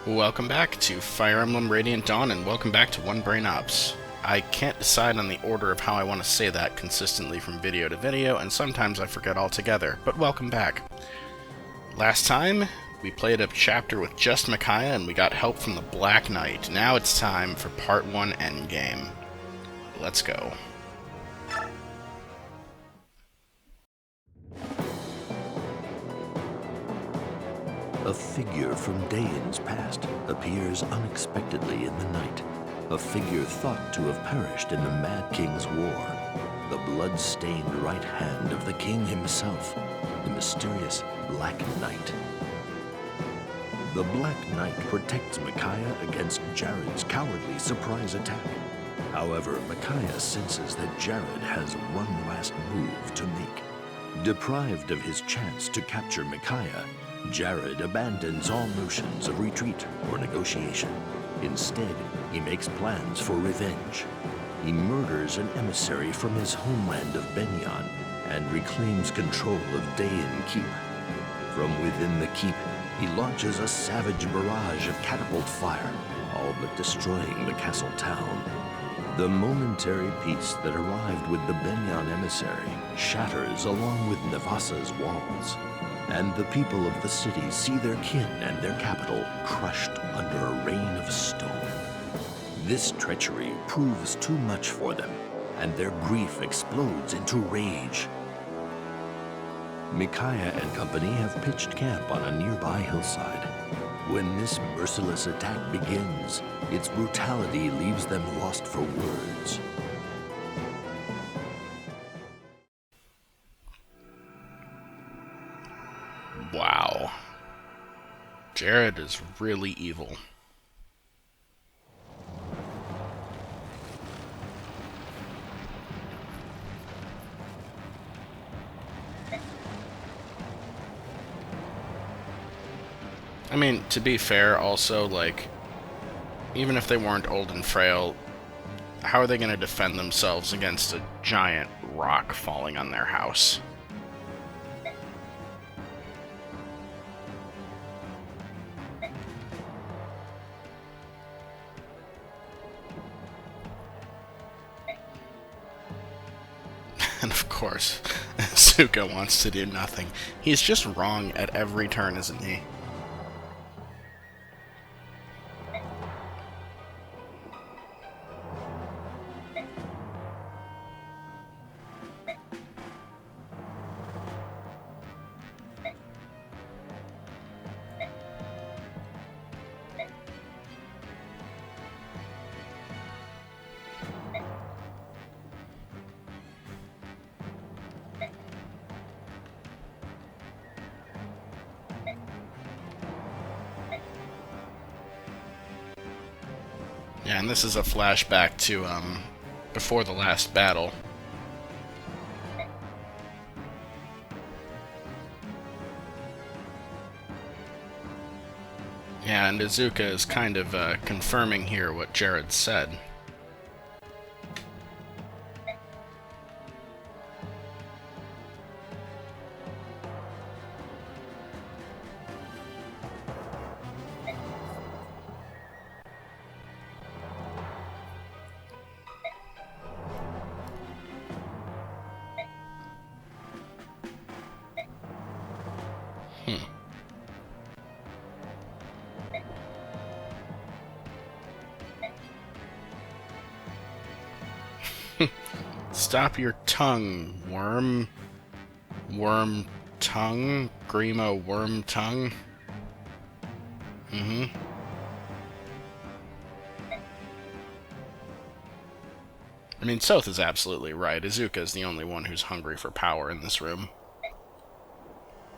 Welcome back to Fire Emblem Radiant Dawn, and welcome back to One Brain Ops. I can't decide on the order of how I want to say that consistently from video to video, and sometimes I forget altogether, but welcome back. Last time, we played a chapter with just Micaiah, and we got help from the Black Knight. Now it's time for Part 1 Endgame. Let's go. A figure from Daein's past appears unexpectedly in the night. A figure thought to have perished in the Mad King's war. The blood-stained right hand of the king himself, the mysterious Black Knight. The Black Knight protects Micaiah against Jared's cowardly surprise attack. However, Micaiah senses that Jared has one last move to make. Deprived of his chance to capture Micaiah, Jared abandons all notions of retreat or negotiation. Instead, he makes plans for revenge. He murders an emissary from his homeland of Benyon and reclaims control of Daein Keep. From within the keep, he launches a savage barrage of catapult fire, all but destroying the castle town. The momentary peace that arrived with the Benyon emissary shatters along with Navasa's walls. And the people of the city see their kin and their capital crushed under a rain of stone. This treachery proves too much for them, and their grief explodes into rage. Micaiah and company have pitched camp on a nearby hillside. When this merciless attack begins, its brutality leaves them lost for words. Wow. Jared is really evil. I mean, to be fair, also, like, even if they weren't old and frail, how are they going to defend themselves against a giant rock falling on their house? And of course, Suka wants to do nothing. He's just wrong at every turn, isn't he? Yeah, and this is a flashback to, before the last battle. Yeah, and Izuka is kind of, confirming here what Jared said. Stop your tongue, worm. Worm tongue? Grima worm tongue? I mean, South is absolutely right. Izuka is the only one who's hungry for power in this room.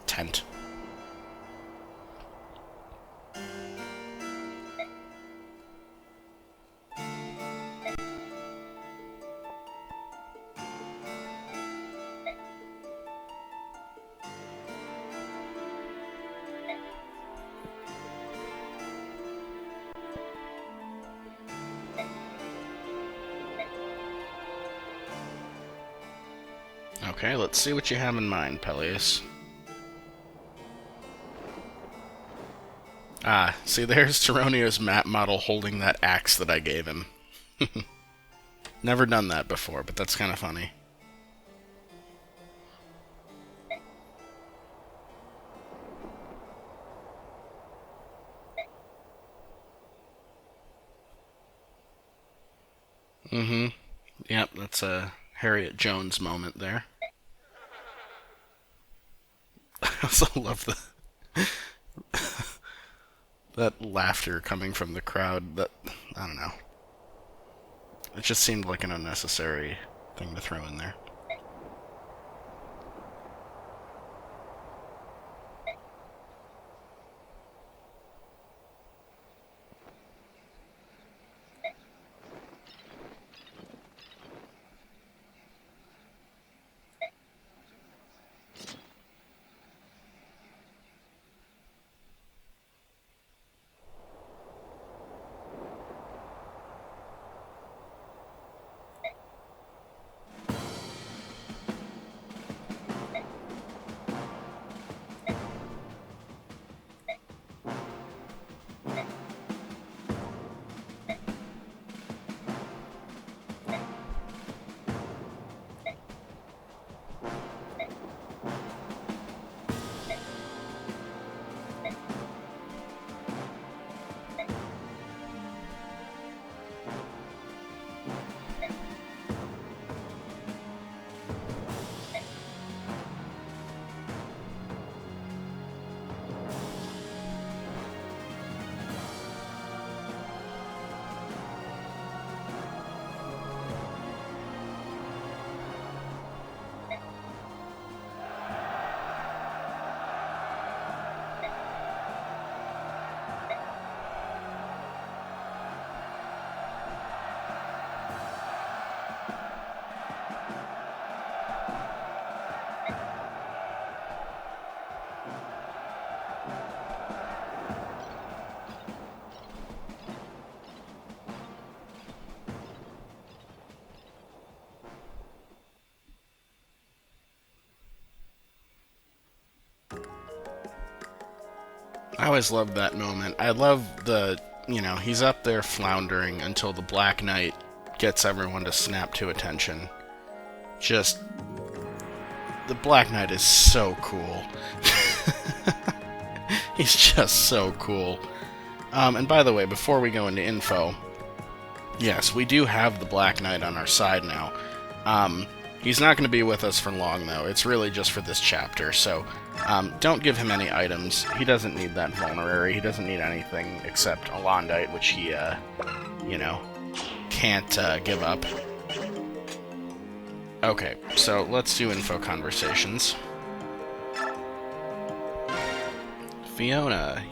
Tent. Okay, let's see what you have in mind, Peleus. Ah, see, there's Tyronio's map model holding that axe that I gave him. Never done that before, but that's kind of funny. Mm-hmm. Yep, that's a Harriet Jones moment there. I also love that laughter coming from the crowd. That, I don't know. It just seemed like an unnecessary thing to throw in there. I always loved that moment. I love he's up there floundering until the Black Knight gets everyone to snap to attention. Just, the Black Knight is so cool. He's just so cool. And by the way, before we go into info, yes, we do have the Black Knight on our side now. He's not going to be with us for long, though. It's really just for this chapter, so don't give him any items. He doesn't need that vulnerary. He doesn't need anything except a Londite, which he, can't give up. Okay, so let's do info conversations. Fiona.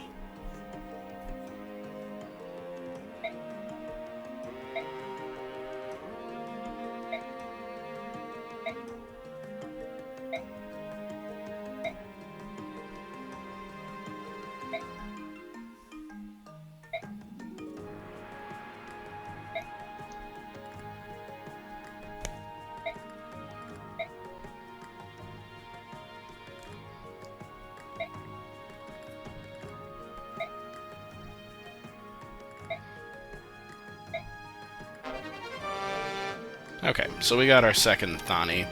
Okay, so we got our second Thani.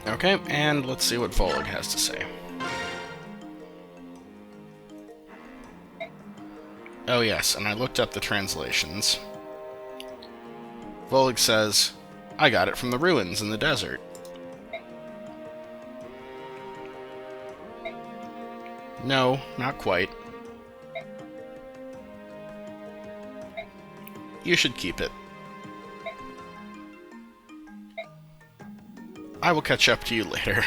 Okay, and let's see what Volig has to say. Oh yes, and I looked up the translations. Volig says, I got it from the ruins in the desert. No, not quite. You should keep it. I will catch up to you later.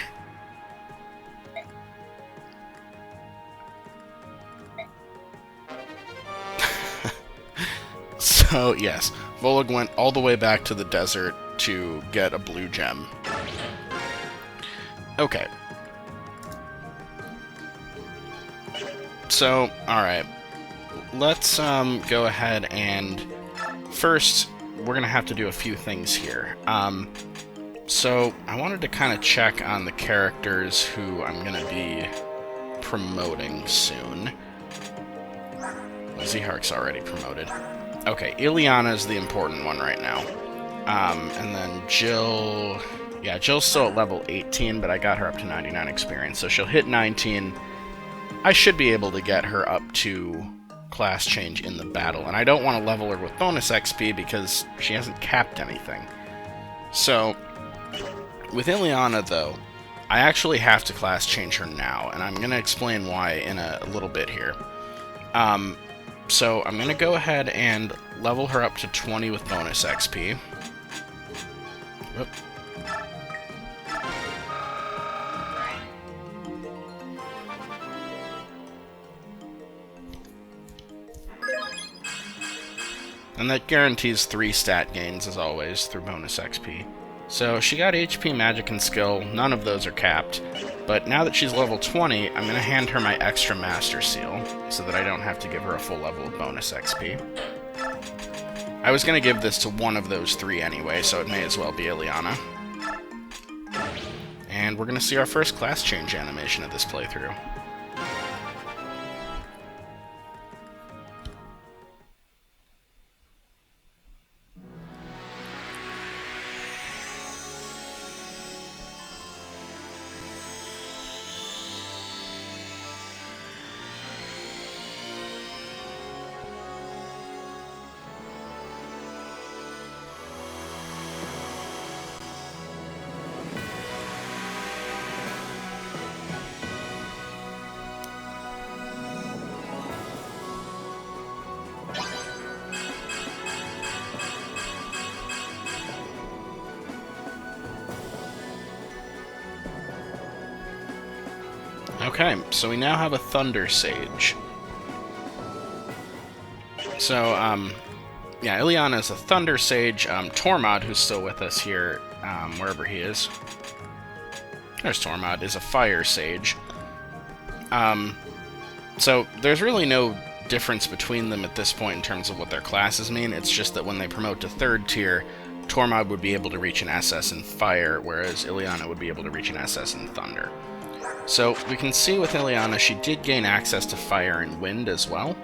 So, yes, Volig went all the way back to the desert to get a blue gem. Okay. So, alright. Let's go ahead and... First, we're going to have to do a few things here. So, I wanted to kind of check on the characters who I'm going to be promoting soon. Zehark's already promoted. Okay, Ileana's the important one right now. And then Jill... Yeah, Jill's still at level 18, but I got her up to 99 experience, so she'll hit 19. I should be able to get her up to class change in the battle, and I don't want to level her with bonus XP because she hasn't capped anything. So, with Ileana, though, I actually have to class change her now, and I'm going to explain why in a little bit here. So I'm going to go ahead and level her up to 20 with bonus XP. Whoop. And that guarantees 3 stat gains, as always, through bonus XP. So she got HP, Magic, and Skill. None of those are capped. But now that she's level 20, I'm going to hand her my extra Master Seal, so that I don't have to give her a full level of bonus XP. I was going to give this to one of those 3 anyway, so it may as well be Ileana. And we're going to see our first class change animation of this playthrough. Okay, so we now have a Thunder Sage. So, yeah, Ileana is a Thunder Sage. Tormod, who's still with us here, wherever he is. There's Tormod, is a Fire Sage. So, there's really no difference between them at this point in terms of what their classes mean. It's just that when they promote to 3rd tier, Tormod would be able to reach an SS in Fire, whereas Ileana would be able to reach an SS in Thunder. So we can see with Ileana, she did gain access to Fire and Wind as well.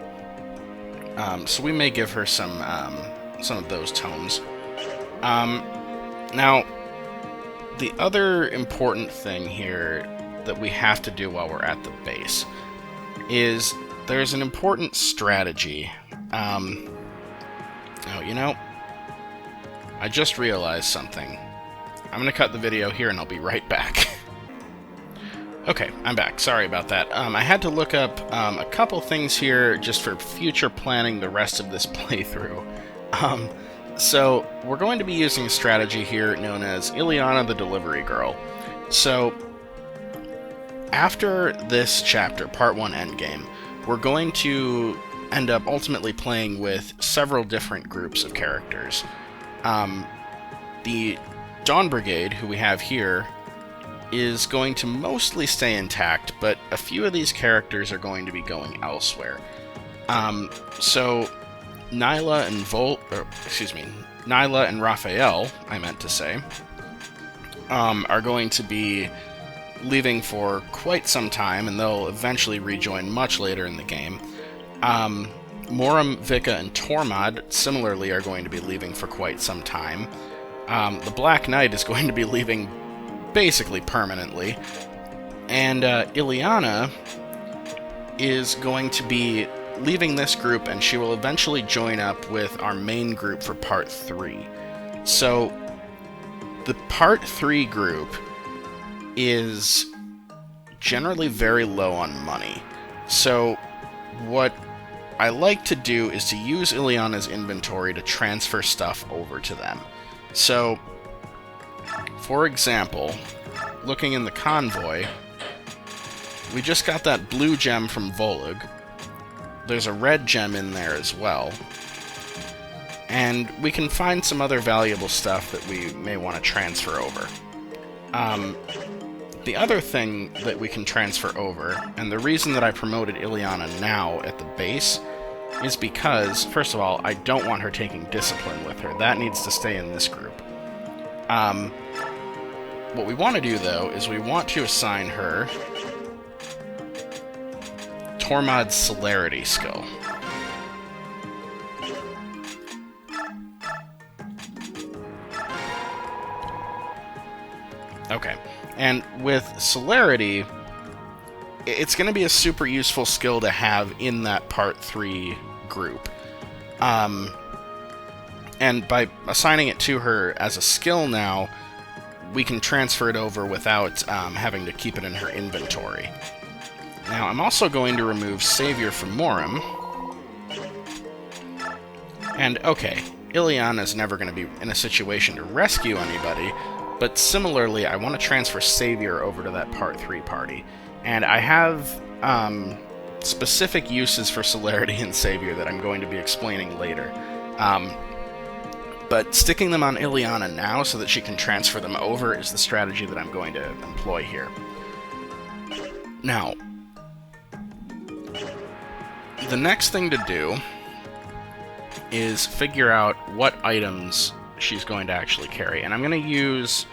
So we may give her some of those tomes. Now, the other important thing here that we have to do while we're at the base is there's an important strategy. Oh, you know, I just realized something. I'm going to cut the video here and I'll be right back. Okay, I'm back. Sorry about that. I had to look up a couple things here just for future planning the rest of this playthrough. So, we're going to be using a strategy here known as Ileana the Delivery Girl. So, after this chapter, Part 1 Endgame, we're going to end up ultimately playing with several different groups of characters. The Dawn Brigade, who we have here, is going to mostly stay intact, but a few of these characters are going to be going elsewhere. So Nyla and Raphael, I meant to say, are going to be leaving for quite some time, and they'll eventually rejoin much later in the game. Moram, Vika, and Tormod similarly are going to be leaving for quite some time. The Black Knight is going to be leaving basically permanently, and Ileana is going to be leaving this group, and she will eventually join up with our main group for Part 3. So, the Part 3 group is generally very low on money. So, what I like to do is to use Ileana's inventory to transfer stuff over to them. So, for example, looking in the convoy, we just got that blue gem from Volug. There's a red gem in there as well. And we can find some other valuable stuff that we may want to transfer over. The other thing that we can transfer over, and the reason that I promoted Ileana now at the base, is because, first of all, I don't want her taking Discipline with her. That needs to stay in this group. What we want to do, though, is we want to assign her Tormod's Celerity skill. Okay, and with Celerity, it's going to be a super useful skill to have in that Part 3 group. And by assigning it to her as a skill now, we can transfer it over without having to keep it in her inventory. Now, I'm also going to remove Savior from Morim. And, okay, Ileana's never going to be in a situation to rescue anybody, but similarly, I want to transfer Savior over to that Part 3 party. And I have specific uses for Celerity and Savior that I'm going to be explaining later. But sticking them on Ileana now so that she can transfer them over is the strategy that I'm going to employ here. Now, the next thing to do is figure out what items she's going to actually carry. And I'm going to use...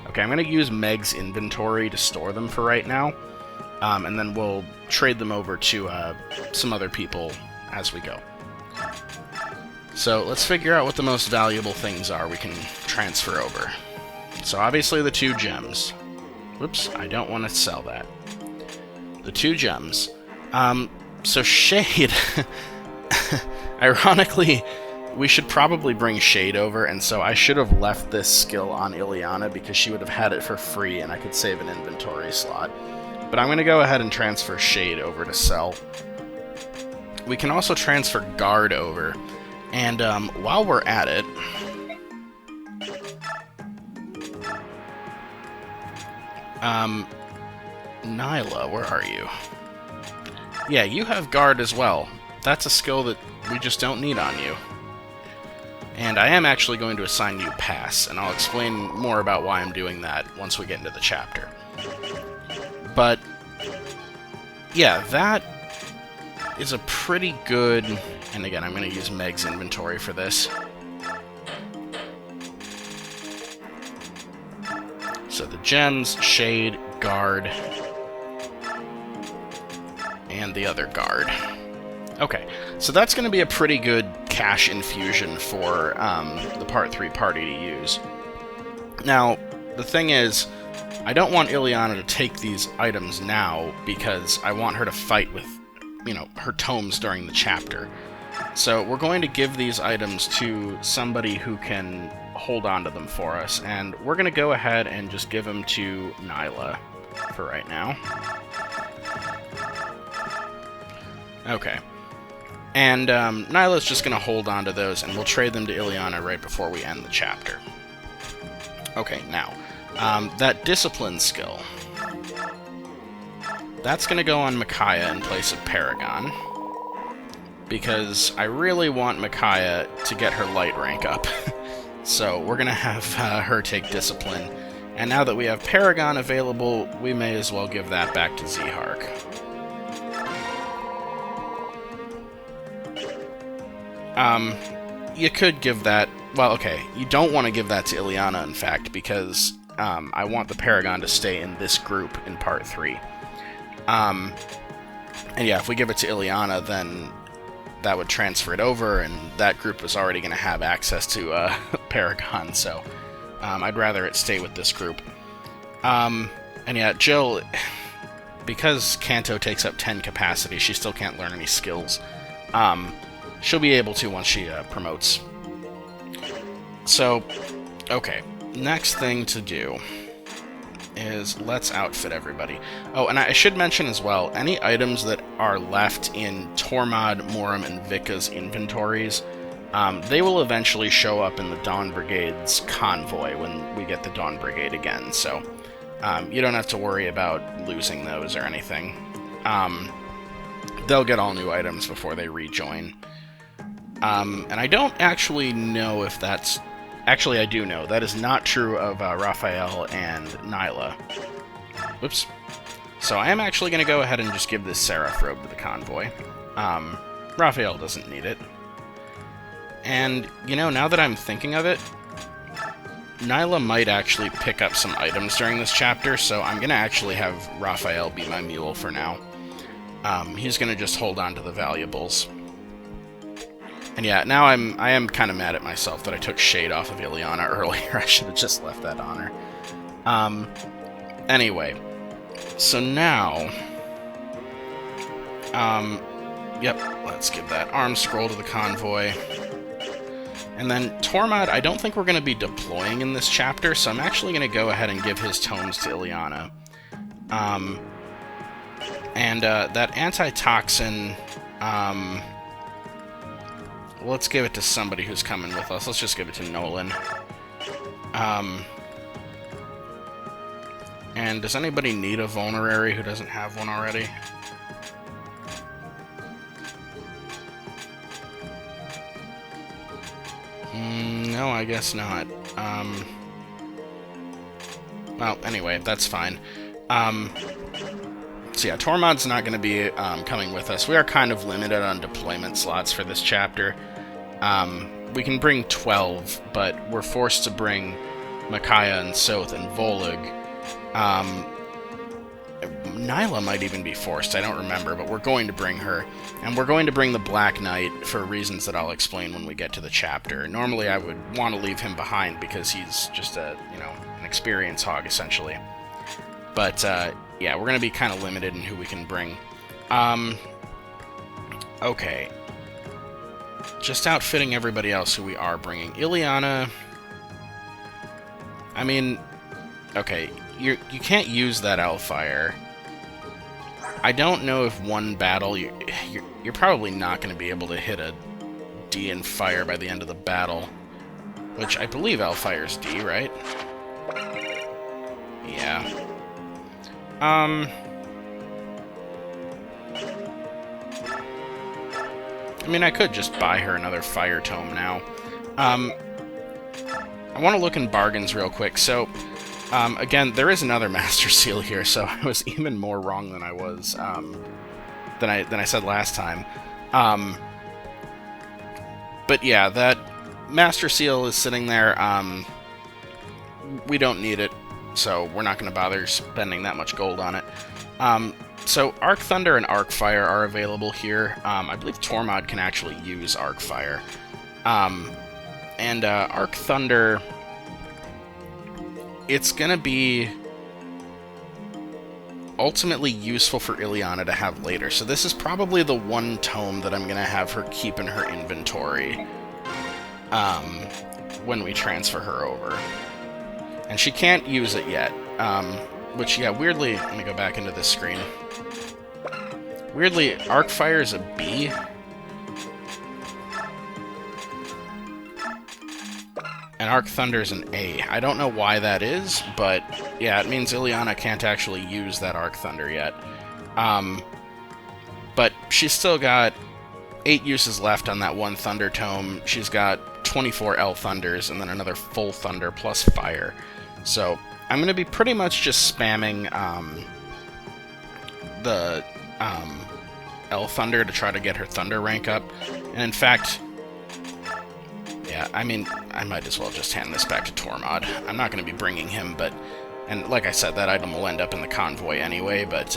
Okay, I'm going to use Meg's inventory to store them for right now. And then we'll trade them over to some other people as we go. So let's figure out what the most valuable things are we can transfer over. So obviously the 2 gems. Whoops, I don't want to sell that. The 2 gems. So Shade... Ironically, we should probably bring Shade over, and so I should have left this skill on Ileana because she would have had it for free and I could save an inventory slot. But I'm going to go ahead and transfer Shade over to sell. We can also transfer Guard over. And while we're at it, Nyla, where are you? Yeah, you have Guard as well. That's a skill that we just don't need on you. And I am actually going to assign you Pass, and I'll explain more about why I'm doing that once we get into the chapter. But, yeah, that is a pretty good... And again, I'm going to use Meg's inventory for this. So the gems, Shade, Guard, and the other Guard. Okay, so that's going to be a pretty good cash infusion for the Part 3 party to use. Now, the thing is, I don't want Ileana to take these items now because I want her to fight with, you know, her tomes during the chapter. So we're going to give these items to somebody who can hold on to them for us, and we're going to go ahead and just give them to Nyla for right now. Okay. And Nyla's just going to hold on to those, and we'll trade them to Ileana right before we end the chapter. Okay, now, that Discipline skill. That's going to go on Micaiah in place of Paragon, because I really want Micaiah to get her light rank up. So we're going to have her take Discipline. And now that we have Paragon available, we may as well give that back to Zehark. You could give that... Well, okay, you don't want to give that to Ileana, in fact, because I want the Paragon to stay in this group in Part 3. And yeah, if we give it to Ileana, then that would transfer it over, and that group is already going to have access to Paragon, so I'd rather it stay with this group. And yeah, Jill, because Kanto takes up 10 capacity, she still can't learn any skills. She'll be able to once she promotes. So, okay, next thing to do is let's outfit everybody. Oh, and I should mention as well, any items that are left in Tormod, Morim, and Vika's inventories, they will eventually show up in the Dawn Brigade's convoy when we get the Dawn Brigade again, so you don't have to worry about losing those or anything. They'll get all new items before they rejoin. And I don't actually know if that's... Actually, I do know. That is not true of Raphael and Nyla. Whoops. So I am actually going to go ahead and just give this Seraph robe to the convoy. Raphael doesn't need it. And, you know, now that I'm thinking of it, Nyla might actually pick up some items during this chapter, so I'm going to actually have Raphael be my mule for now. He's gonna just hold on to the valuables. And yeah, now I am kind of mad at myself that I took Shade off of Ileana earlier. I should have just left that on her. Anyway, so now, yep, let's give that arm scroll to the convoy. And then Tormod, I don't think we're going to be deploying in this chapter, so I'm actually going to go ahead and give his tomes to Ileana. That antitoxin, let's give it to somebody who's coming with us. Let's just give it to Nolan. And does anybody need a vulnerary who doesn't have one already? No, I guess not. Well, anyway, that's fine. So yeah, Tormod's not going to be coming with us. We are kind of limited on deployment slots for this chapter. We can bring 12, but we're forced to bring Micaiah and Soth and Volug. Nyla might even be forced, I don't remember, but we're going to bring her. And we're going to bring the Black Knight for reasons that I'll explain when we get to the chapter. Normally I would want to leave him behind because he's just an experience hog, essentially. But, yeah, we're going to be kind of limited in who we can bring. Okay. Just outfitting everybody else who we are bringing. Ileana... I mean... Okay, you can't use that Hellfire. I don't know if one battle... You're probably not going to be able to hit a D in fire by the end of the battle. Which I believe Hellfire's D, right? Yeah. I mean, I could just buy her another Fire Tome now. I want to look in bargains real quick. So, again, there is another Master Seal here, so I was even more wrong than I was, than I said last time. But yeah, that Master Seal is sitting there. We don't need it, so we're not going to bother spending that much gold on it. So Arc Thunder and Arc Fire are available here. I believe Tormod can actually use Arc Fire. Arc Thunder, it's going to be ultimately useful for Ileana to have later. So this is probably the one tome that I'm going to have her keep in her inventory when we transfer her over. And she can't use it yet. Which, yeah, weirdly... Let me go back into this screen. Weirdly, Arcfire is a B. And Arc Thunder is an A. I don't know why that is, but yeah, it means Ileana can't actually use that Arc Thunder yet. But she's still got 8 uses left on that one Thunder Tome. She's got 24 L Thunders, and then another full Thunder plus Fire. So I'm going to be pretty much just spamming the L Thunder to try to get her Thunder rank up. And in fact... Yeah, I mean, I might as well just hand this back to Tormod. I'm not going to be bringing him, but... And like I said, that item will end up in the convoy anyway, but,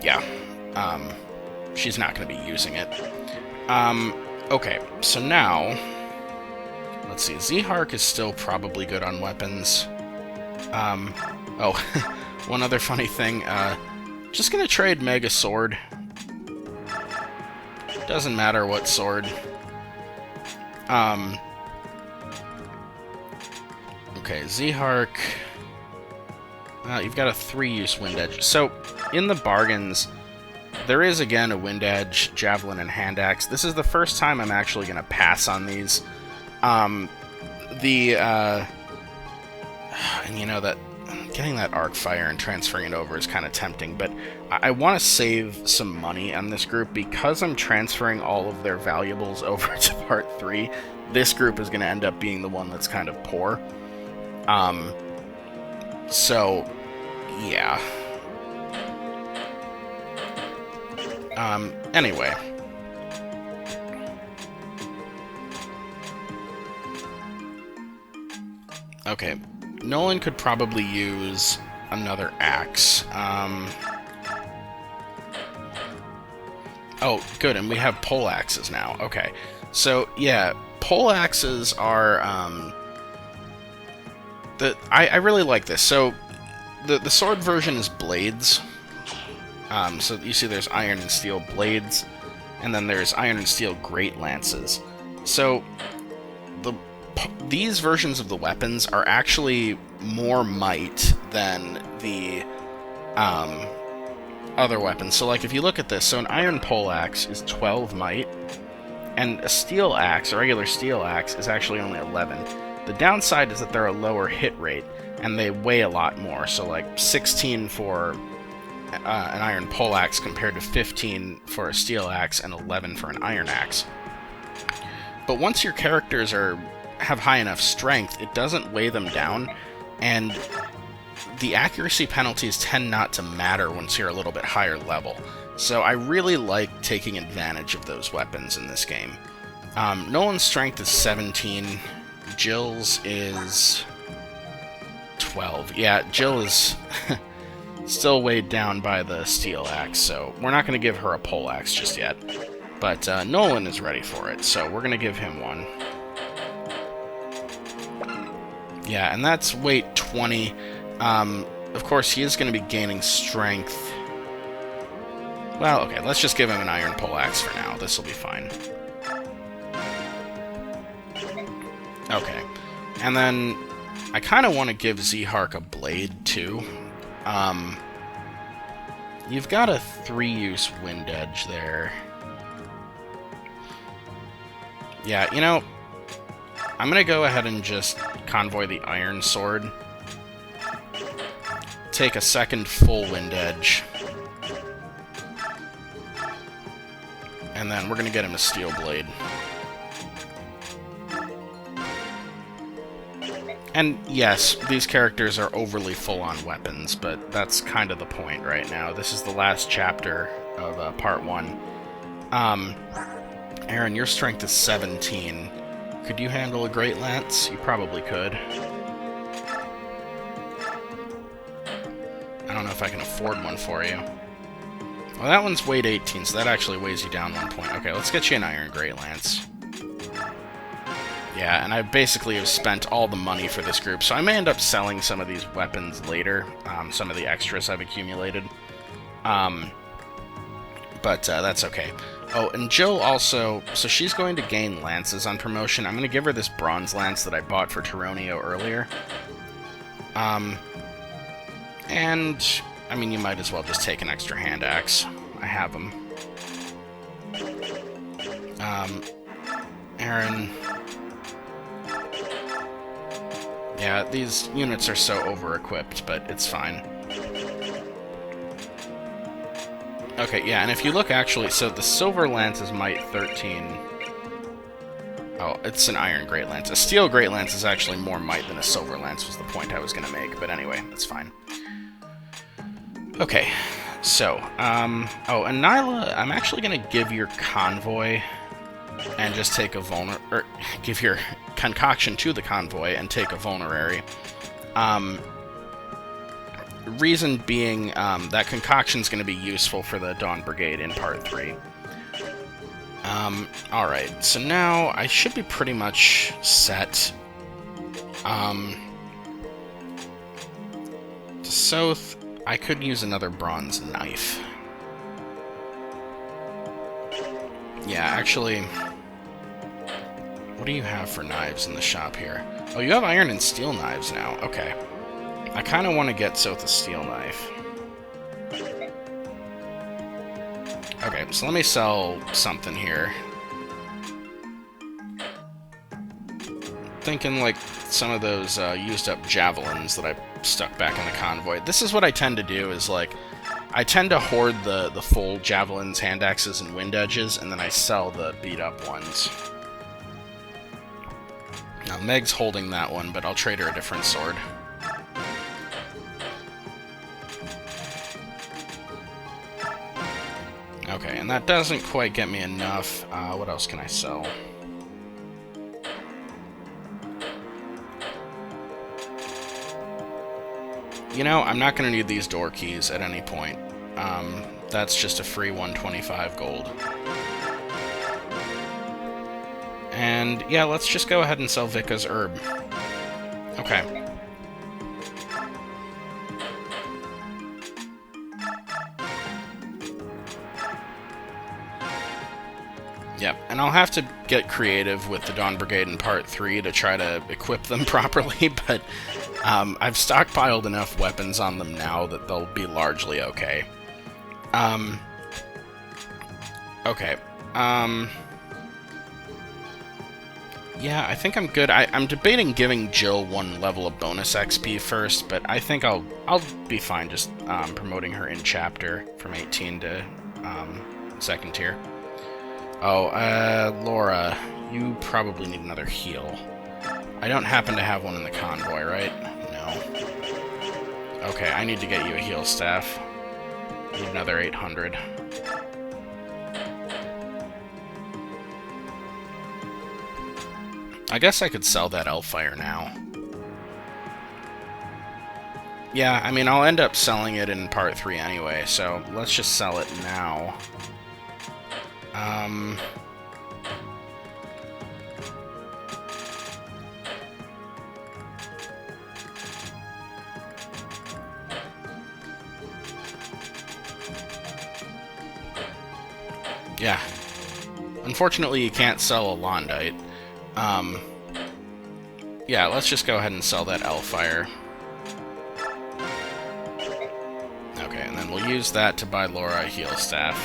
yeah. She's not going to be using it. Okay, so now... Let's see, Z-Hark is still probably good on weapons. Oh, one other funny thing, just going to trade Mega Sword. Doesn't matter what sword. Okay, Z-Hark. You've got a 3-use Wind Edge. So, in the bargains, there is again a Wind Edge, Javelin, and Hand Axe. This is the first time I'm actually going to pass on these. And you know, that getting that Arc Fire and transferring it over is kind of tempting, but I want to save some money on this group because I'm transferring all of their valuables over to Part 3. This group is going to end up being the one that's kind of poor. So, yeah. Anyway. Okay. Nolan could probably use another axe. Oh, good, and we have pole axes now. Okay. So, yeah, pole axes are, I really like this. So, the sword version is blades. So you see there's iron and steel blades, and then there's iron and steel great lances. So, these versions of the weapons are actually more might than the other weapons. So, like, if you look at this, so an iron pole axe is 12 might, and a steel axe, a regular steel axe, is actually only 11. The downside is that they're a lower hit rate, and they weigh a lot more. So, like, 16 for an iron pole axe compared to 15 for a steel axe and 11 for an iron axe. But once your characters have high enough strength, it doesn't weigh them down, and the accuracy penalties tend not to matter once you're a little bit higher level. So I really like taking advantage of those weapons in this game. Nolan's strength is 17. Jill's is 12. Yeah, Jill is still weighed down by the steel axe, so we're not going to give her a pole axe just yet. But Nolan is ready for it, so we're going to give him one. Yeah, and that's weight 20. Of course, he is going to be gaining strength. Well, okay, let's just give him an iron pole axe for now. This will be fine. Okay. And then I kind of want to give Z-Hark a blade, too. You've got a 3-use wind edge there. Yeah, you know, I'm going to go ahead and just convoy the iron sword. Take a second full wind edge. And then we're going to get him a steel blade. And yes, these characters are overly full-on weapons, but that's kind of the point right now. This is the last chapter of Part 1. Aaron, your strength is 17. Could you handle a Great Lance? You probably could. I don't know if I can afford one for you. Well, that one's weight 18, so that actually weighs you down 1 point. Okay, let's get you an Iron Great Lance. Yeah, and I basically have spent all the money for this group, so I may end up selling some of these weapons later, some of the extras I've accumulated. But that's okay. Oh, and Jill also, so she's going to gain lances on promotion. I'm going to give her this bronze lance that I bought for Tironio earlier. And, I mean, you might as well just take an extra hand axe. I have them. Aaron. Yeah, these units are so over-equipped, but it's fine. Okay, yeah, and if you look actually, so the Silver Lance is might 13. Oh, it's an Iron Great Lance. A Steel Great Lance is actually more might than a Silver Lance, was the point I was going to make, but anyway, that's fine. Okay, so, oh, and Nyla, I'm actually going to give your convoy and just take a give your concoction to the convoy and take a vulnerary. Reason being, that concoction's going to be useful for the Dawn Brigade in Part 3. Alright, so now I should be pretty much set. To South, I could use another bronze knife. Yeah, actually, what do you have for knives in the shop here? Oh, you have iron and steel knives now. Okay. I kind of want to get South a steel knife. Okay, so let me sell something here. Thinking like some of those used up javelins that I stuck back in the convoy. This is what I tend to do, is like, I tend to hoard the full javelins, hand axes, and wind edges, and then I sell the beat up ones. Now Meg's holding that one, but I'll trade her a different sword. Okay, and that doesn't quite get me enough. What else can I sell? You know, I'm not going to need these door keys at any point. That's just a free 125 gold. And yeah, let's just go ahead and sell Vika's herb. Okay. Yep, and I'll have to get creative with the Dawn Brigade in Part 3 to try to equip them properly, but I've stockpiled enough weapons on them now that they'll be largely okay. Okay. Yeah, I think I'm good. I'm debating giving Jill 1 level of bonus XP first, but I think I'll be fine just promoting her in chapter from 18 to second tier. Oh, Laura, you probably need another heal. I don't happen to have one in the convoy, right? No. Okay, I need to get you a heal staff. Need another 800. I guess I could sell that Elfire now. Yeah, I mean, I'll end up selling it in Part 3 anyway, so let's just sell it now. Yeah. Unfortunately, you can't sell a Londite. Yeah, let's just go ahead and sell that Elfire. Okay, and then we'll use that to buy Laura a heal staff.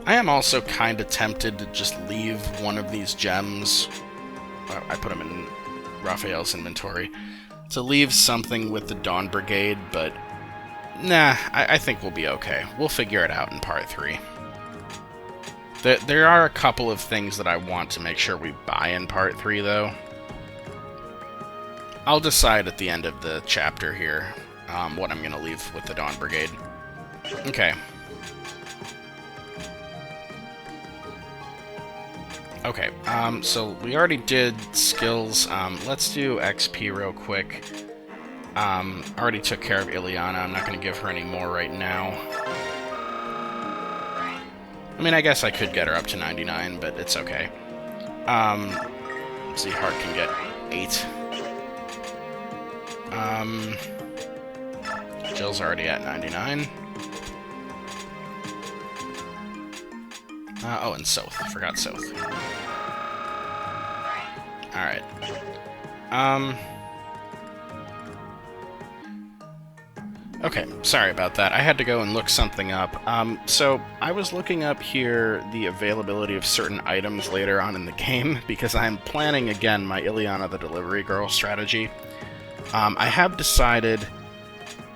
I am also kind of tempted to just leave one of these gems. I put them in Raphael's inventory. To leave something with the Dawn Brigade, but nah, I think we'll be okay. We'll figure it out in Part 3. There are a couple of things that I want to make sure we buy in Part 3, though. I'll decide at the end of the chapter here what I'm going to leave with the Dawn Brigade. Okay. Okay, so we already did skills. Let's do XP real quick. Already took care of Ileana. I'm not going to give her any more right now. I mean, I guess I could get her up to 99, but it's okay. Z-Heart can get 8. Jill's already at 99. Oh, and South. Forgot South. Alright. Okay, sorry about that. I had to go and look something up. So, I was looking up here the availability of certain items later on in the game, because I'm planning, again, my Ileana the Delivery Girl strategy. I have decided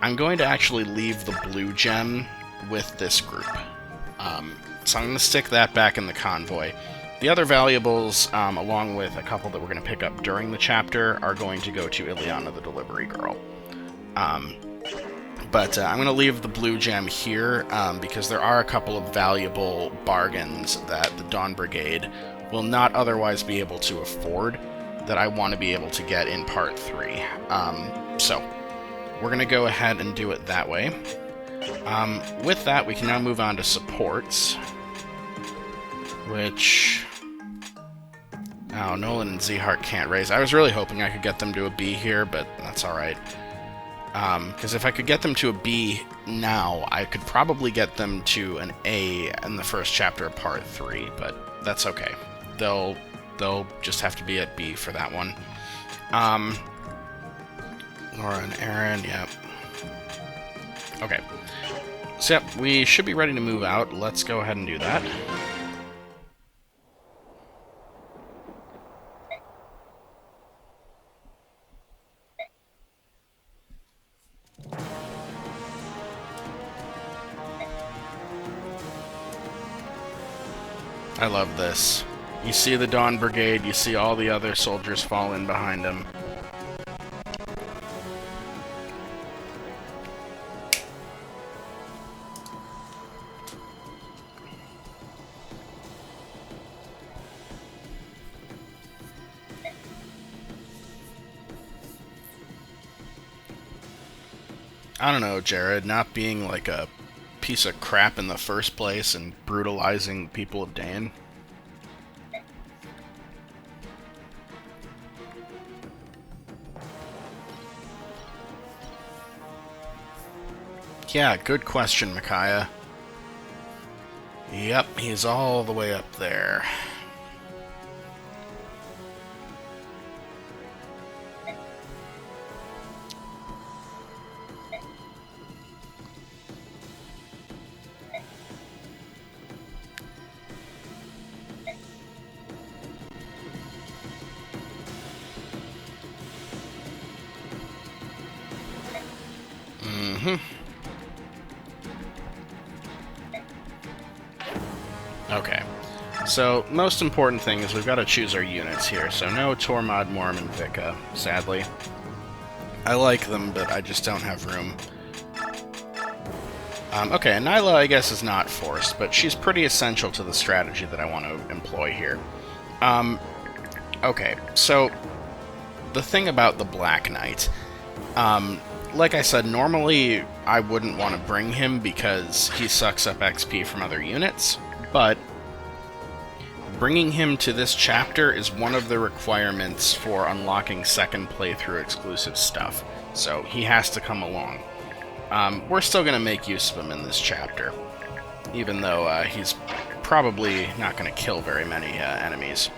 I'm going to actually leave the blue gem with this group. So I'm going to stick that back in the convoy. The other valuables, along with a couple that we're going to pick up during the chapter, are going to go to Ileana the Delivery Girl. But I'm going to leave the blue gem here, because there are a couple of valuable bargains that the Dawn Brigade will not otherwise be able to afford that I want to be able to get in Part 3. So, we're going to go ahead and do it that way. With that, we can now move on to supports, which... Oh, Nolan and Z-Heart can't raise. I was really hoping I could get them to a B here, but that's alright. Because if I could get them to a B now, I could probably get them to an A in the first chapter of Part 3, but that's okay. They'll just have to be at B for that one. Laura and Aaron, yep. Okay. So, yep, we should be ready to move out. Let's go ahead and do that. I love this. You see the Dawn Brigade, you see all the other soldiers fall in behind them. I don't know, Jared, not being like a piece of crap in the first place and brutalizing people of Daein? Yeah, good question, Micaiah. Yep, he's all the way up there. Okay. So, most important thing is we've got to choose our units here. So no Tormod, Morm, and Vika, sadly. I like them, but I just don't have room. Okay, and Nyla, I guess, is not forced, but she's pretty essential to the strategy that I want to employ here. Okay, so the thing about the Black Knight, like I said, normally I wouldn't want to bring him because he sucks up XP from other units, but bringing him to this chapter is one of the requirements for unlocking second playthrough exclusive stuff, so he has to come along. We're still going to make use of him in this chapter, even though he's probably not going to kill very many enemies.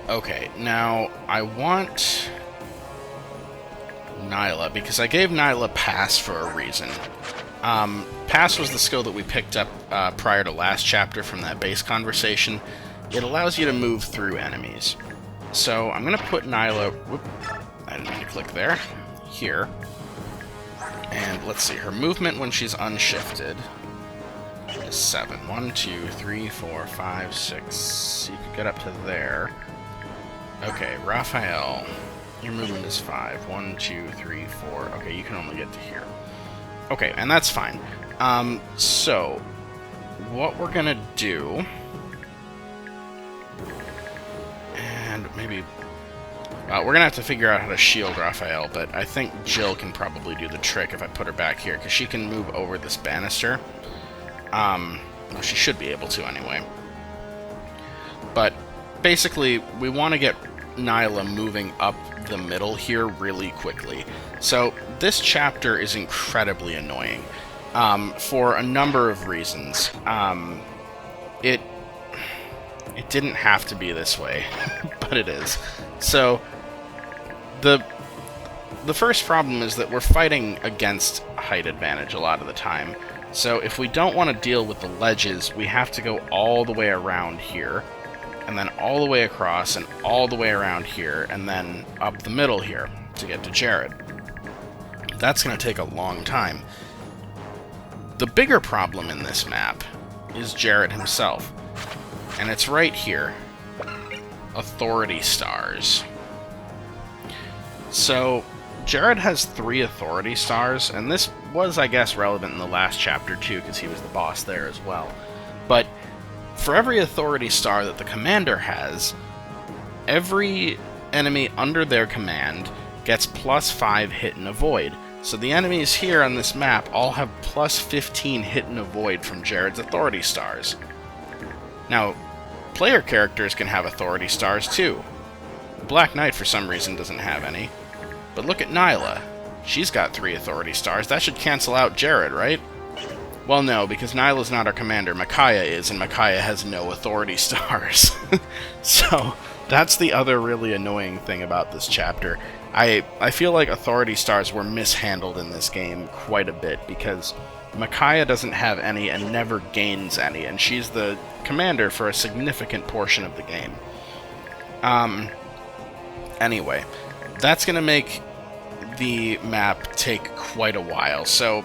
Okay, now I want Nyla, because I gave Nyla Pass for a reason. Pass was the skill that we picked up prior to last chapter from that base conversation. It allows you to move through enemies. So I'm going to put Nyla... Whoop, I didn't mean to click there. Here. And let's see, her movement when she's unshifted is 7. 1, 2, 3, 4, 5, 6. You could get up to there. Okay, Raphael. Your movement is 5. 1, 2, 3, 4. Okay, you can only get to here. Okay, and that's fine. So, what we're gonna do... And maybe... we're gonna have to figure out how to shield Raphael, but I think Jill can probably do the trick if I put her back here, because she can move over this banister. Well, she should be able to anyway. But, basically, we want to get Nyla moving up the middle here really quickly. So, this chapter is incredibly annoying, for a number of reasons. It didn't have to be this way, but it is. So, the first problem is that we're fighting against height advantage a lot of the time. So if we don't want to deal with the ledges, we have to go all the way around here, and then all the way across, and all the way around here, and then up the middle here to get to Jared. That's going to take a long time. The bigger problem in this map is Jared himself, and it's right here. Authority stars. So, Jared has 3 authority stars, and this was, I guess, relevant in the last chapter too, because he was the boss there as well. But for every authority star that the commander has, every enemy under their command gets +5 hit and avoid. So the enemies here on this map all have +15 hit and avoid from Jared's authority stars. Now, player characters can have authority stars too. Black Knight for some reason doesn't have any. But look at Nyla. She's got 3 authority stars. That should cancel out Jared, right? Well, no, because Nyla's not our commander. Micaiah is, and Micaiah has no authority stars. So, that's the other really annoying thing about this chapter. I feel like authority stars were mishandled in this game quite a bit, because Micaiah doesn't have any and never gains any, and she's the commander for a significant portion of the game. Anyway, that's going to make the map take quite a while, so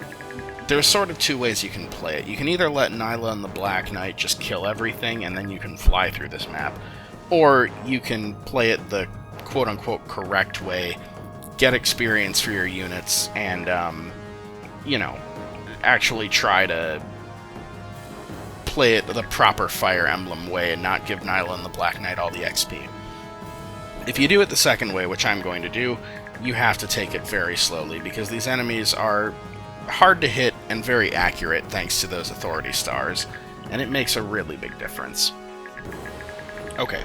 there's sort of 2 ways you can play it. You can either let Nyla and the Black Knight just kill everything, and then you can fly through this map, or you can play it the quote-unquote correct way, get experience for your units, and, you know, actually try to play it the proper Fire Emblem way and not give Nyla and the Black Knight all the XP. If you do it the second way, which I'm going to do, you have to take it very slowly, because these enemies are hard to hit and very accurate thanks to those authority stars, and it makes a really big difference. Okay,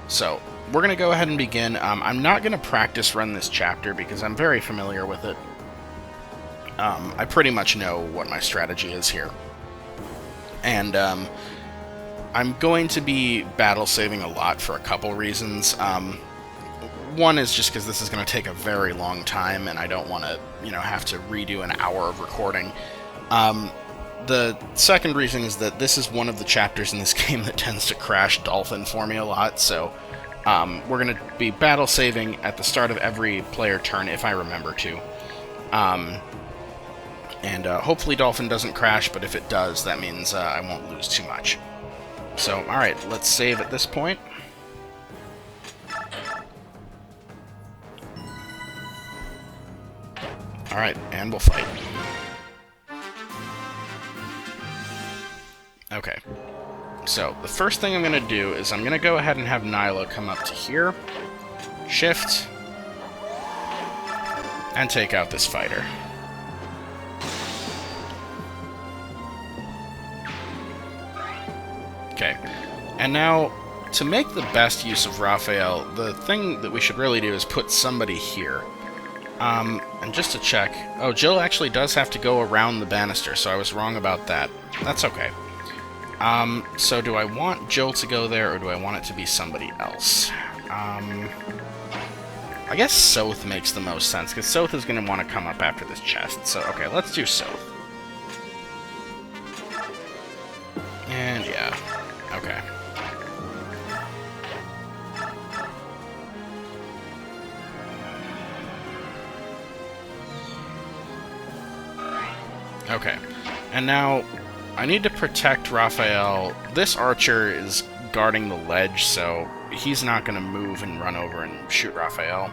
so we're going to go ahead and begin. I'm not going to practice run this chapter because I'm very familiar with it. I pretty much know what my strategy is here. And I'm going to be battle saving a lot for a couple reasons. One is just because this is going to take a very long time, and I don't want to, have to redo an hour of recording. The second reason is that this is one of the chapters in this game that tends to crash Dolphin for me a lot, so we're going to be battle saving at the start of every player turn if I remember to. And hopefully Dolphin doesn't crash, but if it does, that means I won't lose too much. So, alright, let's save at this point. Alright, and we'll fight. Okay. So, the first thing I'm going to do is I'm going to go ahead and have Nyla come up to here, shift, and take out this fighter. Okay. And now, to make the best use of Raphael, the thing that we should really do is put somebody here. And just to check... Oh, Jill actually does have to go around the banister, so I was wrong about that. That's okay. So do I want Jill to go there, or do I want it to be somebody else? I guess Soth makes the most sense, because Soth is going to want to come up after this chest. So, okay, let's do Soth. And, yeah. Okay. Okay. And now, I need to protect Raphael. This archer is guarding the ledge, so he's not going to move and run over and shoot Raphael.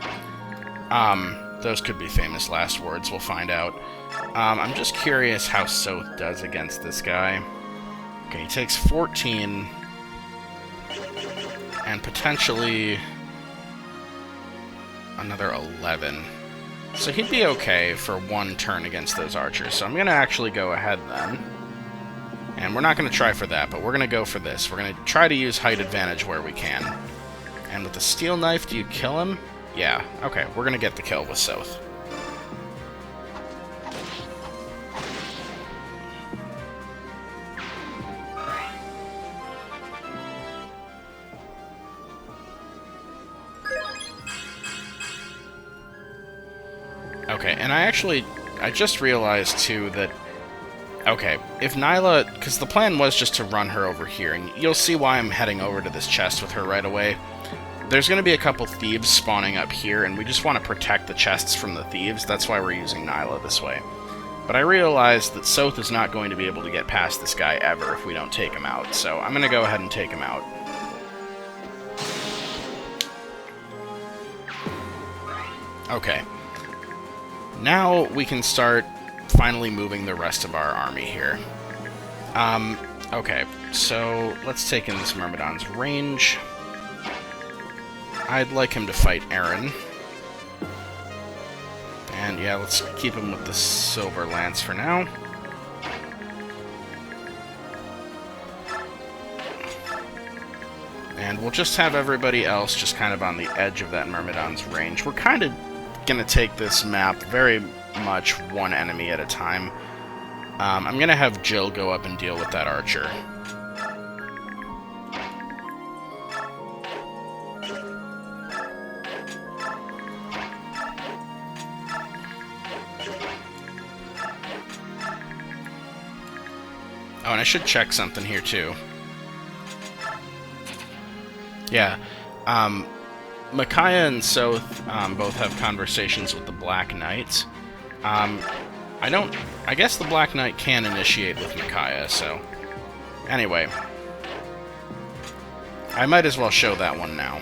Those could be famous last words, we'll find out. I'm just curious how Soth does against this guy. Okay, he takes 14, and potentially another 11. So he'd be okay for one turn against those archers, so I'm going to actually go ahead then. And we're not going to try for that, but we're going to go for this. We're going to try to use height advantage where we can. And with the steel knife, do you kill him? Yeah, okay, we're going to get the kill with Soth. Okay, and I just realized, too, that... Okay, if Nyla... Because the plan was just to run her over here, and you'll see why I'm heading over to this chest with her right away. There's going to be a couple thieves spawning up here, and we just want to protect the chests from the thieves. That's why we're using Nyla this way. But I realized that Soth is not going to be able to get past this guy ever if we don't take him out, so I'm going to go ahead and take him out. Okay. Now we can start finally moving the rest of our army here. Okay, so let's take in this Myrmidon's range. I'd like him to fight Aaron. And yeah, let's keep him with the Silver Lance for now. And we'll just have everybody else just kind of on the edge of that Myrmidon's range. We're kind of going to take this map very much one enemy at a time. I'm going to have Jill go up and deal with that archer. Oh, and I should check something here, too. Yeah, Micaiah and Soth both have conversations with the Black Knight. I guess the Black Knight can initiate with Micaiah, so... Anyway. I might as well show that one now.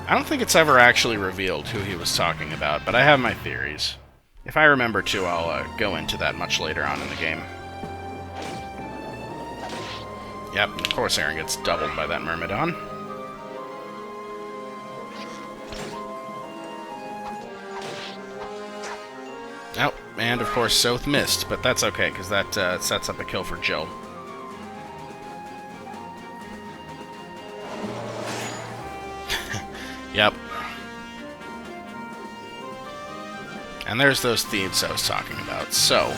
I don't think it's ever actually revealed who he was talking about, but I have my theories. If I remember to, I'll go into that much later on in the game. Yep, of course Aaron gets doubled by that Myrmidon. Oh, and of course Soth missed, but that's okay, because that sets up a kill for Jill. Yep. And there's those thieves I was talking about. So,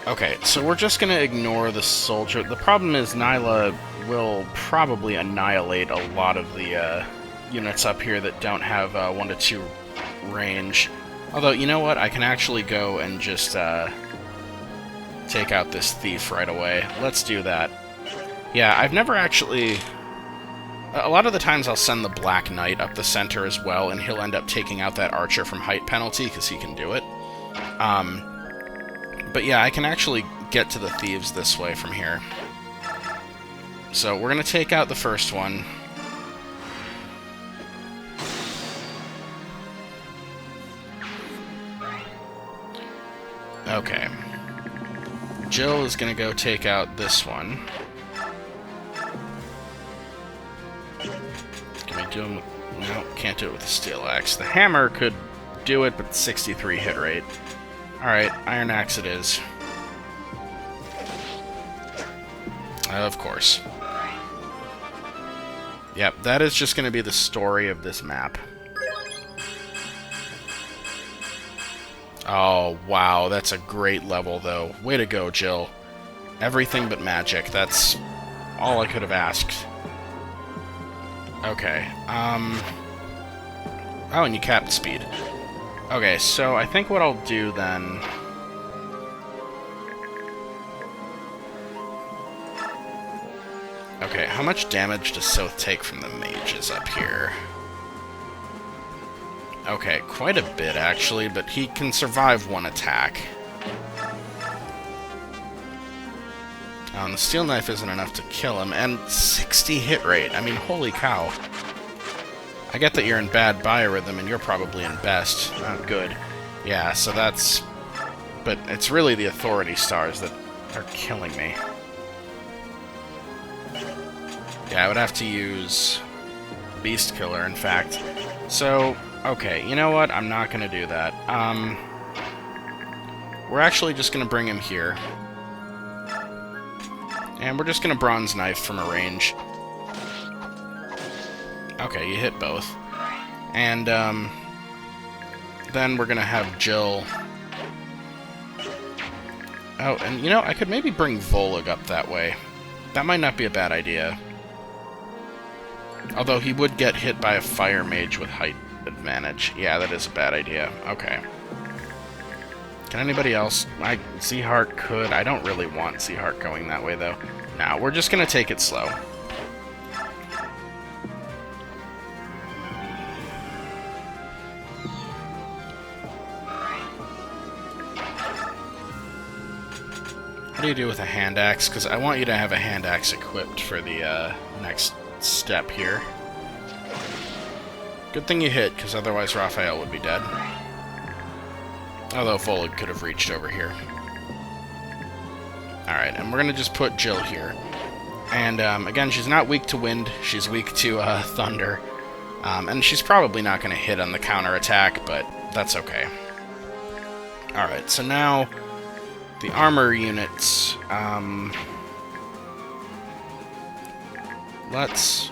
okay, so we're just gonna ignore the soldier. The problem is Nyla will probably annihilate a lot of the units up here that don't have 1 to 2 range. Although, you know what? I can actually go and just take out this thief right away. Let's do that. Yeah, I've never actually... A lot of the times I'll send the Black Knight up the center as well, and he'll end up taking out that archer from height penalty, because he can do it. But yeah, I can actually get to the thieves this way from here. So we're going to take out the first one. Okay. Jill is going to go take out this one. Can we do him with... No, can't do it with the steel axe. The hammer could do it, but 63 hit rate. Alright, iron axe it is. Of course. Yep, that is just going to be the story of this map. Oh, wow, that's a great level, though. Way to go, Jill. Everything but magic. That's all I could have asked. Okay, Oh, and you capped speed. Okay, so I think what I'll do then... Okay, how much damage does Soth take from the mages up here? Okay, quite a bit, actually, but he can survive 1 attack. The steel knife isn't enough to kill him, and 60 hit rate. I mean, holy cow. I get that you're in bad biorhythm, and you're probably in best. Not good. Yeah, so that's... But it's really the authority stars that are killing me. Yeah, I would have to use Beast Killer, in fact. So, okay, you know what? I'm not going to do that. We're actually just going to bring him here. And we're just going to Bronze Knife from a range. Okay, you hit both. And, then we're going to have Jill... Oh, and you know, I could maybe bring Volug up that way. That might not be a bad idea. Although he would get hit by a Fire Mage with height advantage. Yeah, that is a bad idea. Okay. Can anybody else? Zeehart could. I don't really want Zeehart going that way, though. Now, we're just going to take it slow. What do you do with a hand axe? Because I want you to have a hand axe equipped for the next step here. Good thing you hit, because otherwise Raphael would be dead. Although Volug could have reached over here. Alright, and we're going to just put Jill here. And, again, she's not weak to wind. She's weak to thunder. And she's probably not going to hit on the counterattack, but that's okay. Alright, so now the armor units. Let's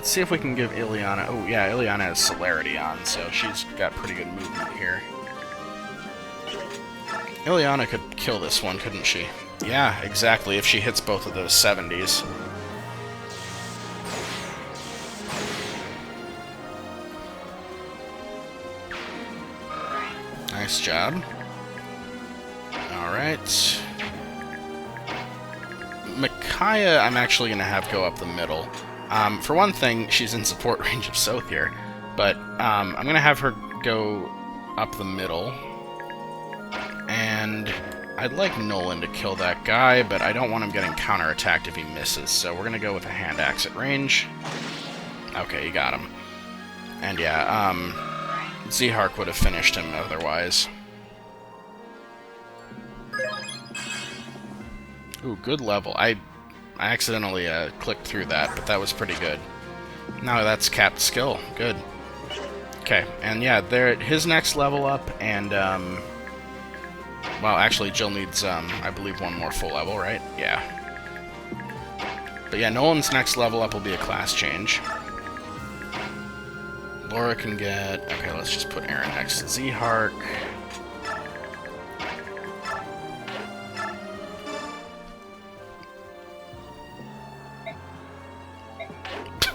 see if we can give Ileana... Oh, yeah, Ileana has Celerity on, so she's got pretty good movement here. Ileana could kill this one, couldn't she? Yeah, exactly, if she hits both of those 70s. Nice job. Alright. Micaiah, I'm actually going to have go up the middle. For one thing, she's in support range of Soth here, but I'm going to have her go up the middle. And I'd like Nolan to kill that guy, but I don't want him getting counterattacked if he misses, so we're gonna go with a hand axe at range. Okay, you got him. And yeah, Z-Hark would have finished him otherwise. Ooh, good level. I accidentally clicked through that, but that was pretty good. No, that's capped skill. Good. Okay, and yeah, his next level up, and well, actually, Jill needs, I believe, one more full level, right? Yeah. But yeah, Nolan's next level up will be a class change. Laura can get... Okay, let's just put Aaron next to Z-Hark.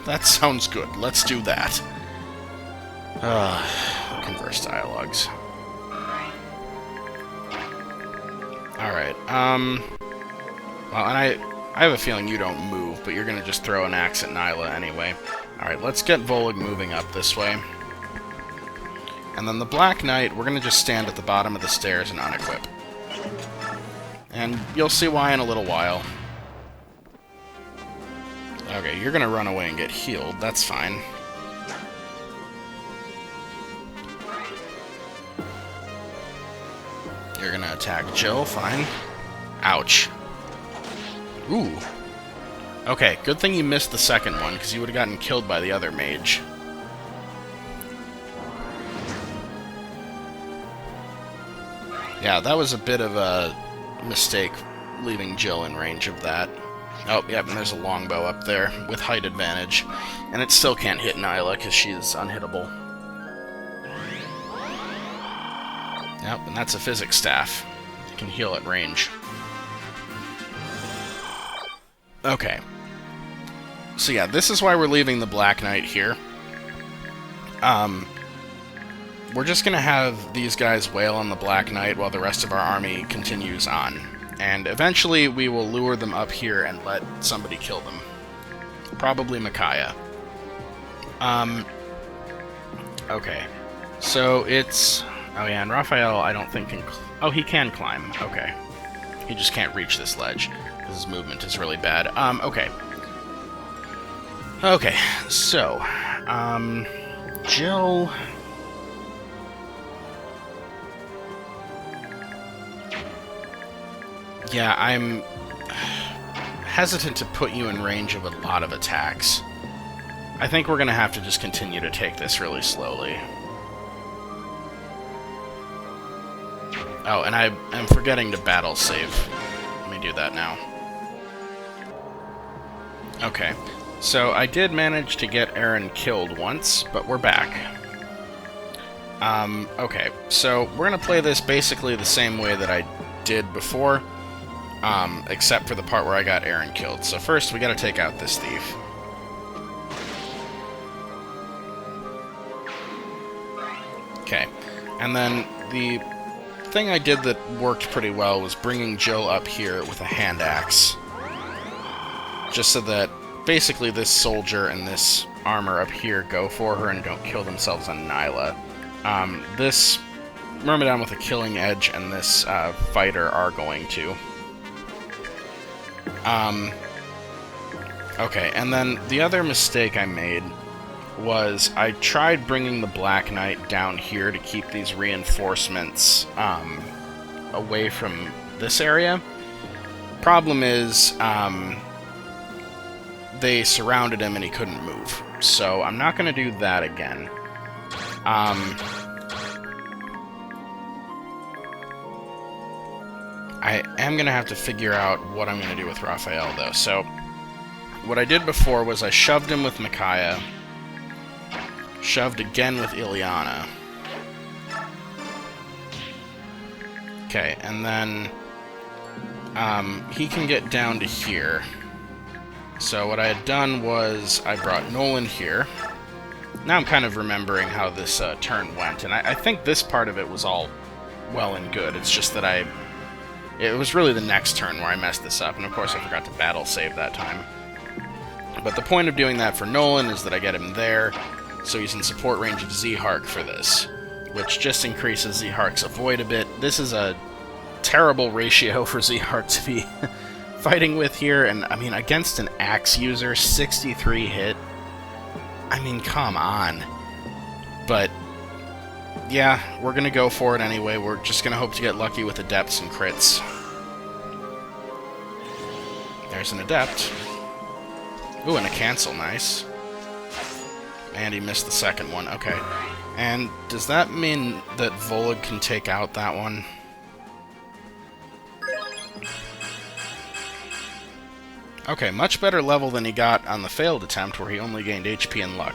That sounds good. Let's do that. Converse dialogues. Alright, well, and I have a feeling you don't move, but you're gonna just throw an axe at Nyla anyway. Alright, let's get Volig moving up this way. And then the Black Knight, we're gonna just stand at the bottom of the stairs and unequip. And you'll see why in a little while. Okay, you're gonna run away and get healed, that's fine. You're gonna attack Jill, fine. Ouch. Ooh. Okay, good thing you missed the second one, because you would have gotten killed by the other mage. Yeah, that was a bit of a mistake, leaving Jill in range of that. Oh, yep, and there's a longbow up there, with height advantage. And it still can't hit Nyla, because she's unhittable. Yep, and that's a physics staff. You can heal at range. Okay. So yeah, this is why we're leaving the Black Knight here. We're just gonna have these guys wail on the Black Knight while the rest of our army continues on. And eventually we will lure them up here and let somebody kill them. Probably Micaiah. Okay. So it's... Oh yeah, and Raphael I don't think can... Oh, he can climb. Okay. He just can't reach this ledge, because his movement is really bad. Okay. Okay, so... Jill... Yeah, I'm hesitant to put you in range of a lot of attacks. I think we're gonna have to just continue to take this really slowly. Oh, and I'm forgetting to battle save. Let me do that now. Okay, so I did manage to get Aaron killed once, but we're back. Okay, so we're gonna play this basically the same way that I did before. Except for the part where I got Aaron killed. So first, we gotta take out this thief. Okay, and then the thing I did that worked pretty well was bringing Jill up here with a hand axe. Just so that, basically, this soldier and this armor up here go for her and don't kill themselves on Nyla. This Myrmidon with a killing edge and this fighter are going to. Okay, and then the other mistake I made was I tried bringing the Black Knight down here to keep these reinforcements away from this area. Problem is, they surrounded him and he couldn't move. So I'm not going to do that again. I am going to have to figure out what I'm going to do with Raphael, though. So, what I did before was I shoved him with Micaiah, shoved again with Ileana. Okay, and then he can get down to here. So what I had done was I brought Nolan here. Now I'm kind of remembering how this turn went, and I think this part of it was all well and good. It's just that it was really the next turn where I messed this up, and of course I forgot to battle save that time. But the point of doing that for Nolan is that I get him there, so he's in support range of Z-Hark for this, which just increases Z-Hark's avoid a bit. This is a terrible ratio for Zhart to be fighting with here, and I mean, against an axe user, 63 hit. I mean, come on. But yeah, we're gonna go for it anyway. We're just gonna hope to get lucky with adepts and crits. There's an adept. Ooh, and a cancel, nice. And he missed the second one, okay. And does that mean that Volug can take out that one? Okay, much better level than he got on the failed attempt where he only gained HP and luck.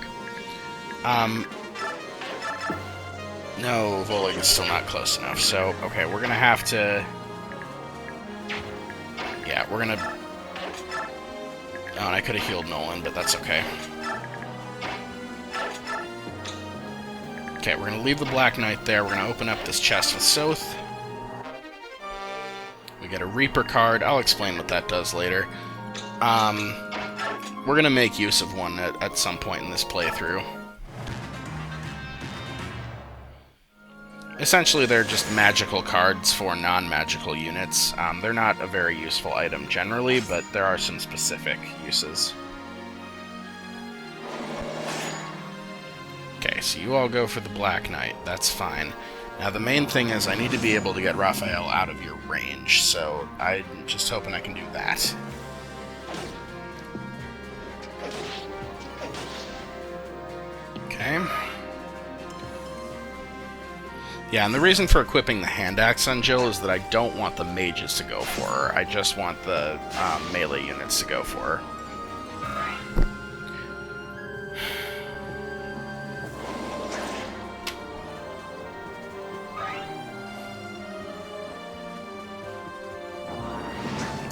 No, Volug is still not close enough, so, okay, we're gonna have to... Yeah, we're gonna... Oh, and I could have healed Nolan, but that's okay. Okay, we're gonna leave the Black Knight there, we're gonna open up this chest with Soth. We get a Reaper card, I'll explain what that does later. We're gonna make use of one at some point in this playthrough. Essentially, they're just magical cards for non-magical units. They're not a very useful item generally, but there are some specific uses. Okay, so you all go for the Black Knight. That's fine. Now, the main thing is I need to be able to get Raphael out of your range, so I'm just hoping I can do that. Okay. Yeah, and the reason for equipping the hand axe on Jill is that I don't want the mages to go for her. I just want the melee units to go for her.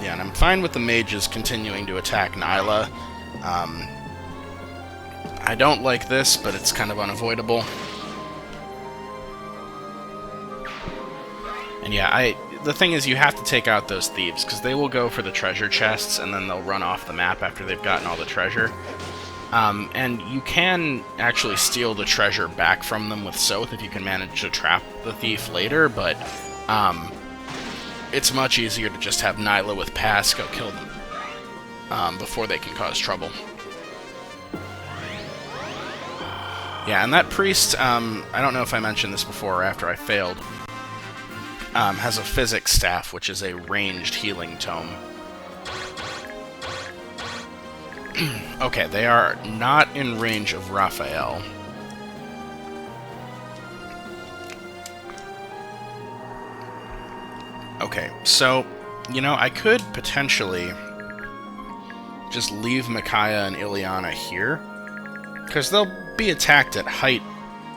Yeah, and I'm fine with the mages continuing to attack Nyla. I don't like this, but it's kind of unavoidable. And yeah, the thing is you have to take out those thieves, because they will go for the treasure chests, and then they'll run off the map after they've gotten all the treasure. And you can actually steal the treasure back from them with Soth if you can manage to trap the thief later, but it's much easier to just have Nyla with Pass go kill them before they can cause trouble. Yeah, and that priest, I don't know if I mentioned this before or after I failed, has a physics staff, which is a ranged healing tome. Okay, they are not in range of Raphael. Okay, so, you know, I could potentially just leave Micaiah and Ileana here, because they'll be attacked at height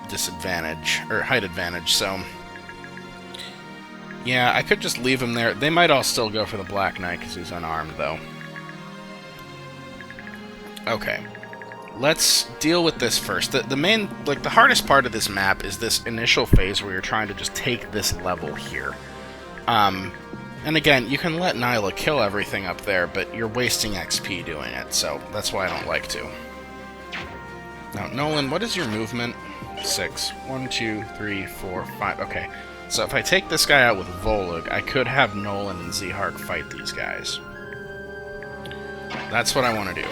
disadvantage, or height advantage, so... Yeah, I could just leave him there. They might all still go for the Black Knight because he's unarmed, though. Okay. Let's deal with this first. The main, like, the hardest part of this map is this initial phase where you're trying to just take this level here. And again, you can let Nyla kill everything up there, but you're wasting XP doing it, so that's why I don't like to. Now, Nolan, what is your movement? 6. 1, 2, 3, 4, 5. Okay. So if I take this guy out with Volug, I could have Nolan and Zhart fight these guys. That's what I want to do.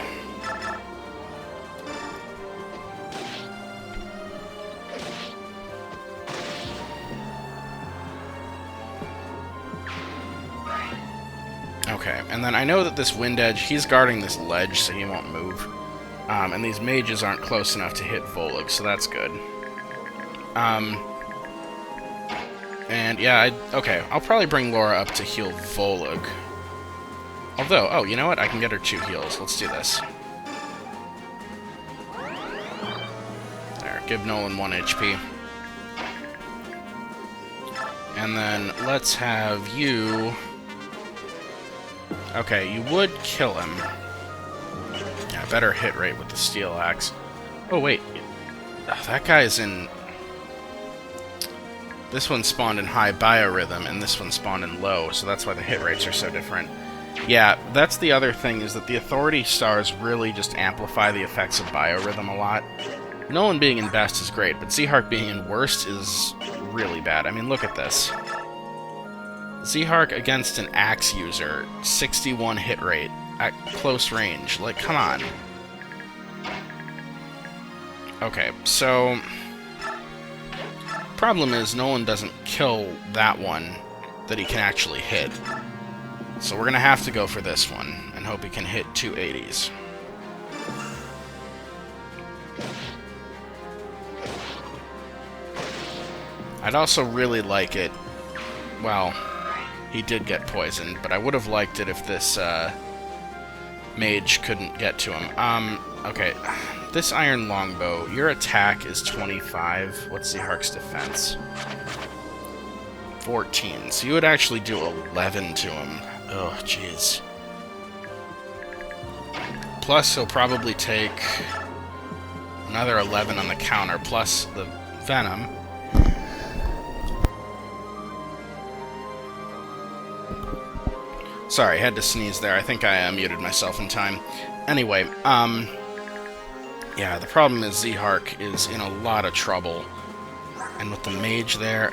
Okay, and then I know that this Wind Edge, he's guarding this ledge, so he won't move. And these mages aren't close enough to hit Volug, so that's good. And yeah, okay, I'll probably bring Laura up to heal Volug. Although, oh, you know what? I can get her 2 heals. Let's do this. There, give Nolan 1 HP. And then let's have you... Okay, you would kill him. Yeah, better hit rate with the steel axe. Oh, wait. Oh, that guy's in... This one spawned in high biorhythm, and this one spawned in low, so that's why the hit rates are so different. Yeah, that's the other thing, is that the Authority stars really just amplify the effects of biorhythm a lot. Nolan being in best is great, but Zhart being in worst is really bad. I mean, look at this. Z-Hark against an axe user, 61 hit rate at close range. Like, come on. Okay, so problem is Nolan doesn't kill that one that he can actually hit. So we're gonna have to go for this one and hope he can hit 280s. I'd also really like it, well, he did get poisoned, but I would have liked it if this mage couldn't get to him. Okay, this iron longbow, your attack is 25. What's the Hark's defense? 14. So you would actually do 11 to him. Oh, jeez. Plus, he'll probably take another 11 on the counter, plus the venom. Sorry, I had to sneeze there. I think I muted myself in time. Anyway, yeah, the problem is Z-Hark is in a lot of trouble. And with the mage there,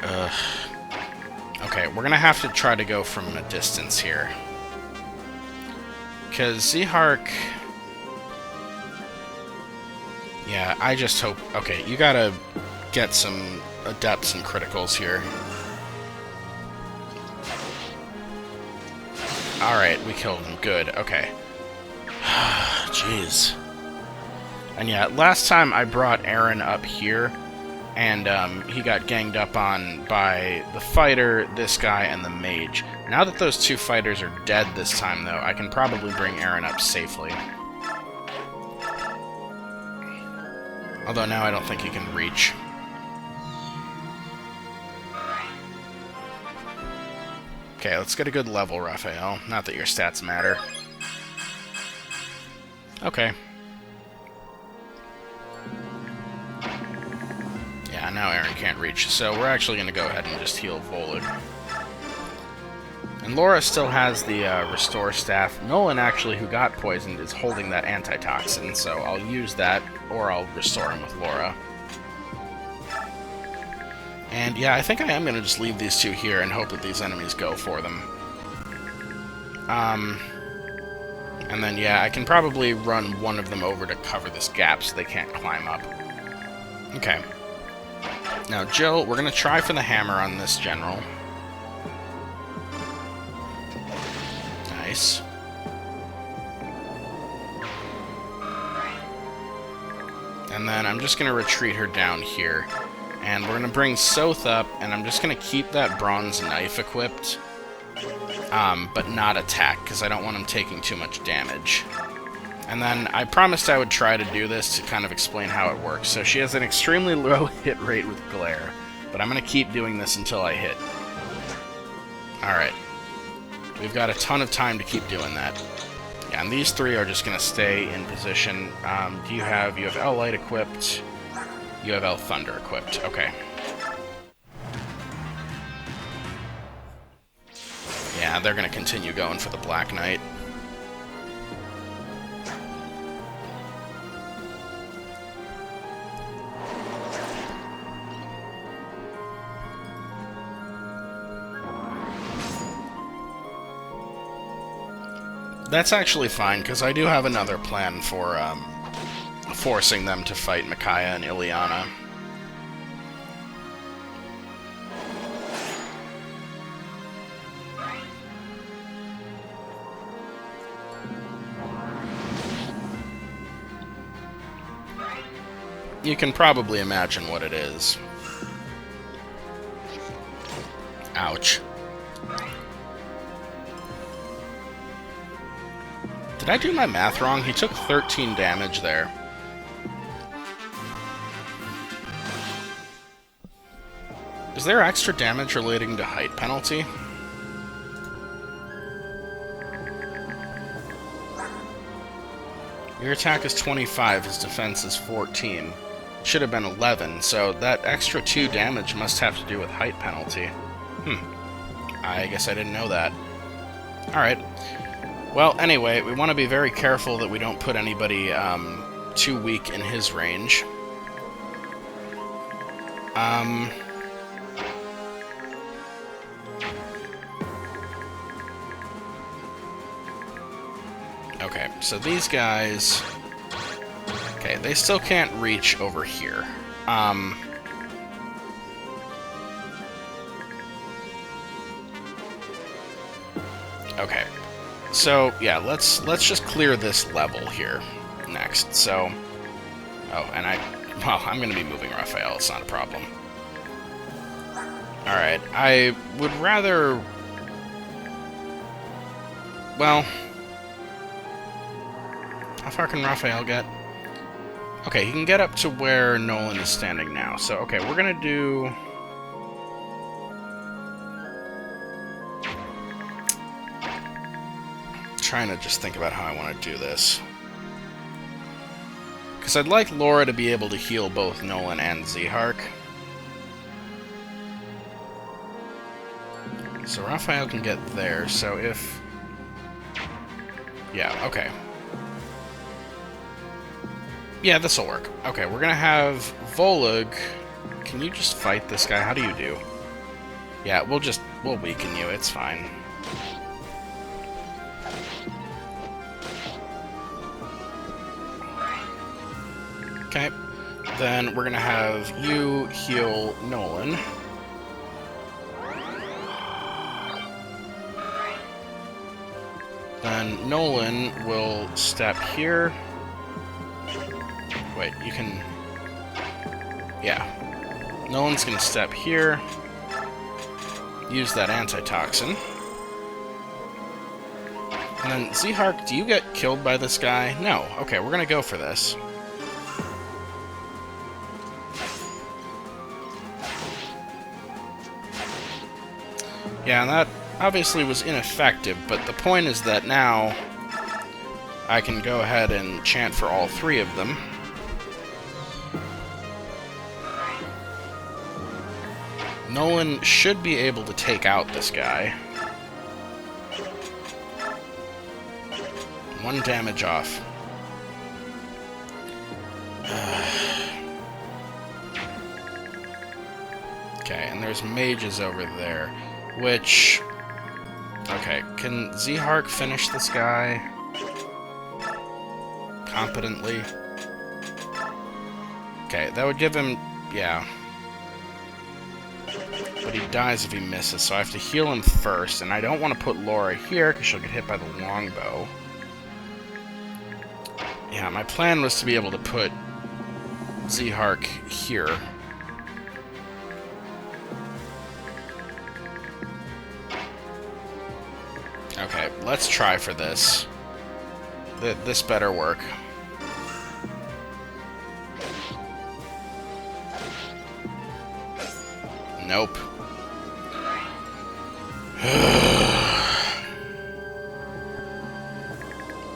okay, we're gonna have to try to go from a distance here. Because Z-Hark... Yeah, I just hope... Okay, you gotta get some adepts and criticals here. Alright, we killed him. Good, okay. Jeez. And yeah, last time I brought Aaron up here, and he got ganged up on by the fighter, this guy, and the mage. Now that those two fighters are dead this time, though, I can probably bring Aaron up safely. Although now I don't think he can reach. Okay, let's get a good level, Raphael. Not that your stats matter. Okay. Yeah, now Aaron can't reach, so we're actually going to go ahead and just heal Volug. And Laura still has the Restore Staff. Nolan, actually, who got poisoned, is holding that antitoxin, so I'll use that, or I'll restore him with Laura. And yeah, I think I am going to just leave these two here and hope that these enemies go for them. And then, yeah, I can probably run one of them over to cover this gap so they can't climb up. Okay. Now, Jill, we're going to try for the hammer on this general. Nice. And then I'm just going to retreat her down here. And we're going to bring Soth up, and I'm just going to keep that bronze knife equipped, but not attack, because I don't want him taking too much damage. And then I promised I would try to do this to kind of explain how it works. So she has an extremely low hit rate with Glare, but I'm going to keep doing this until I hit. Alright. We've got a ton of time to keep doing that. Yeah, and these three are just going to stay in position. You have L-Light equipped. You have L-Thunder equipped. Okay. Yeah, they're going to continue going for the Black Knight. That's actually fine, because I do have another plan for forcing them to fight Micaiah and Ileana. You can probably imagine what it is. Ouch. Did I do my math wrong? He took 13 damage there. Is there extra damage relating to height penalty? Your attack is 25, his defense is 14. Should have been 11, so that extra 2 damage must have to do with height penalty. I guess I didn't know that. Alright. Well, anyway, we want to be very careful that we don't put anybody too weak in his range. so these guys... Okay, they still can't reach over here. Okay. So, yeah, let's just clear this level here next. So... Oh, and well, I'm going to be moving Raphael. It's not a problem. Alright, I would rather... Well... How far can Raphael get? Okay, he can get up to where Nolan is standing now. So, okay, we're going to do... Trying to just think about how I want to do this. Because I'd like Laura to be able to heal both Nolan and Zehark. So Raphael can get there, so if... Yeah, okay. Yeah, this'll work. Okay, we're gonna have Volug. Can you just fight this guy? How do you do? Yeah, we'll weaken you, it's fine. Okay, then we're gonna have you heal Nolan. Then Nolan will step here. Wait, you can... Yeah. Nolan's gonna step here. Use that antitoxin. And then, Zehark, do you get killed by this guy? No. Okay, we're gonna go for this. Yeah, and that obviously was ineffective, but the point is that now I can go ahead and chant for all three of them. Nolan should be able to take out this guy. 1 damage off. Okay, and there's mages over there, which... Okay, can Zehark finish this guy competently? Okay, that would give him... Yeah. But he dies if he misses, so I have to heal him first, and I don't want to put Laura here, because she'll get hit by the longbow. Yeah, my plan was to be able to put Zehark here. Okay, let's try for this. This better work. Nope.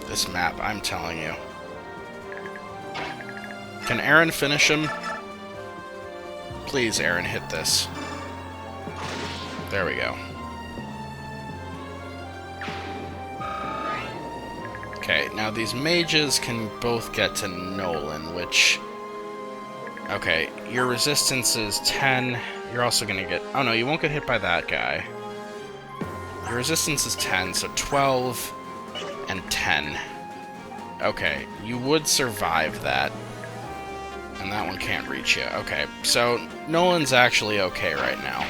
This map, I'm telling you. Can Aaron finish him? Please, Aaron, hit this. There we go. Okay, now these mages can both get to Nolan, which... Okay, your resistance is 10. You're also gonna get... Oh no, you won't get hit by that guy. Your resistance is 10, so 12 and 10. Okay, you would survive that. And that one can't reach you. Okay, so Nolan's actually okay right now.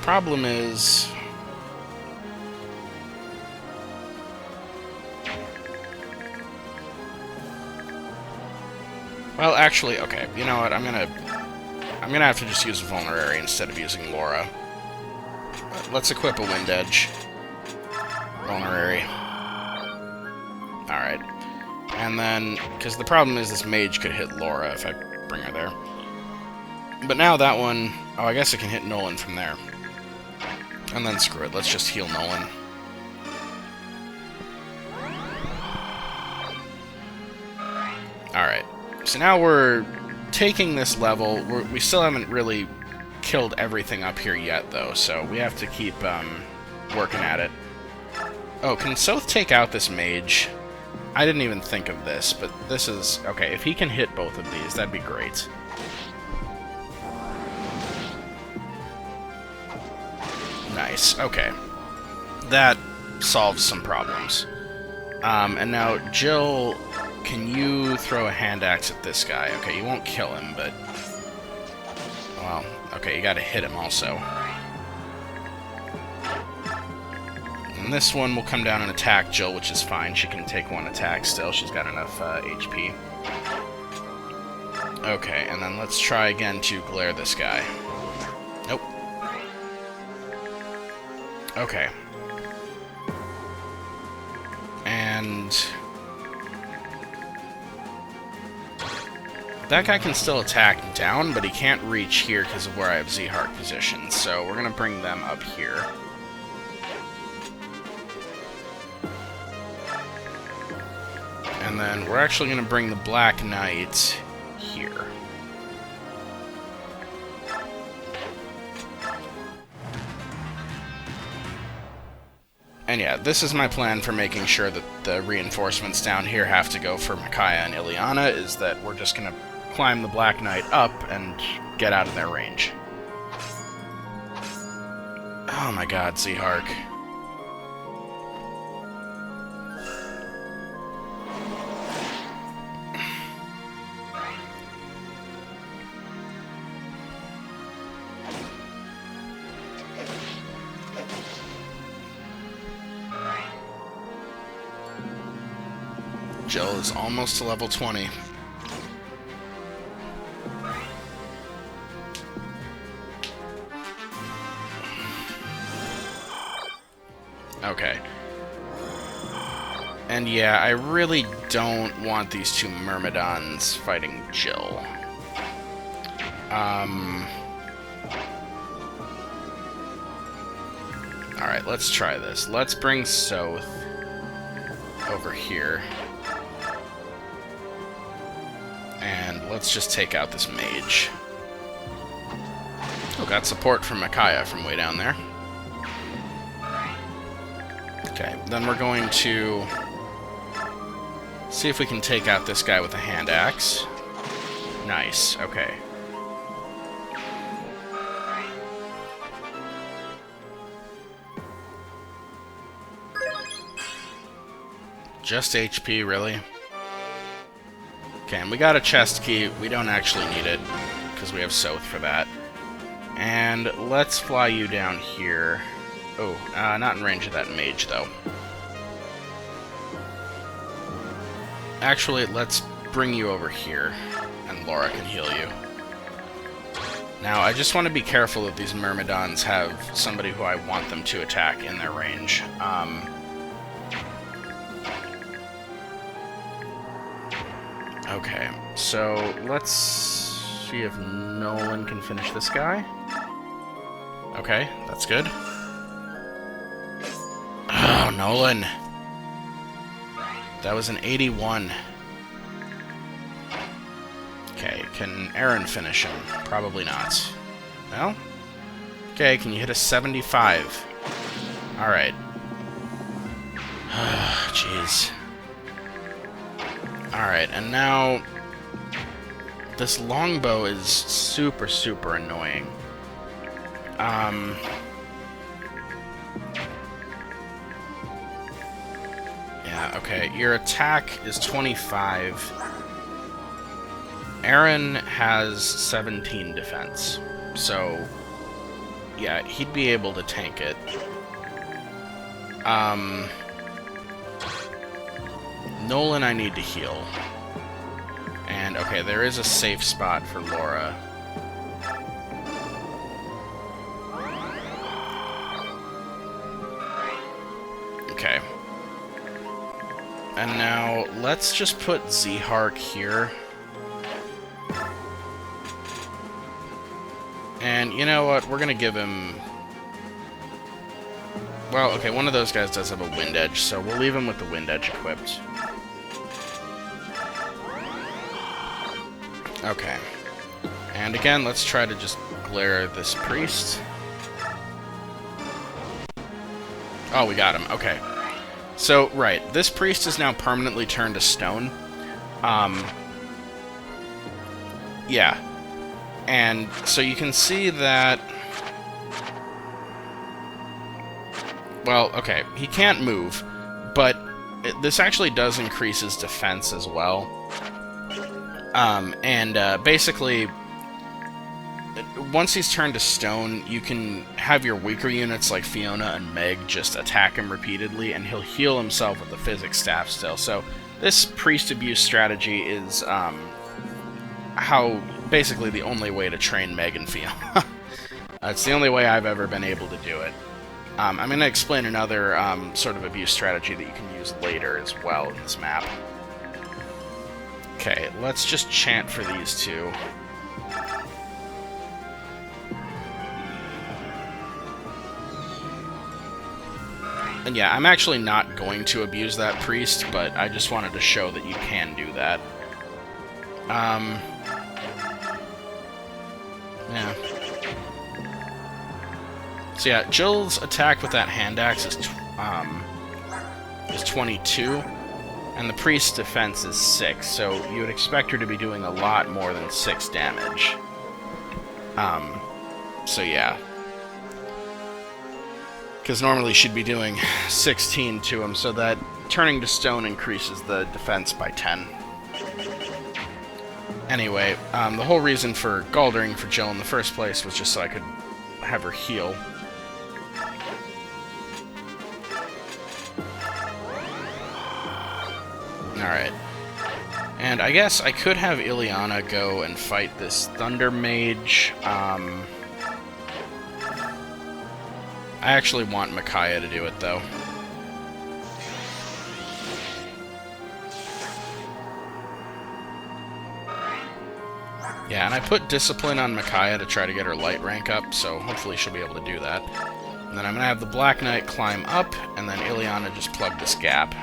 Problem is... Well, actually, okay, you know what, I'm gonna have to just use Vulnerary instead of using Laura. Let's equip a Wind Edge. Vulnerary. Alright. And then, because the problem is this mage could hit Laura if I bring her there. But now that one... Oh, I guess it can hit Nolan from there. And then screw it, let's just heal Nolan. Alright. So now we're taking this level. We still haven't really killed everything up here yet, though, so we have to keep working at it. Oh, can Soth take out this mage? I didn't even think of this, but this is... Okay, if he can hit both of these, that'd be great. Nice. Okay. That solves some problems. And now, Jill, can you throw a hand axe at this guy? Okay, you won't kill him, but... Well, okay, you gotta hit him also. And this one will come down and attack Jill, which is fine. She can take one attack still. She's got enough HP. Okay, and then let's try again to glare this guy. Nope. Okay. And... that guy can still attack down, but he can't reach here because of where I have Z-Heart positioned. So we're going to bring them up here. And then we're actually going to bring the Black Knight here. And yeah, this is my plan for making sure that the reinforcements down here have to go for Micaiah and Ileana, is that we're just going to climb the Black Knight up and get out of their range. Oh my god, Z-Hark. Jill is almost to level 20. Okay. And yeah, I really don't want these two Myrmidons fighting Jill. Alright, let's try this. Let's bring Soth over here. And let's just take out this mage. Oh, got support from Micaiah from way down there. Okay, then we're going to see if we can take out this guy with a hand axe. Nice, okay. Just HP, really? Okay, and we got a chest key. We don't actually need it, because we have Soth for that. And let's fly you down here. Oh, not in range of that mage, though. Actually, let's bring you over here, and Laura can heal you. Now, I just want to be careful that these Myrmidons have somebody who I want them to attack in their range. Okay, so let's see if Nolan can finish this guy. Okay, that's good. Oh, Nolan. That was an 81. Okay, can Aaron finish him? Probably not. No? Okay, can you hit a 75? Alright. Jeez. Alright, and now... this longbow is super, super annoying. Yeah, okay, your attack is 25. Aaron has 17 defense, so... yeah, he'd be able to tank it. Nolan I need to heal. And, okay, there is a safe spot for Laura. Okay. And now, let's just put Z-Hark here. And, you know what, we're gonna give him... well, okay, one of those guys does have a Wind Edge, so we'll leave him with the Wind Edge equipped. Okay. And again, let's try to just glare this priest. Oh, we got him. Okay. So, right, this priest is now permanently turned to stone. Yeah. And so you can see that... Well, okay, he can't move, but this actually does increase his defense as well. Basically, once he's turned to stone, you can have your weaker units like Fiona and Meg just attack him repeatedly, and he'll heal himself with the physics staff still. So this priest abuse strategy is basically the only way to train Meg and Fiona. It's the only way I've ever been able to do it. I'm going to explain another sort of abuse strategy that you can use later as well in this map. Okay, let's just chant for these two. And yeah, I'm actually not going to abuse that priest, but I just wanted to show that you can do that. Yeah. So yeah, Jill's attack with that hand axe is 22, and the priest's defense is 6, so you would expect her to be doing a lot more than 6 damage. So yeah. Because normally she'd be doing 16 to him, so that turning to stone increases the defense by 10. Anyway, the whole reason for Galdering for Jill in the first place was just so I could have her heal. Alright. And I guess I could have Ileana go and fight this Thunder Mage. I actually want Micaiah to do it, though. Yeah, and I put Discipline on Micaiah to try to get her light rank up, so hopefully she'll be able to do that. And then I'm going to have the Black Knight climb up, and then Ileana just plug this gap.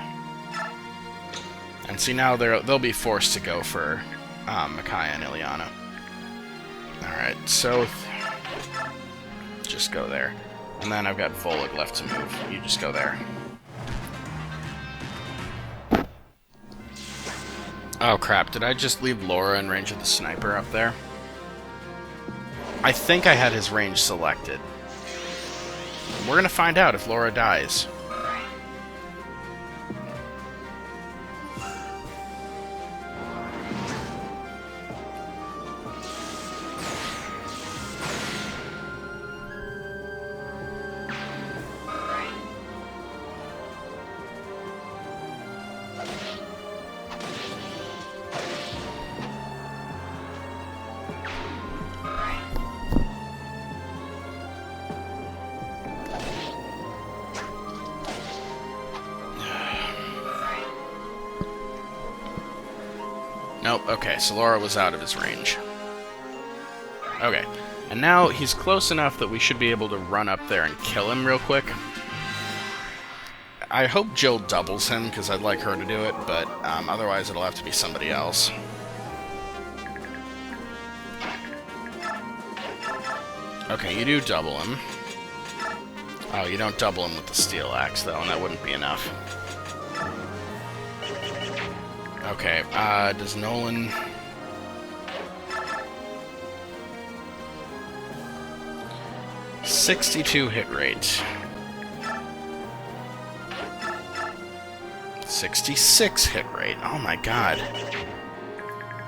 And see, now they'll be forced to go for Micaiah and Ileana. Alright, so just go there. And then I've got Volag left to move. You just go there. Oh crap, did I just leave Laura in range of the sniper up there? I think I had his range selected. We're gonna find out if Laura dies. Nope, okay, so Laura was out of his range. Okay, and now he's close enough that we should be able to run up there and kill him real quick. I hope Jill doubles him, because I'd like her to do it, but otherwise it'll have to be somebody else. Okay, you do double him. Oh, you don't double him with the steel axe, though, and that wouldn't be enough. Okay, does Nolan... ...62 hit rate. 66 hit rate. Oh my god.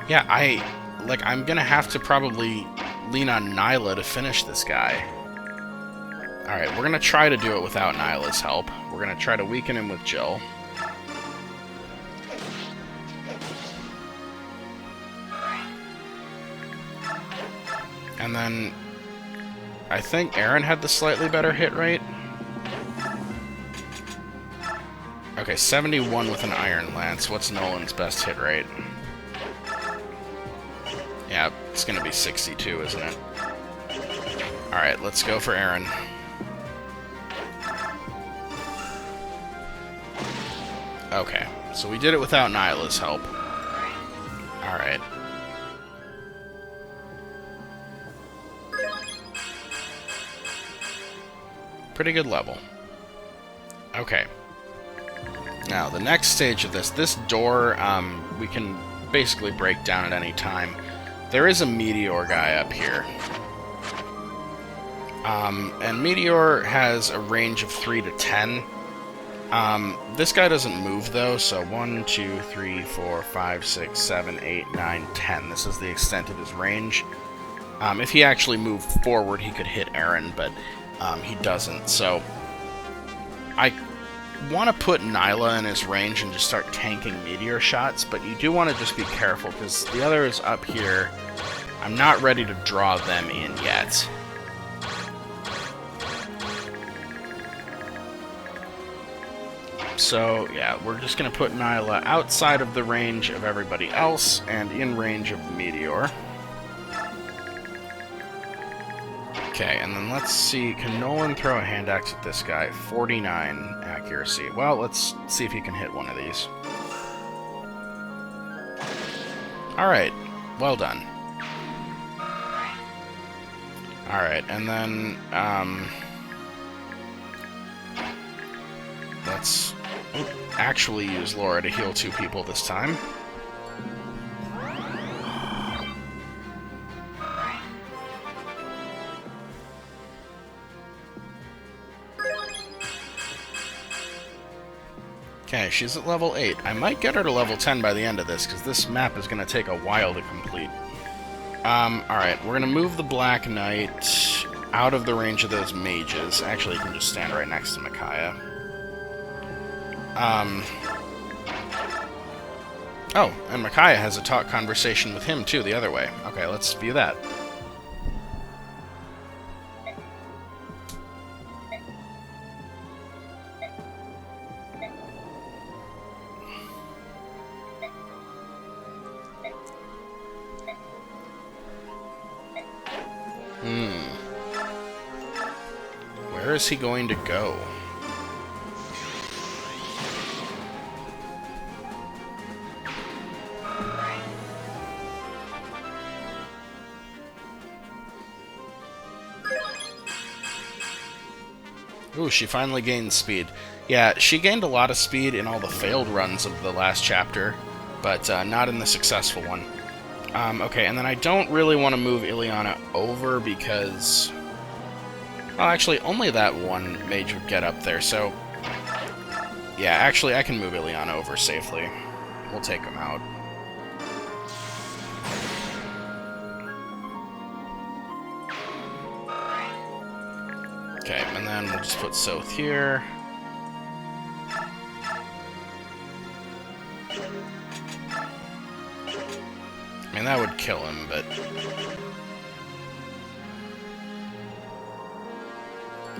Yeah, I'm gonna have to probably lean on Nyla to finish this guy. Alright, we're gonna try to do it without Nyla's help. We're gonna try to weaken him with Jill. And then, I think Aaron had the slightly better hit rate. Okay, 71 with an Iron Lance. What's Nolan's best hit rate? Yeah, it's gonna be 62, isn't it? Alright, let's go for Aaron. Okay, so we did it without Nyla's help. Alright. Pretty good level. Okay. Now, the next stage of this door, we can basically break down at any time. There is a meteor guy up here. And Meteor has a range of 3 to 10. This guy doesn't move, though, so 1, 2, 3, 4, 5, 6, 7, 8, 9, 10. This is the extent of his range. If he actually moved forward, he could hit Aaron, but he doesn't, so I want to put Nyla in his range and just start tanking meteor shots, but you do want to just be careful, because the other is up here. I'm not ready to draw them in yet. So, yeah, we're just going to put Nyla outside of the range of everybody else, and in range of the meteor. Okay, and then let's see, can Nolan throw a hand axe at this guy? 49 accuracy. Well, let's see if he can hit one of these. Alright, well done. Alright, and then, let's actually use Laura to heal 2 people this time. Okay, she's at level 8. I might get her to level 10 by the end of this, because this map is going to take a while to complete. Alright, we're going to move the Black Knight out of the range of those mages. Actually, you can just stand right next to Micaiah. Oh, and Micaiah has a talk conversation with him, too, the other way. Okay, let's view that. Where is he going to go? Ooh, she finally gained speed. Yeah, she gained a lot of speed in all the failed runs of the last chapter, but not in the successful one. Okay, and then I don't really want to move Ileana over because... Well, actually, only that one mage would get up there, so... Yeah, actually, I can move Ileana over safely. We'll take him out. Okay, and then we'll just put Soth here. I mean, that would kill him, but...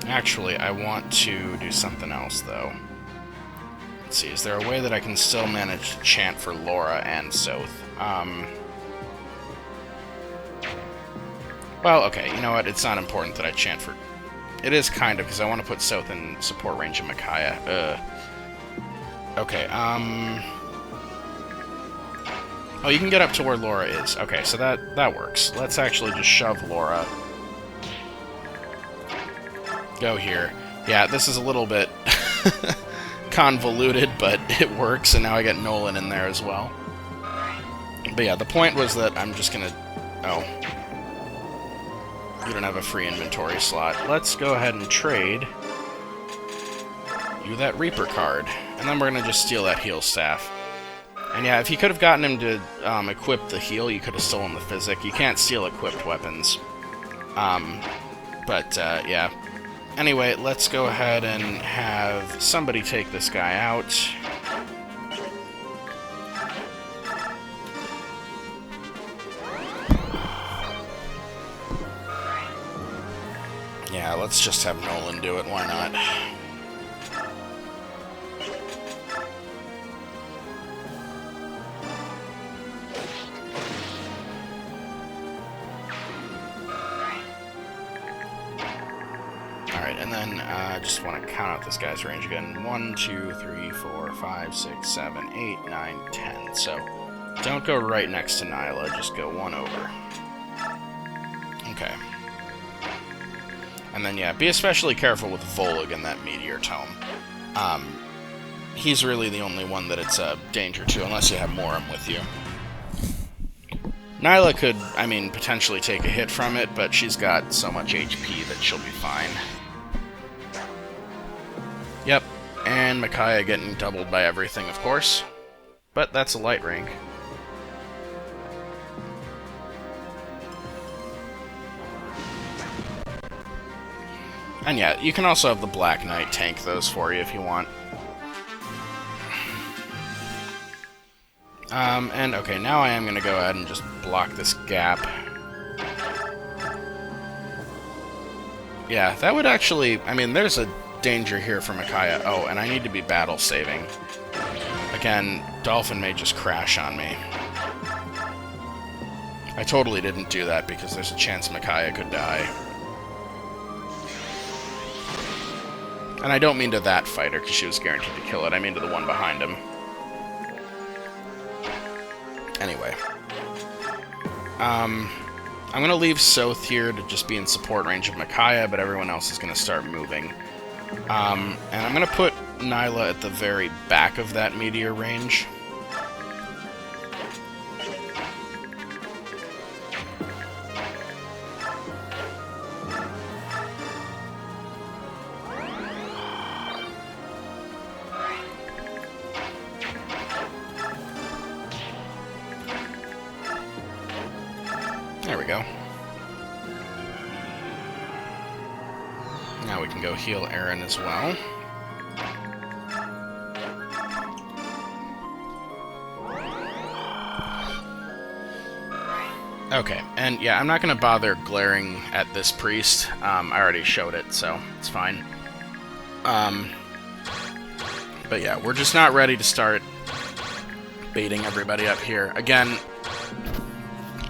Actually, I want to do something else, though. Let's see, is there a way that I can still manage to chant for Laura and Soth? Well, okay, you know what? It's not important that I chant for... It is kind of, because I want to put Soth in support range of Micaiah. Okay, Oh, you can get up to where Laura is. Okay, so that works. Let's actually just shove Laura. Go here. Yeah, this is a little bit convoluted, but it works, and now I get Nolan in there as well. But yeah, the point was that I'm just gonna... Oh. You don't have a free inventory slot. Let's go ahead and trade you that Reaper card. And then we're gonna just steal that heal staff. And yeah, if you could have gotten him to equip the heal, you could have stolen the physic. You can't steal equipped weapons. Yeah. Anyway, let's go ahead and have somebody take this guy out. Yeah, let's just have Nolan do it, why not? Alright, and then I just want to count out this guy's range again. 1, 2, 3, 4, 5, 6, 7, 8, 9, 10. So, don't go right next to Nyla, just go one over. Okay. And then, yeah, be especially careful with Volig and that Meteor Tome. He's really the only one that it's a danger to, unless you have Morim with you. Nyla could, I mean, potentially take a hit from it, but she's got so much HP that she'll be fine. Yep, and Micaiah getting doubled by everything, of course. But that's a light rank. And yeah, you can also have the Black Knight tank those for you if you want. And okay, now I am going to go ahead and just block this gap. Yeah, that would actually... I mean, there's a danger here for Micaiah. Oh, and I need to be battle saving. Again, Dolphin may just crash on me. I totally didn't do that because there's a chance Micaiah could die. And I don't mean to that fighter, because she was guaranteed to kill it. I mean to the one behind him. Anyway. I'm going to leave Soth here to just be in support range of Micaiah, but everyone else is going to start moving. And I'm going to put Nyla at the very back of that meteor range. There we go. Now we can go heal Aaron as well. Okay, and yeah, I'm not going to bother glaring at this priest. I already showed it, so it's fine. But yeah, we're just not ready to start baiting everybody up here. Again,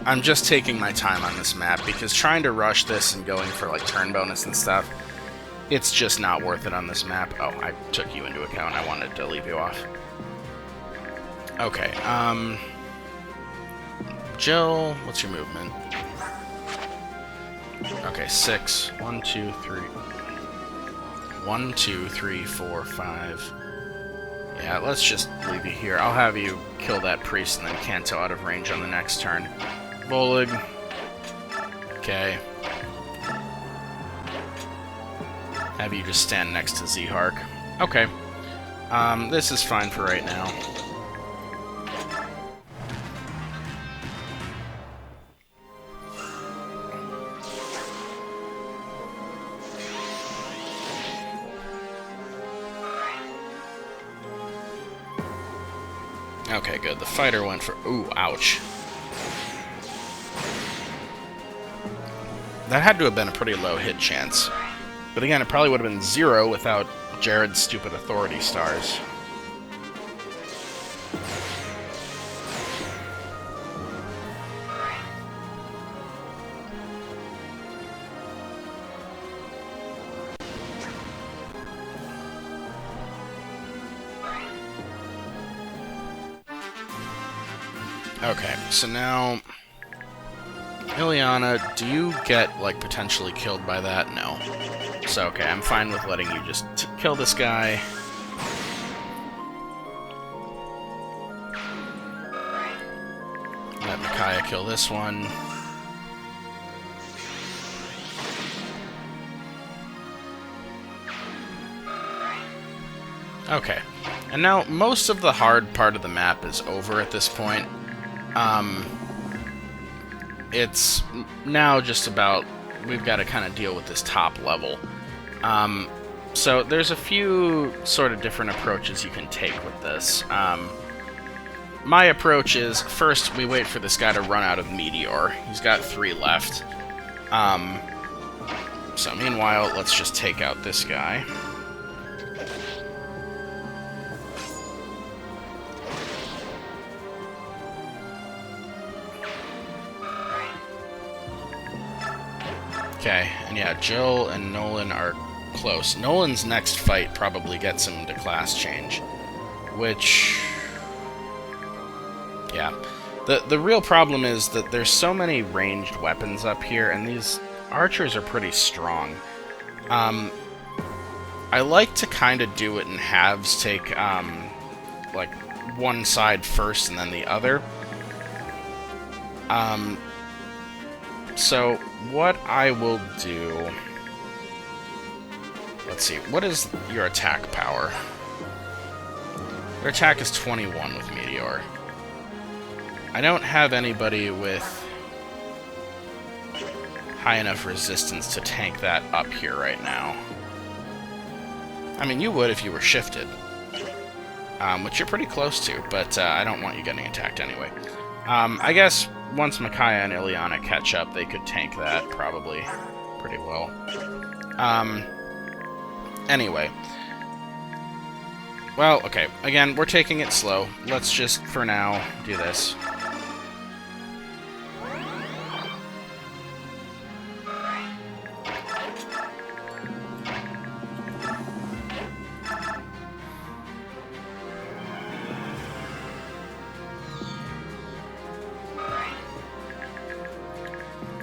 I'm just taking my time on this map, because trying to rush this and going for, like, turn bonus and stuff, it's just not worth it on this map. Oh, I took you into account. I wanted to leave you off. Okay, Jill, what's your movement? Okay, 6. 1, 2, 3. 1, 2, 3, 4, 5. Yeah, let's just leave you here. I'll have you kill that priest and then Kanto out of range on the next turn. Volig. Okay. Have you just stand next to Zhark. Okay. This is fine for right now. Okay, good. The fighter went for... Ooh, ouch. That had to have been a pretty low hit chance. But again, it probably would have been 0 without Jared's stupid authority stars. Okay, so now... Ileana, do you get, like, potentially killed by that? No. So, okay, I'm fine with letting you just kill this guy. Let Micaiah kill this one. Okay. And now, most of the hard part of the map is over at this point. It's now just about, we've got to kind of deal with this top level. So there's a few sort of different approaches you can take with this. My approach is, first we wait for this guy to run out of Meteor. He's got 3 left. So meanwhile, let's just take out this guy. Okay, and yeah, Jill and Nolan are close. Nolan's next fight probably gets him to class change, which... yeah. The real problem is that there's so many ranged weapons up here, and these archers are pretty strong. I like to kind of do it in halves, take, like, one side first and then the other. So, what I will do... Let's see, what is your attack power? Your attack is 21 with Meteor. I don't have anybody with high enough resistance to tank that up here right now. I mean, you would if you were shifted. Which you're pretty close to, but I don't want you getting attacked anyway. I guess once Micaiah and Ileana catch up, they could tank that probably pretty well. Anyway. Well, okay. Again, we're taking it slow. Let's just, for now, do this.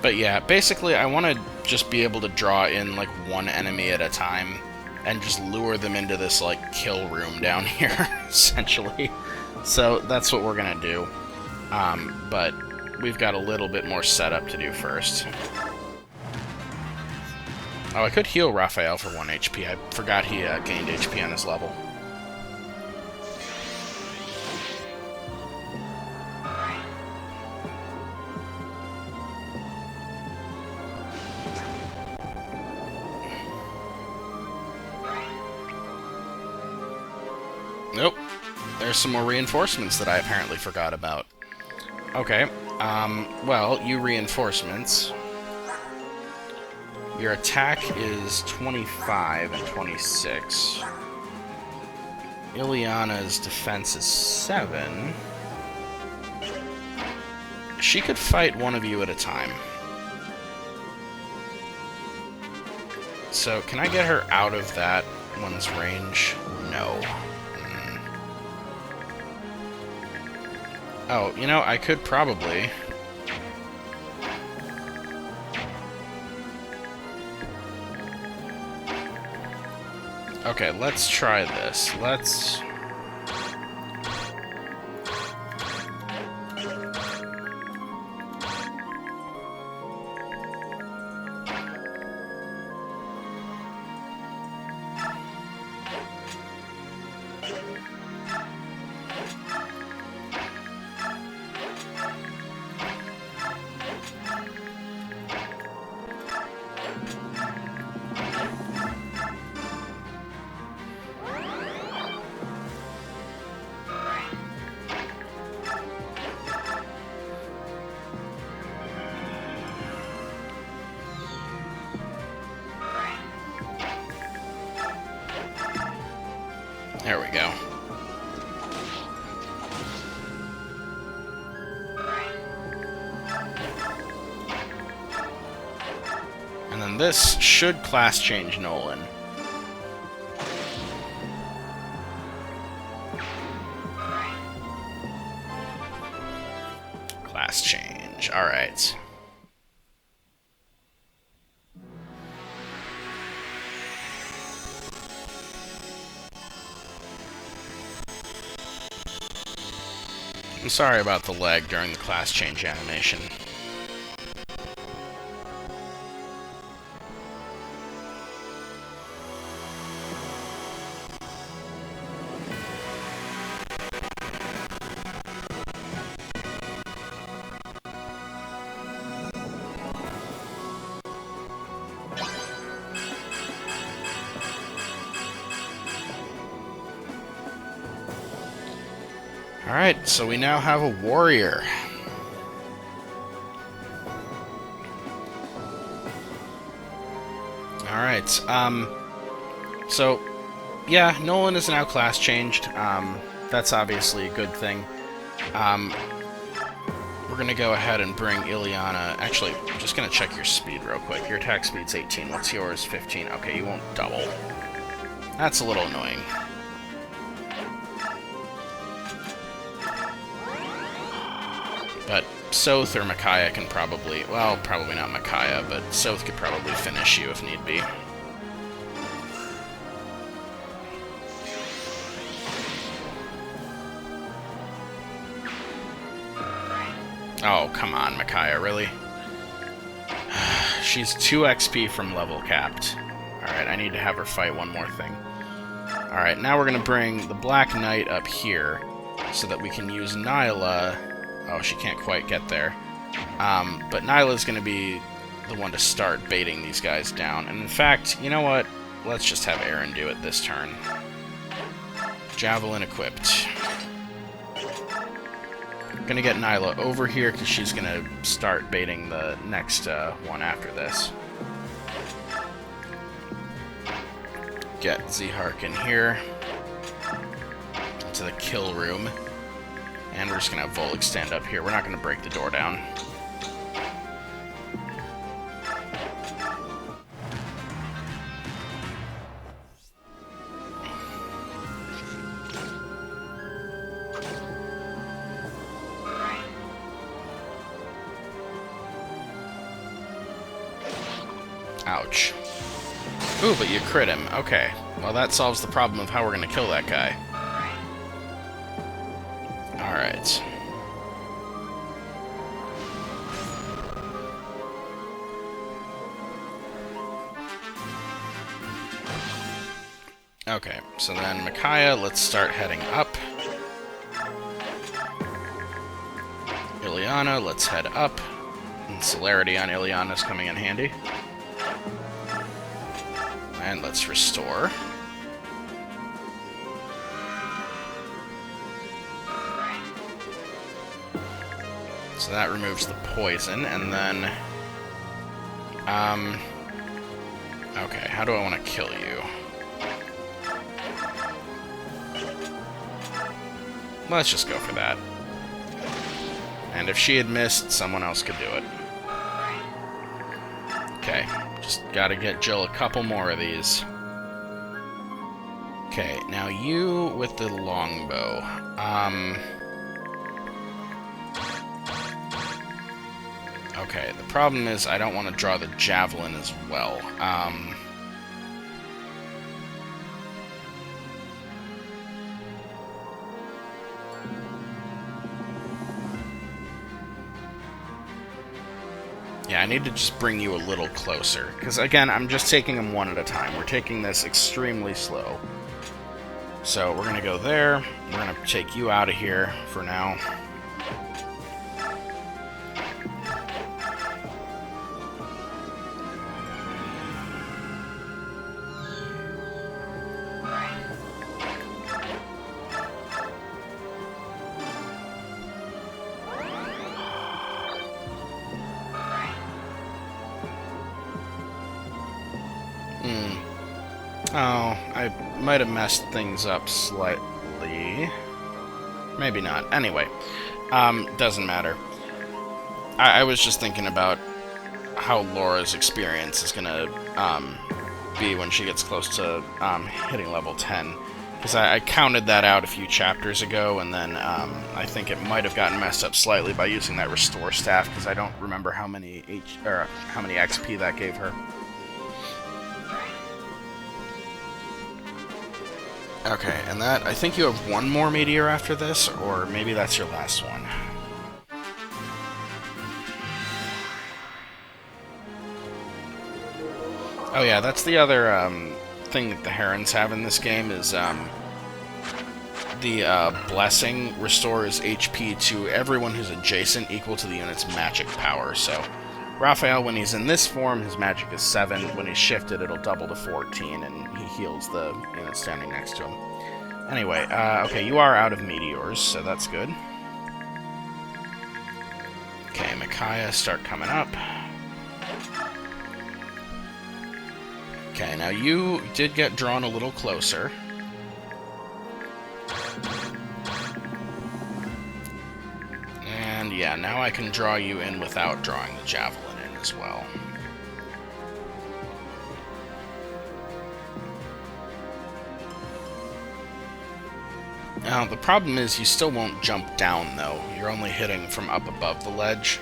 But yeah, basically I want to just be able to draw in like one enemy at a time and just lure them into this like kill room down here, essentially. So that's what we're gonna do. But we've got a little bit more setup to do first. Oh, I could heal Raphael for 1 HP. I forgot he gained HP on his level. Nope. There's some more reinforcements that I apparently forgot about. Okay. Well, you reinforcements. Your attack is 25 and 26. Ileana's defense is 7. She could fight one of you at a time. So, can I get her out of that one's range? No. Oh, you know, I could probably... Okay, let's try this. Let's... There we go. And then this should class change Nolan. Class change. Alright. I'm sorry about the lag during the class change animation. Alright, so we now have a warrior. Alright, so, yeah, Nolan is now class changed. That's obviously a good thing. We're gonna go ahead and bring Ileana... Actually, I'm just gonna check your speed real quick. Your attack speed's 18. What's yours? 15. Okay, you won't double. That's a little annoying. But Soth or Micaiah can probably... Well, probably not Micaiah, but Soth could probably finish you if need be. Oh, come on, Micaiah, really? She's 2 XP from level capped. Alright, I need to have her fight one more thing. Alright, now we're going to bring the Black Knight up here so that we can use Nyla. Oh, she can't quite get there. But Nyla's going to be the one to start baiting these guys down. And in fact, you know what? Let's just have Aaron do it this turn. Javelin equipped. Gonna get Nyla over here because she's gonna start baiting the next one after this. Get Zehark in here to the kill room, and we're just gonna have Volek stand up here. We're not gonna break the door down. Ouch. Ooh, but you crit him. Okay. Well, that solves the problem of how we're going to kill that guy. Alright. Okay, so then Micaiah, let's start heading up. Ileana, let's head up. And celerity on Ileana is coming in handy. And let's restore. So that removes the poison, and then... okay, how do I want to kill you? Let's just go for that. And if she had missed, someone else could do it. Okay, just gotta get Jill a couple more of these. Okay, now you with the longbow. Okay, the problem is I don't want to draw the javelin as well. Yeah, I need to just bring you a little closer. Because, again, I'm just taking them one at a time. We're taking this extremely slow. So, we're going to go there. We're going to take you out of here for now. Oh, I might have messed things up slightly. Maybe not. Anyway, doesn't matter. I was just thinking about how Laura's experience is gonna be when she gets close to hitting level 10. Because I counted that out a few chapters ago, and then I think it might have gotten messed up slightly by using that restore staff, because I don't remember how many XP that gave her. Okay, and that, I think you have one more meteor after this, or maybe that's your last one. Oh yeah, that's the other thing that the Herons have in this game, is the Blessing restores HP to everyone who's adjacent equal to the unit's magic power, so... Raphael, when he's in this form, his magic is 7. When he's shifted, it'll double to 14, and he heals the unit standing next to him. Anyway, okay, you are out of meteors, so that's good. Okay, Micaiah, start coming up. Okay, now you did get drawn a little closer. And yeah, now I can draw you in without drawing the javelin in as well. Now, the problem is you still won't jump down, though. You're only hitting from up above the ledge.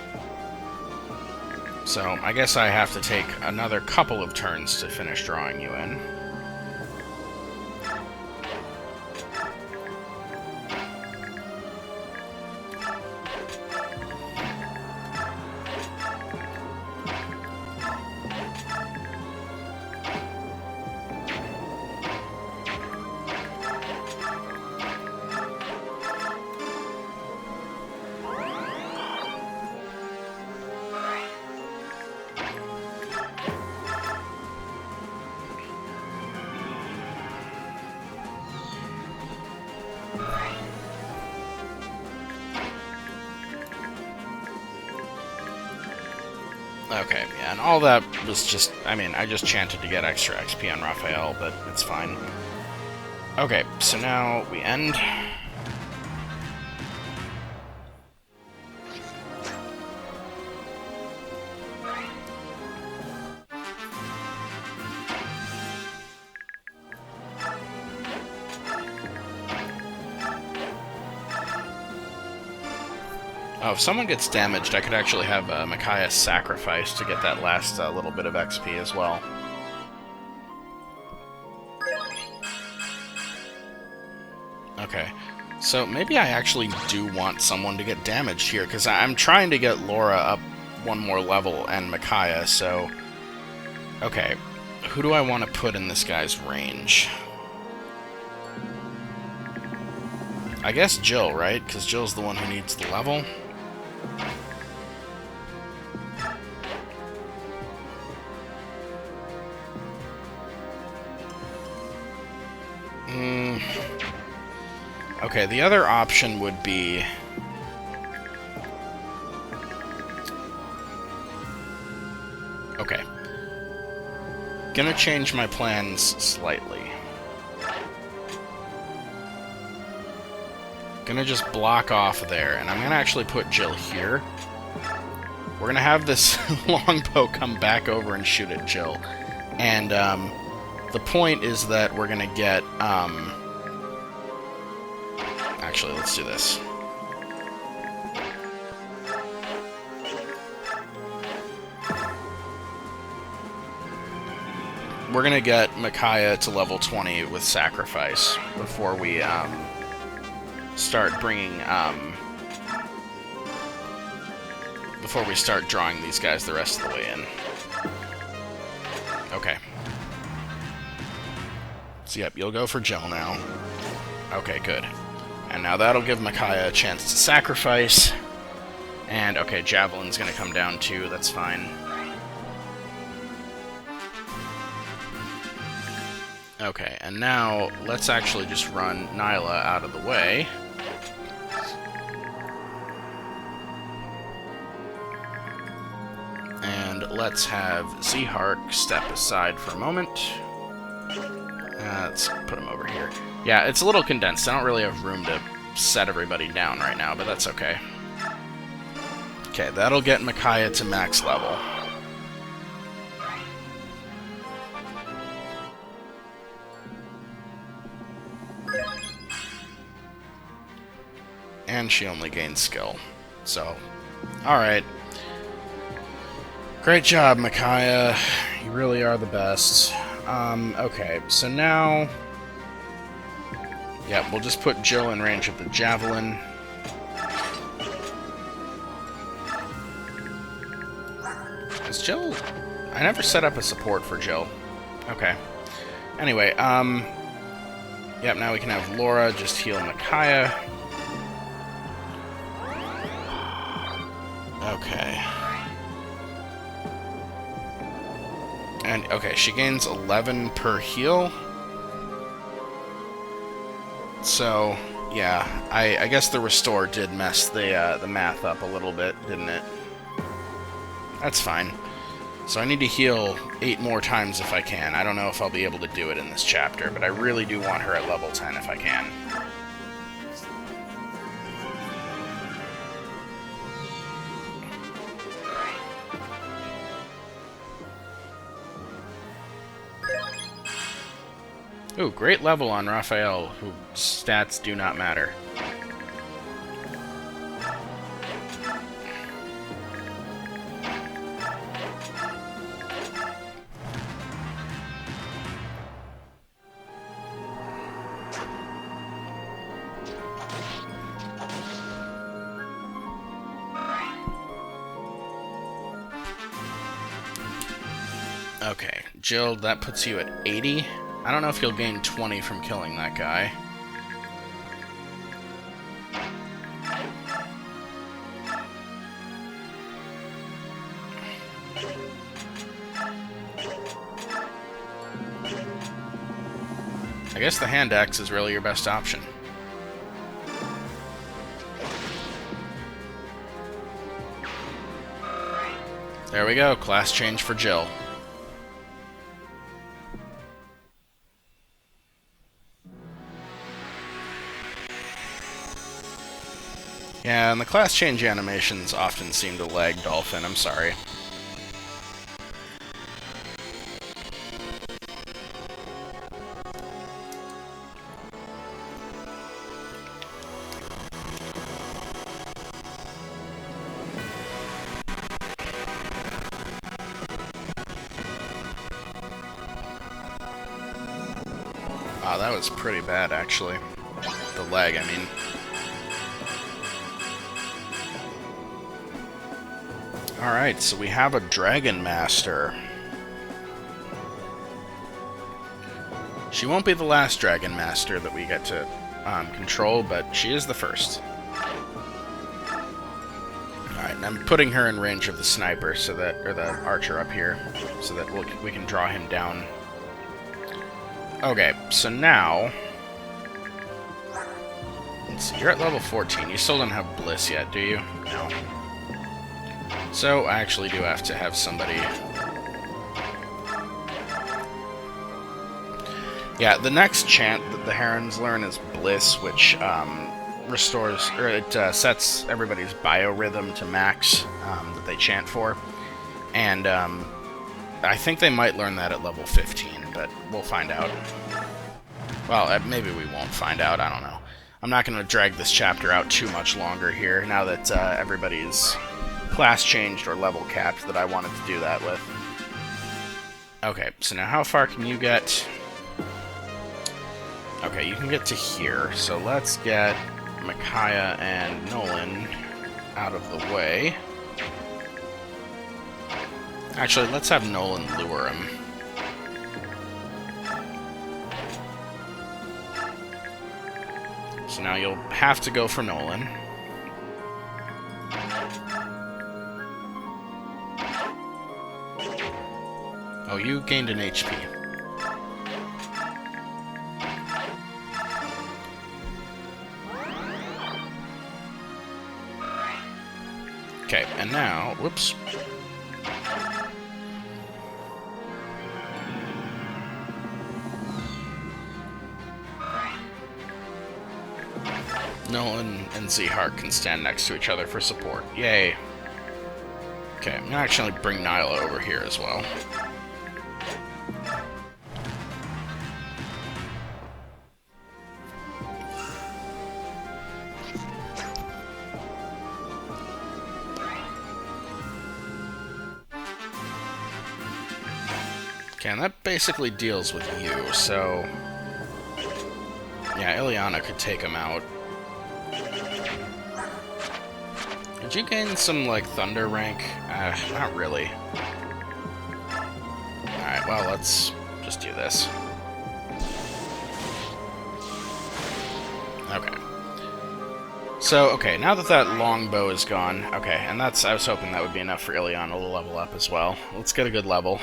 So, I guess I have to take another couple of turns to finish drawing you in. Okay, yeah, and all that was just, I mean, I just chanted to get extra XP on Raphael, but it's fine. Okay, so now we end. Oh, if someone gets damaged, I could actually have Micaiah sacrifice to get that last little bit of XP as well. Okay, so maybe I actually do want someone to get damaged here, because I'm trying to get Laura up one more level and Micaiah, so... Okay, who do I want to put in this guy's range? I guess Jill, right? Because Jill's the one who needs the level. Okay, the other option would be... Okay. Gonna change my plans slightly. Gonna just block off there, and I'm gonna actually put Jill here. We're gonna have this longbow come back over and shoot at Jill. And, the point is that we're gonna get, Actually, let's do this. We're gonna get Micaiah to level 20 with sacrifice before we start bringing before we start drawing these guys the rest of the way in. Okay. So yep, you'll go for Jill now. Okay, good. And now that'll give Micaiah a chance to sacrifice. And, okay, Javelin's gonna come down too, that's fine. Okay, and now let's actually just run Nyla out of the way. And let's have Zehark step aside for a moment. Let's put him over here. Yeah, it's a little condensed. I don't really have room to set everybody down right now, but that's okay. Okay, that'll get Micaiah to max level. And she only gains skill. So, alright. Great job, Micaiah. You really are the best. Okay, so now... Yeah, we'll just put Jill in range of the javelin. Is Jill... I never set up a support for Jill. Okay. Anyway, yep, now we can have Laura just heal Micaiah. Okay. And, okay, she gains 11 per heal. So, yeah, I guess the restore did mess the math up a little bit, didn't it? That's fine. So I need to heal 8 more times if I can. I don't know if I'll be able to do it in this chapter, but I really do want her at level 10 if I can. Ooh, great level on Raphael, whose stats do not matter. Okay, Jill, that puts you at 80. I don't know if you'll gain 20 from killing that guy. I guess the hand axe is really your best option. There we go, class change for Jill. Yeah, and the class change animations often seem to lag Dolphin, I'm sorry. Wow, that was pretty bad, actually. The lag, I mean. Alright, so we have a Dragon Master. She won't be the last Dragon Master that we get to control, but she is the first. Alright, and I'm putting her in range of the sniper, so that, or the archer up here, so that we can draw him down. Okay, so now... Let's see, you're at level 14. You still don't have Bliss yet, do you? No. So, I actually do have to have somebody... Yeah, the next chant that the Herons learn is Bliss, which restores, or it sets everybody's biorhythm to max that they chant for. And I think they might learn that at level 15, but we'll find out. Well, maybe we won't find out, I don't know. I'm not going to drag this chapter out too much longer here, now that everybody's class changed or level capped that I wanted to do that with. Okay, so now how far can you get? Okay, you can get to here, so let's get Micaiah and Nolan out of the way. Actually, let's have Nolan lure him. So now you'll have to go for Nolan. Oh, you gained an HP. Okay, and now, whoops. Nolan and Z-Heart can stand next to each other for support. Yay. Okay, I'm gonna actually bring Nyla over here as well. Okay, and that basically deals with you, so... Yeah, Ileana could take him out. Did you gain some, like, Thunder rank? Not really. Alright, well, let's just do this. Okay. So, okay, now that that longbow is gone... Okay, and that's... I was hoping that would be enough for Ileana to level up as well. Let's get a good level.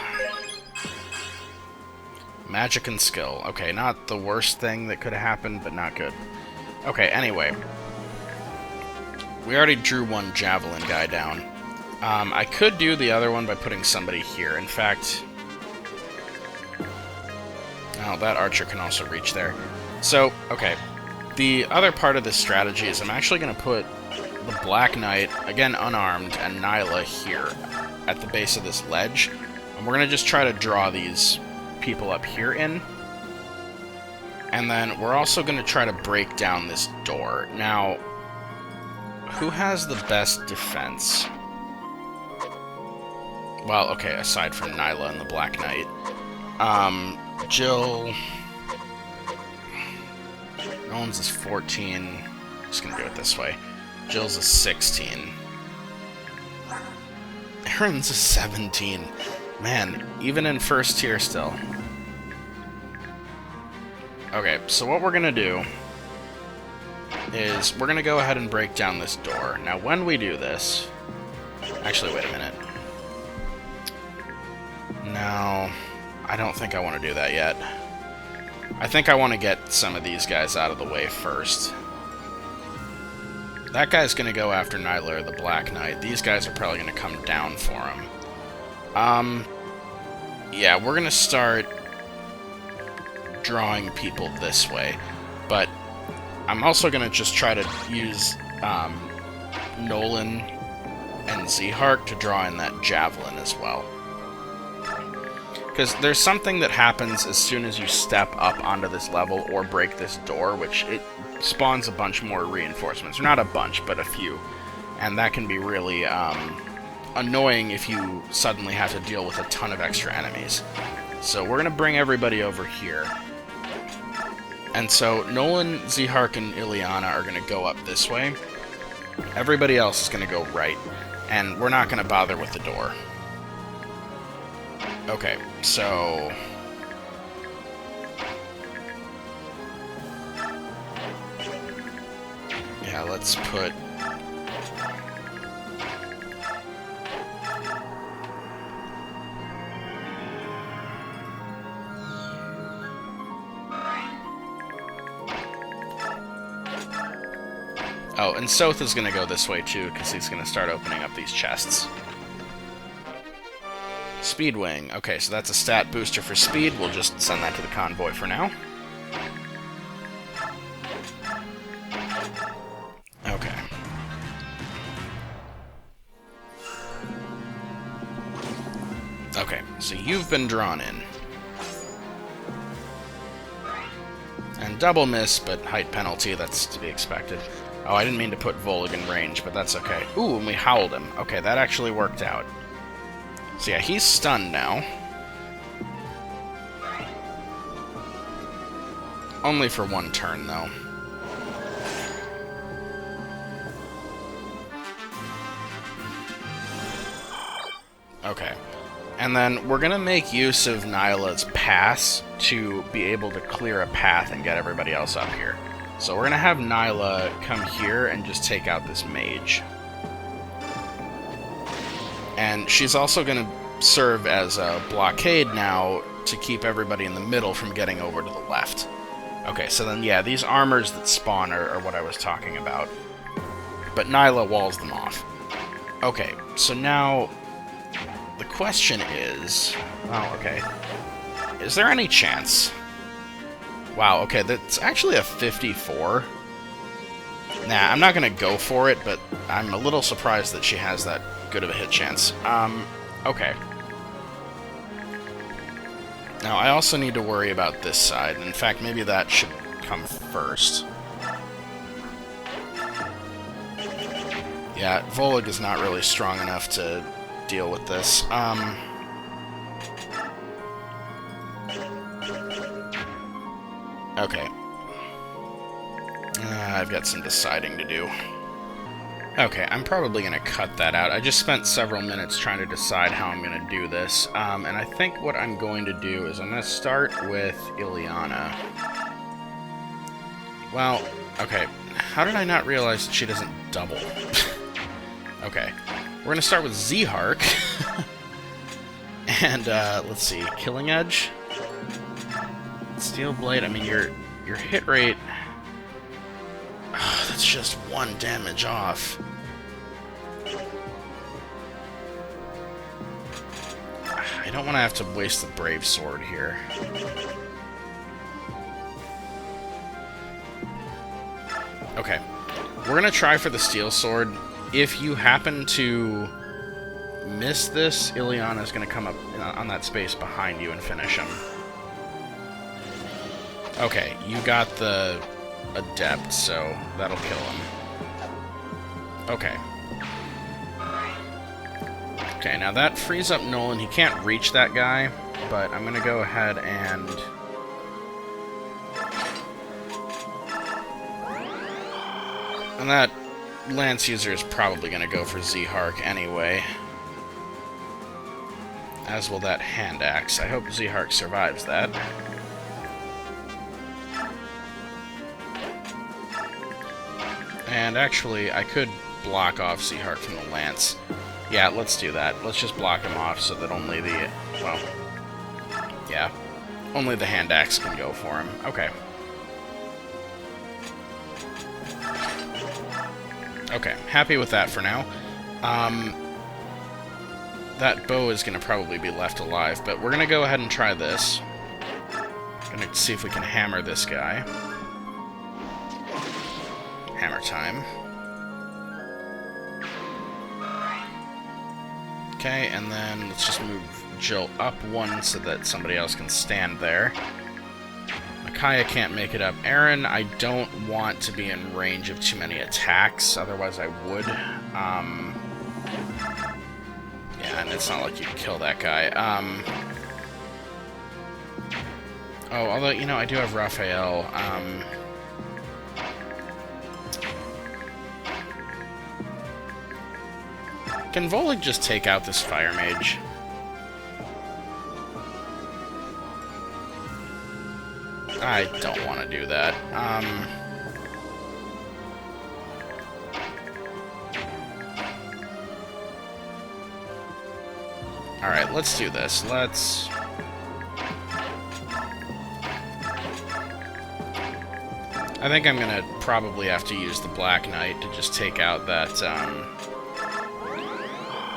Magic and skill. Okay, not the worst thing that could have happened, but not good. Okay, anyway. We already drew one javelin guy down. I could do the other one by putting somebody here. In fact... Oh, that archer can also reach there. So, okay. The other part of this strategy is I'm actually going to put the Black Knight, again unarmed, and Nyla here at the base of this ledge. And we're going to just try to draw these people up here in. And then we're also going to try to break down this door. Now, who has the best defense? Well, okay, aside from Nyla and the Black Knight. Jill... Nolan's is 14. Just gonna do it this way. Jill's is 16. Aaron's is 17. Man, even in first tier still. Okay, so what we're gonna do is we're gonna go ahead and break down this door. Now, when we do this... Actually, wait a minute. No, I don't think I want to do that yet. I think I want to get some of these guys out of the way first. That guy's gonna go after Nyla or the Black Knight. These guys are probably gonna come down for him. Yeah, we're gonna start drawing people this way, but I'm also gonna just try to use Nolan and Zehark to draw in that javelin as well. Because there's something that happens as soon as you step up onto this level or break this door, which it spawns a bunch more reinforcements. Not a bunch, but a few. And that can be really annoying if you suddenly have to deal with a ton of extra enemies. So we're going to bring everybody over here. And so Nolan, Zehark, and Ileana are going to go up this way. Everybody else is going to go right. And we're not going to bother with the door. Okay, so... yeah, let's put... oh, and Soth is going to go this way too, because he's going to start opening up these chests. Speedwing. Okay, so that's a stat booster for speed. We'll just send that to the convoy for now. Okay. Okay, so you've been drawn in. And double miss, but height penalty, that's to be expected. Oh, I didn't mean to put Volig in range, but that's okay. Ooh, and we howled him. Okay, that actually worked out. So yeah, he's stunned now. Only for one turn, though. Okay. And then we're going to make use of Nyla's pass to be able to clear a path and get everybody else up here. So we're going to have Nyla come here and just take out this mage. And she's also going to serve as a blockade now to keep everybody in the middle from getting over to the left. Okay, so then, yeah, these armors that spawn are what I was talking about. But Nyla walls them off. Okay, so now the question is... oh, okay. Is there any chance? Wow, okay, that's actually a 54. Nah, I'm not going to go for it, but I'm a little surprised that she has that good of a hit chance. Okay. Now, I also need to worry about this side. In fact, maybe that should come first. Yeah, Volig is not really strong enough to deal with this. Okay. I've got some deciding to do. Okay, I'm probably going to cut that out. I just spent several minutes trying to decide how I'm going to do this. And I think what I'm going to do is I'm going to start with Ileana. Well, okay. How did I not realize that she doesn't double? Okay. We're going to start with Zehark. And, let's see. Killing Edge. Steel Blade. I mean, your hit rate... oh, that's just one damage off. I don't want to have to waste the Brave Sword here. Okay. We're going to try for the Steel Sword. If you happen to miss this, Ileana's going to come up on that space behind you and finish him. Okay, you got the Adept, so that'll kill him. Okay. Okay, now that frees up Nolan. He can't reach that guy, but I'm going to go ahead and... and that Lance user is probably going to go for Zehark anyway. As will that hand axe. I hope Zehark survives that. And actually, I could block off Zehark from the Lance. Yeah, let's do that. Let's just block him off so that only the... well... yeah. Only the hand axe can go for him. Okay. Okay, happy with that for now. that bow is going to probably be left alive, but we're going to go ahead and try this. Going to see if we can hammer this guy. Hammer time. Okay, and then let's just move Jill up one so that somebody else can stand there. Micaiah can't make it up. Aaron, I don't want to be in range of too many attacks, otherwise I would. Yeah, and it's not like you can kill that guy. Oh, although, you know, I do have Raphael. Can Volig just take out this fire mage? I don't want to do that. Alright, let's do this. Let's... I think I'm gonna probably have to use the Black Knight to just take out that,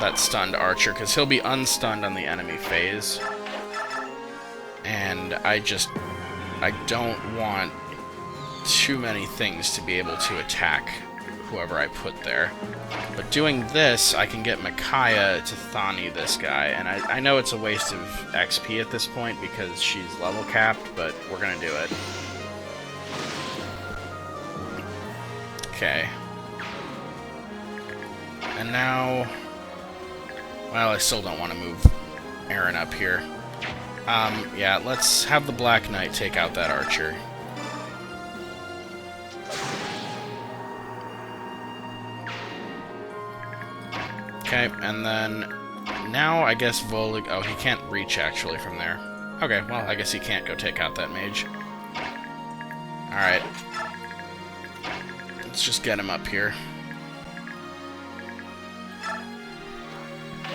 that stunned archer, because he'll be unstunned on the enemy phase. And I don't want too many things to be able to attack whoever I put there. But doing this, I can get Micaiah to Thani this guy, and I know it's a waste of XP at this point because she's level capped, but we're gonna do it. Okay. And now... Well, I still don't want to move Aaron up here. Yeah, let's have the Black Knight take out that archer. Okay, and then now I guess Volig... Oh, he can't reach actually from there. Okay, well, I guess he can't go take out that mage. Alright. Let's just get him up here.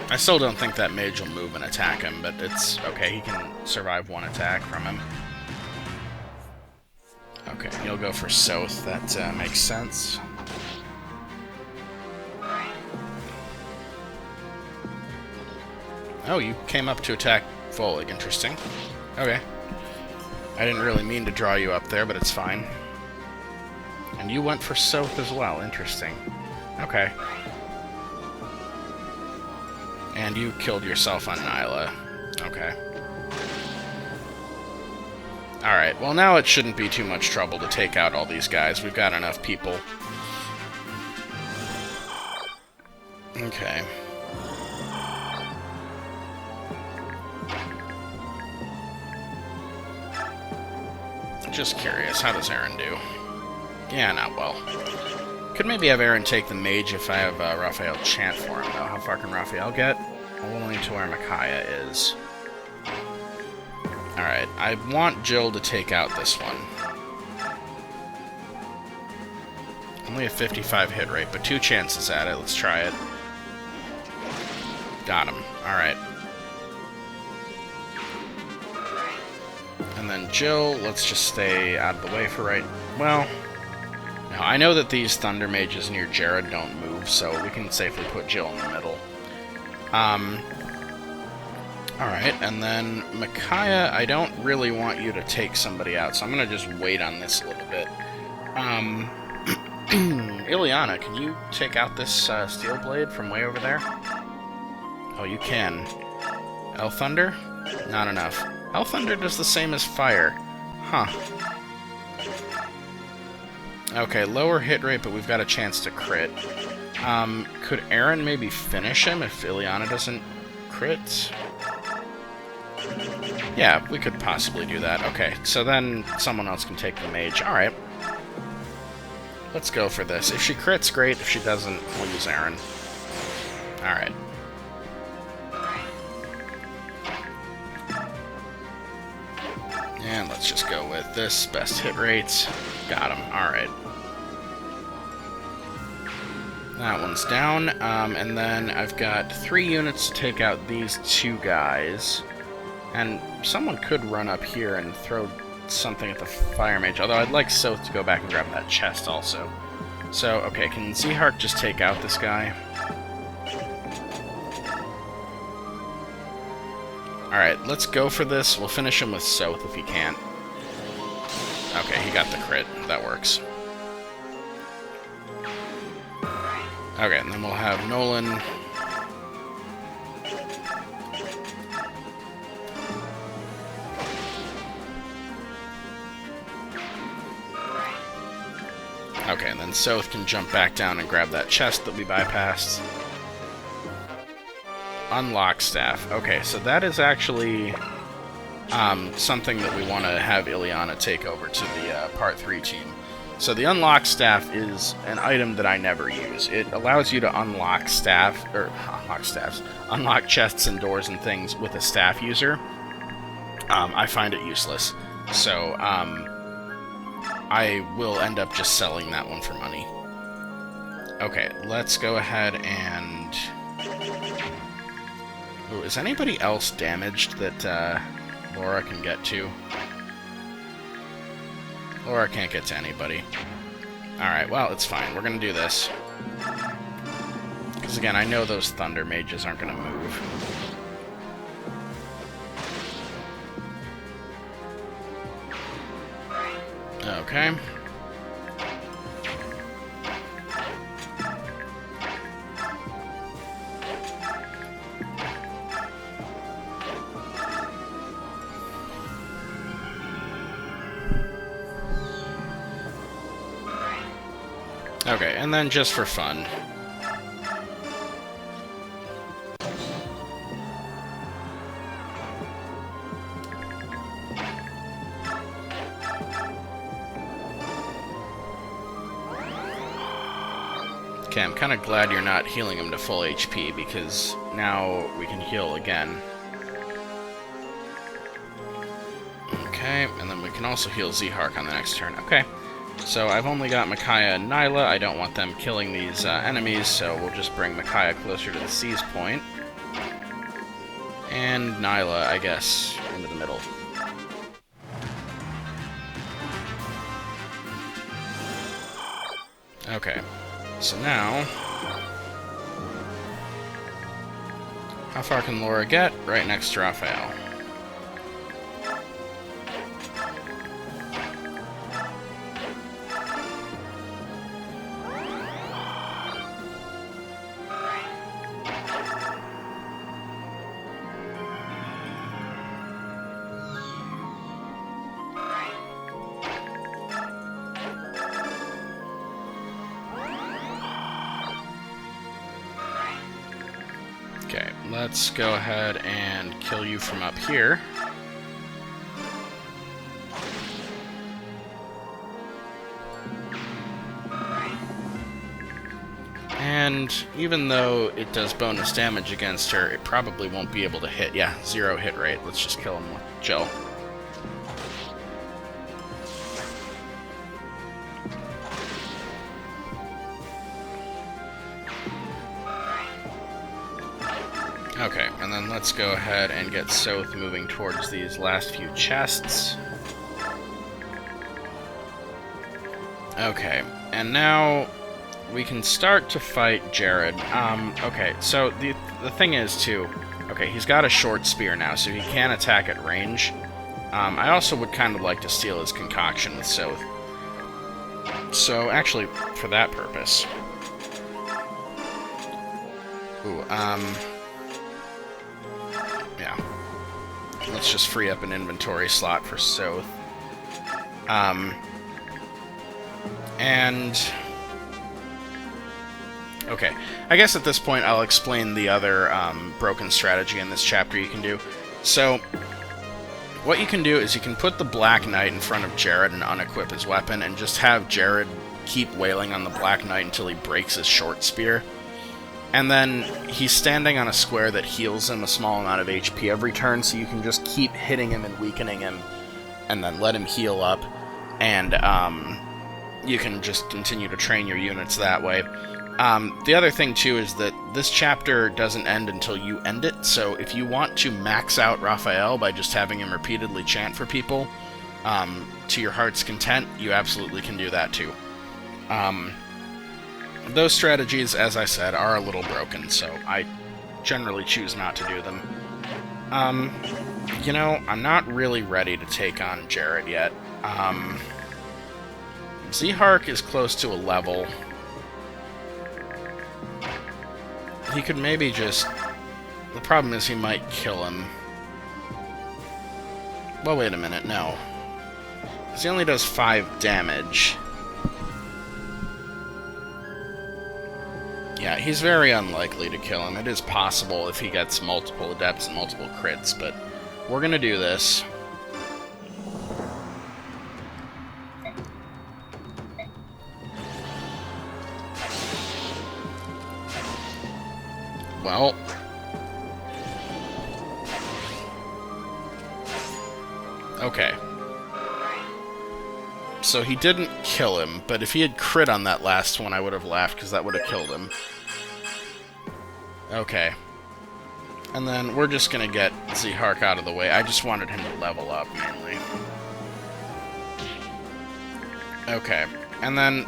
I still don't think that mage will move and attack him, but it's okay. He can survive one attack from him. Okay, he'll go for South. That makes sense. Oh, you came up to attack Volig. Interesting. Okay. I didn't really mean to draw you up there, but it's fine. And you went for South as well. Interesting. Okay. And you killed yourself on Nyla. Okay. Alright, well now it shouldn't be too much trouble to take out all these guys. We've got enough people. Okay. Just curious, how does Aaron do? Yeah, not well. Could maybe have Aaron take the mage if I have Raphael chant for him, though. How far can Raphael get? Only to where Micaiah is. Alright, I want Jill to take out this one. Only a 55 hit rate, but 2 chances at it. Let's try it. Got him. Alright. And then Jill, let's just stay out of the way for right... Well... Now, I know that these Thunder Mages near Jared don't move, so we can safely put Jill in the middle. Alright, and then Micaiah, I don't really want you to take somebody out, so I'm gonna just wait on this a little bit. Ileana, can you take out this Steel Blade from way over there? Oh, you can. El Thunder? Not enough. El Thunder does the same as fire. Huh. Okay, lower hit rate, but we've got a chance to crit. Could Aaron maybe finish him if Ileana doesn't crit? Yeah, we could possibly do that. Okay, so then someone else can take the mage. Alright. Let's go for this. If she crits, great. If she doesn't, we'll use Aaron. Alright. And let's just go with this. Best hit rates. Got him. Alright. That one's down. And then I've got 3 units to take out these 2 guys. And someone could run up here and throw something at the Fire Mage. Although I'd like Soth to go back and grab that chest also. So, okay, can Zehark just take out this guy? Alright, let's go for this. We'll finish him with Soth if he can't. Okay, he got the crit. That works. Okay, and then we'll have Nolan. Okay, and then Soth can jump back down and grab that chest that we bypassed. Unlock staff. Okay, so that is actually something that we want to have Ileana take over to the Part 3 team. So the unlock staff is an item that I never use. It allows you to unlock unlock chests and doors and things with a staff user. I find it useless. So, I will end up just selling that one for money. Okay, let's go ahead and... Ooh, is anybody else damaged that Laura can get to? Laura can't get to anybody. Alright, well, it's fine. We're gonna do this. Because again, I know those Thunder Mages aren't gonna move. Okay. Okay, and then just for fun. Okay, I'm kind of glad you're not healing him to full HP, because now we can heal again. Okay, and then we can also heal Zehark on the next turn. Okay, so I've only got Micaiah and Nyla. I don't want them killing these enemies, so we'll just bring Micaiah closer to the seize point. And Nyla, I guess, into the middle. Okay. So now, how far can Laura get? Right next to Raphael. Okay, let's go ahead and kill you from up here. And even though it does bonus damage against her, it probably won't be able to hit. Yeah, 0 hit rate. Let's just kill him with Jill. Okay, and then let's go ahead and get Soth moving towards these last few chests. Okay, and now we can start to fight Jared. Okay, so the thing is, too, okay, he's got a short spear now, so he can attack at range. I also would kind of like to steal his concoction with Soth. So, actually, for that purpose... Ooh, yeah. Let's just free up an inventory slot for Soth. And... Okay, I guess at this point I'll explain the other broken strategy in this chapter you can do. So, what you can do is you can put the Black Knight in front of Jared and unequip his weapon, and just have Jared keep wailing on the Black Knight until he breaks his short spear. And then he's standing on a square that heals him a small amount of HP every turn, so you can just keep hitting him and weakening him, and then let him heal up, and you can just continue to train your units that way. The other thing, too, is that this chapter doesn't end until you end it, so if you want to max out Raphael by just having him repeatedly chant for people, to your heart's content, you absolutely can do that, too. Those strategies, as I said, are a little broken, so I generally choose not to do them. You know, I'm not really ready to take on Jared yet. Z-Hark is close to a level. He could maybe just... The problem is he might kill him. Well, wait a minute, no. Because he only does 5 damage. Yeah, he's very unlikely to kill him. It is possible if he gets multiple adepts and multiple crits, but we're gonna do this. Well... Okay. So he didn't kill him, but if he had crit on that last one, I would have laughed, because that would have killed him. Okay. And then we're just gonna get Z-Hark out of the way. I just wanted him to level up, mainly. Okay. And then...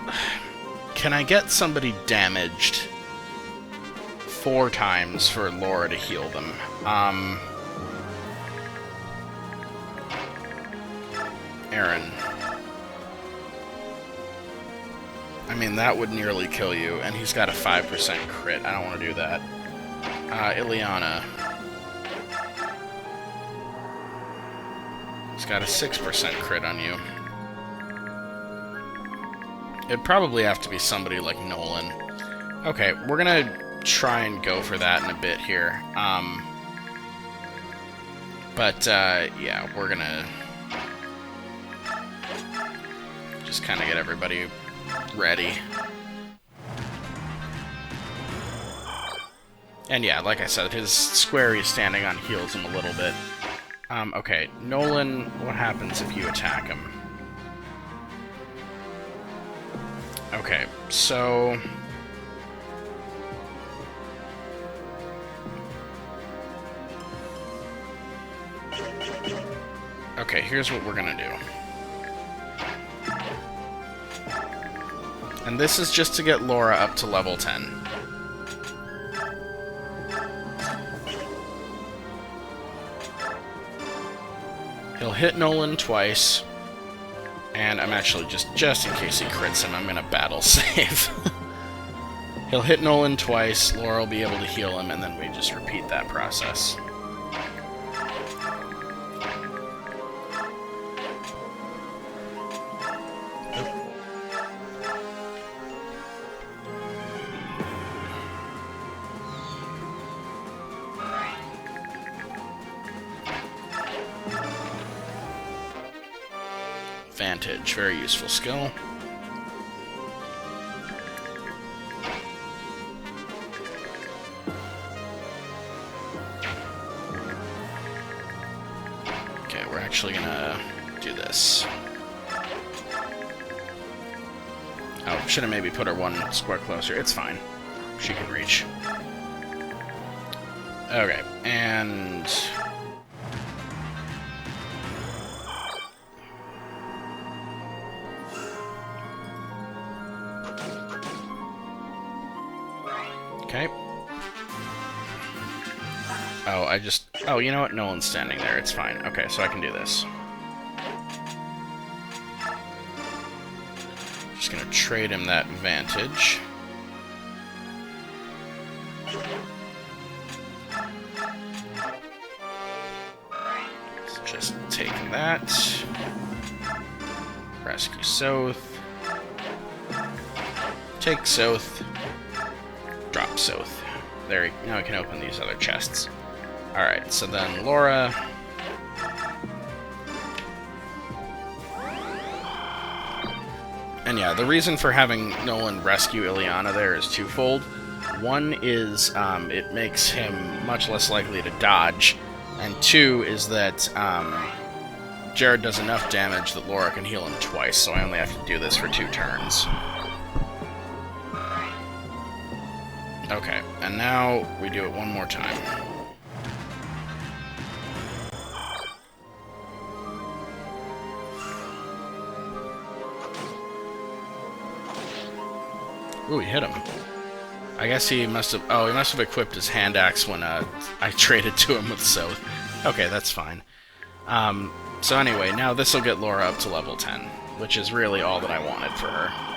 Can I get somebody damaged 4 times for Laura to heal them? Aaron. I mean, that would nearly kill you, and he's got a 5% crit. I don't want to do that. Ileana. He's got a 6% crit on you. It'd probably have to be somebody like Nolan. Okay, we're gonna try and go for that in a bit here. Yeah, we're gonna just kind of get everybody ready. And yeah, like I said, his square he's standing on heals him a little bit. Okay, Nolan, what happens if you attack him? Okay, so... Okay, here's what we're gonna do. And this is just to get Laura up to level 10. He'll hit Nolan twice. And I'm actually, just in case he crits him, I'm gonna battle save. He'll hit Nolan twice, Laura will be able to heal him, and then we just repeat that process. Vantage, very useful skill. Okay, we're actually gonna do this. Oh, should have maybe put her 1 square closer. It's fine. She can reach. Okay, and... Okay. Oh, you know what? No one's standing there. It's fine. Okay, so I can do this. Just gonna trade him that vantage. So just take that. Rescue South. Take South. Drop South. There, now we can open these other chests. Alright, so then Laura... And yeah, the reason for having Nolan rescue Ileana there is twofold. One is, it makes him much less likely to dodge, and 2 is that, Jared does enough damage that Laura can heal him twice, so I only have to do this for 2 turns. Okay, and now we do it one more time. Ooh, he hit him. I guess he must have... Oh, he must have equipped his hand axe when I traded to him with Soth. Okay, that's fine. So anyway, now this will get Laura up to level 10, which is really all that I wanted for her.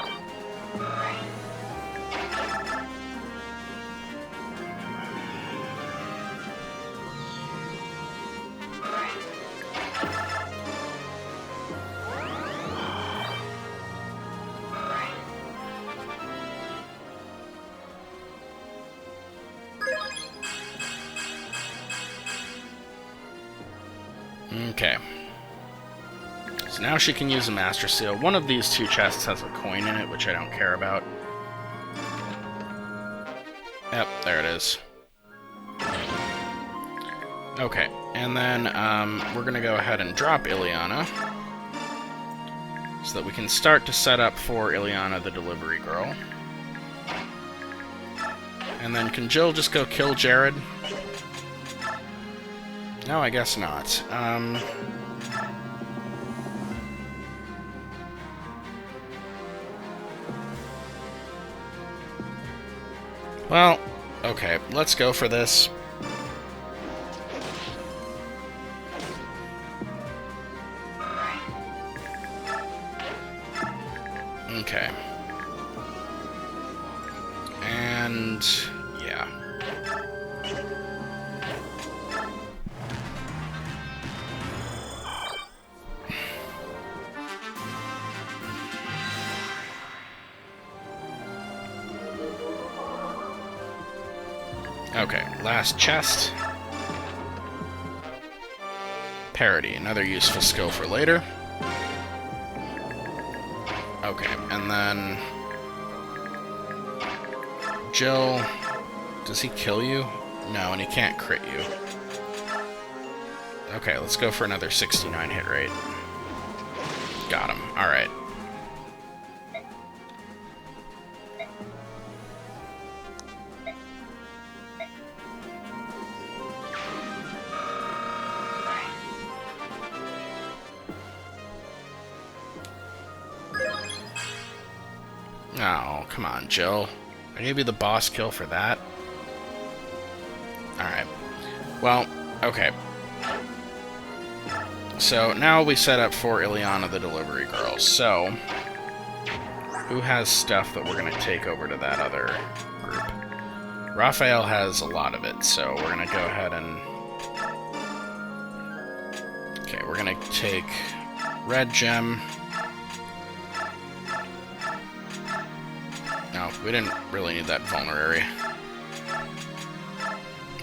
Okay. So now she can use a Master Seal. One of these two chests has a coin in it, which I don't care about. Yep, there it is. Okay, and then we're going to go ahead and drop Ileana, so that we can start to set up for Ileana the delivery girl. And then can Jill just go kill Jared? No, I guess not. Well, okay, let's go for this. Okay. And... yeah. Okay, last chest. Parody, another useful skill for later. Okay, and then... Jill... Does he kill you? No, and he can't crit you. Okay, let's go for another 69 hit rate. Got him, alright. Oh, come on, Jill. I gave you the boss kill for that. Alright. Well, okay. So, now we set up for Ileana the delivery girl. So, who has stuff that we're going to take over to that other group? Raphael has a lot of it, so we're going to go ahead and... Okay, we're going to take Red Gem... No, we didn't really need that vulnerary.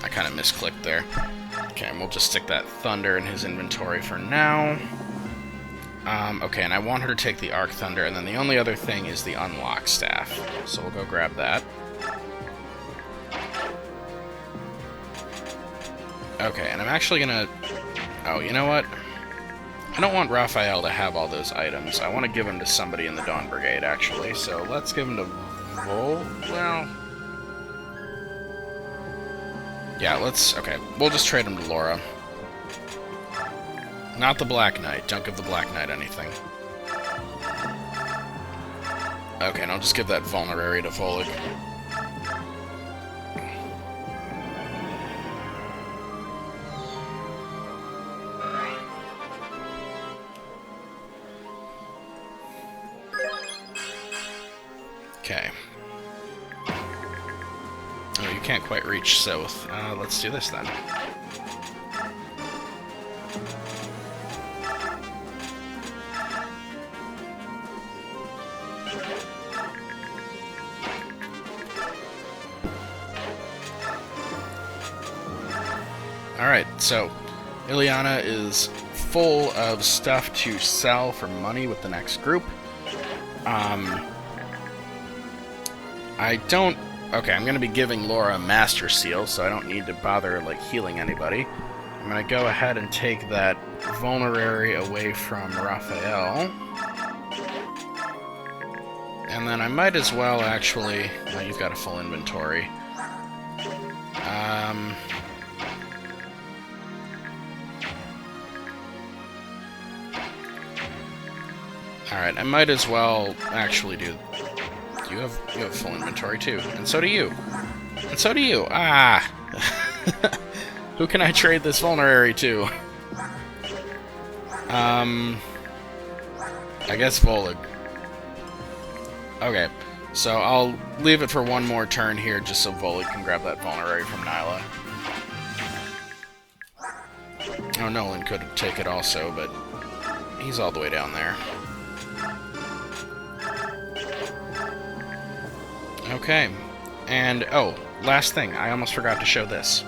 I kind of misclicked there. Okay, and we'll just stick that Thunder in his inventory for now. Okay, and I want her to take the Arc Thunder, and then the only other thing is the Unlock Staff. So we'll go grab that. Okay, and I'm actually gonna... Oh, you know what? I don't want Raphael to have all those items. I want to give them to somebody in the Dawn Brigade, actually. So let's give them to Vol... Well... Yeah, let's... Okay, we'll just trade them to Laura. Not the Black Knight. Don't give the Black Knight anything. Okay, and I'll just give that vulnerary to Volig. Okay. Oh, you can't quite reach south. Let's do this then. Alright, so Ileana is full of stuff to sell for money with the next group. I don't... Okay, I'm going to be giving Laura a Master Seal, so I don't need to bother, like, healing anybody. I'm going to go ahead and take that vulnerary away from Raphael. And then I might as well actually... Oh, you've got a full inventory. Alright, I might as well actually do... You have full inventory too, and so do you, and so do you. Ah, who can I trade this vulnerary to? I guess Volig. Okay, so I'll leave it for one more turn here, just so Volig can grab that vulnerary from Nyla. Oh, Nolan could take it also, but he's all the way down there. Okay, and oh, last thing, I almost forgot to show this.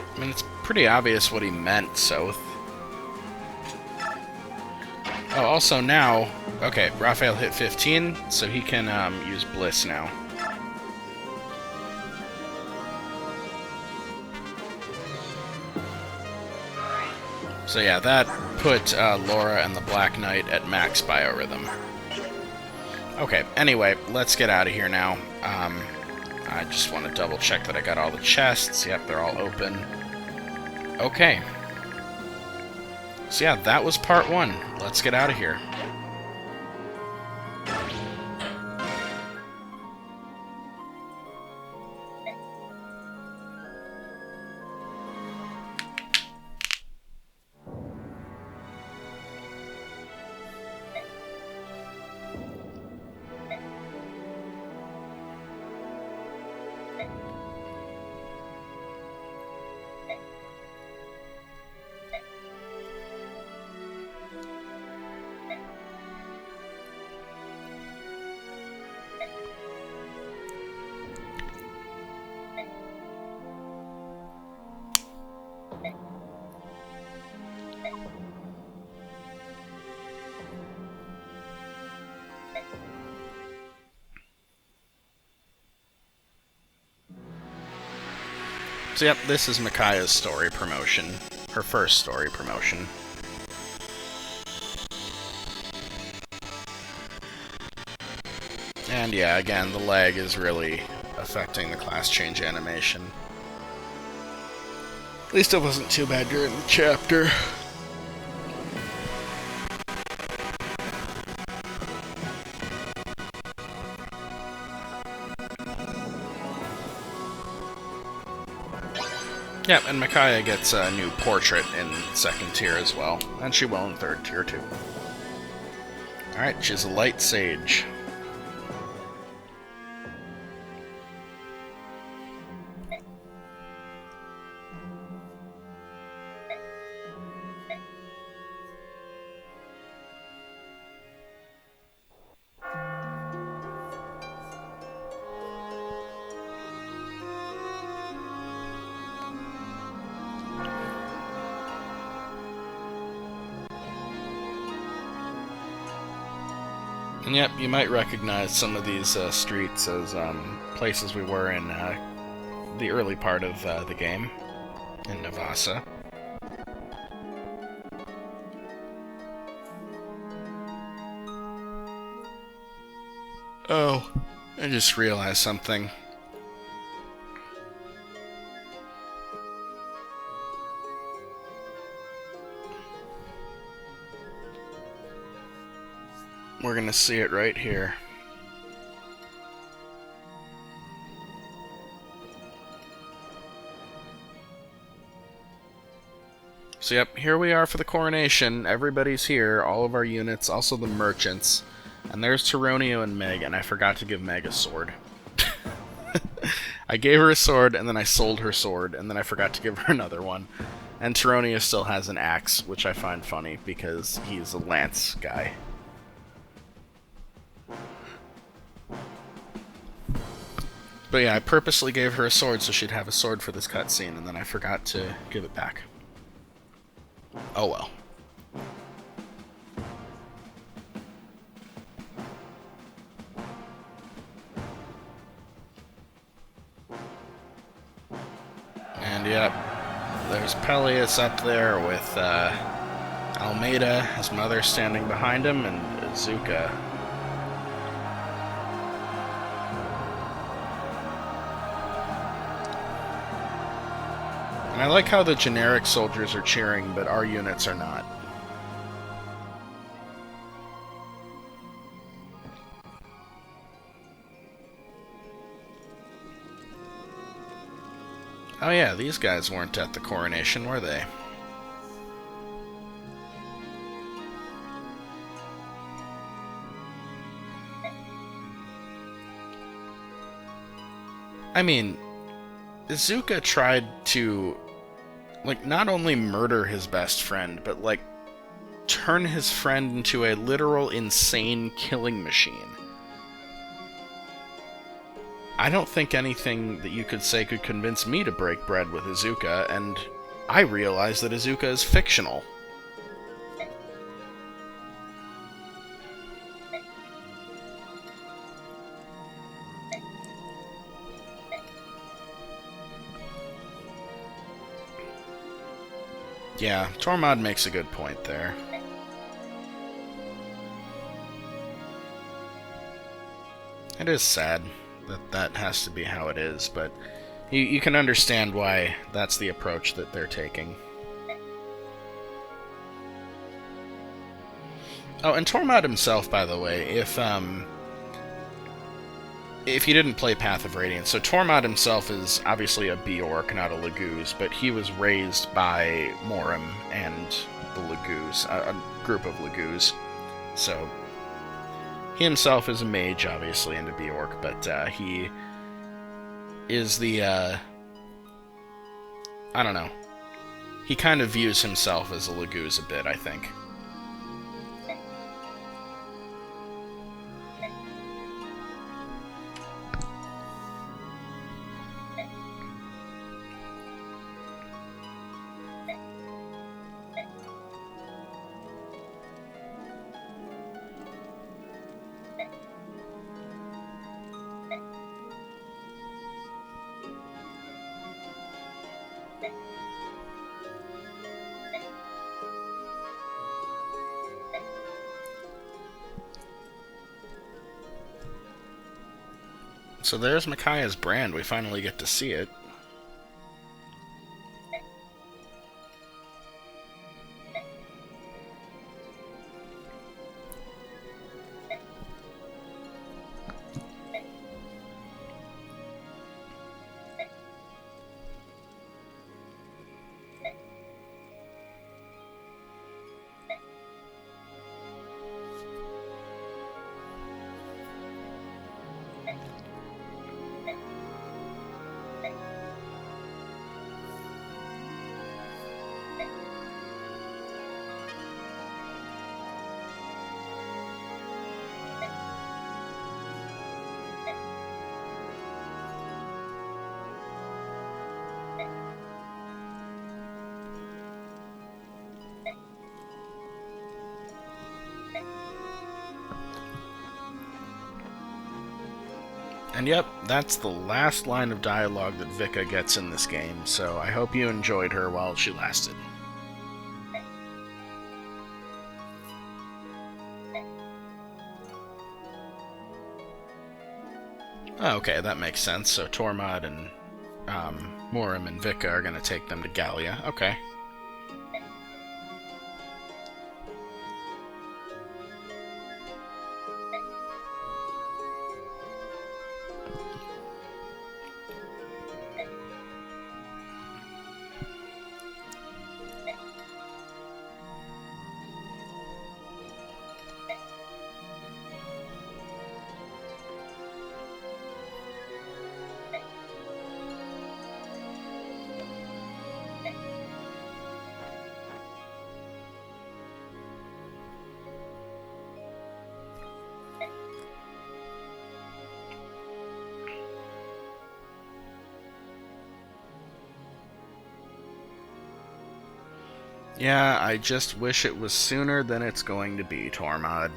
I mean, it's pretty obvious what he meant, so... Oh, also now... Okay, Raphael hit 15, so he can use Bliss now. So yeah, that put Laura and the Black Knight at max biorhythm. Okay, anyway, let's get out of here now. I just want to double check that I got all the chests. Yep, they're all open. Okay. So yeah, that was part 1. Let's get out of here. So yep, this is Micaiah's story promotion. Her first story promotion. And yeah, again, the lag is really affecting the class change animation. At least it wasn't too bad during the chapter. Yep, and Micaiah gets a new portrait in 2nd tier as well, and she will in 3rd tier too. Alright, she's a light sage. And yep, you might recognize some of these streets as places we were in the early part of the game, in Navasa. Oh, I just realized something. We're gonna see it right here. So yep, here we are for the coronation. Everybody's here, all of our units, also the merchants. And there's Tyronio and Meg, and I forgot to give Meg a sword. I gave her a sword, and then I sold her sword, and then I forgot to give her another one. And Tyronio still has an axe, which I find funny, because he's a lance guy. But yeah, I purposely gave her a sword so she'd have a sword for this cutscene, and then I forgot to give it back. Oh well. And yeah, there's Peleus up there with Almeida, his mother, standing behind him, and Izuka. And I like how the generic soldiers are cheering, but our units are not. Oh yeah, these guys weren't at the coronation, were they? I mean, Izuka tried to, like, not only murder his best friend, but, like, turn his friend into a literal insane killing machine. I don't think anything that you could say could convince me to break bread with Izuka, and I realize that Izuka is fictional. Yeah, Tormod makes a good point there. It is sad that that has to be how it is, but you can understand why that's the approach that they're taking. Oh, and Tormod himself, by the way, if you didn't play Path of Radiance, so Tormod himself is obviously a Beorc, not a Laguz, but he was raised by Morim and the Laguz, a group of Laguz. So he himself is a mage, obviously, and a Beorc, but he is the, I don't know. He kind of views himself as a Laguz a bit, I think. So there's Micaiah's brand. We finally get to see it. And yep, that's the last line of dialogue that Vika gets in this game, so I hope you enjoyed her while she lasted. Oh, okay, that makes sense. So Tormod and Morim and Vika are going to take them to Gallia. Okay. Yeah, I just wish it was sooner than it's going to be, Tormod.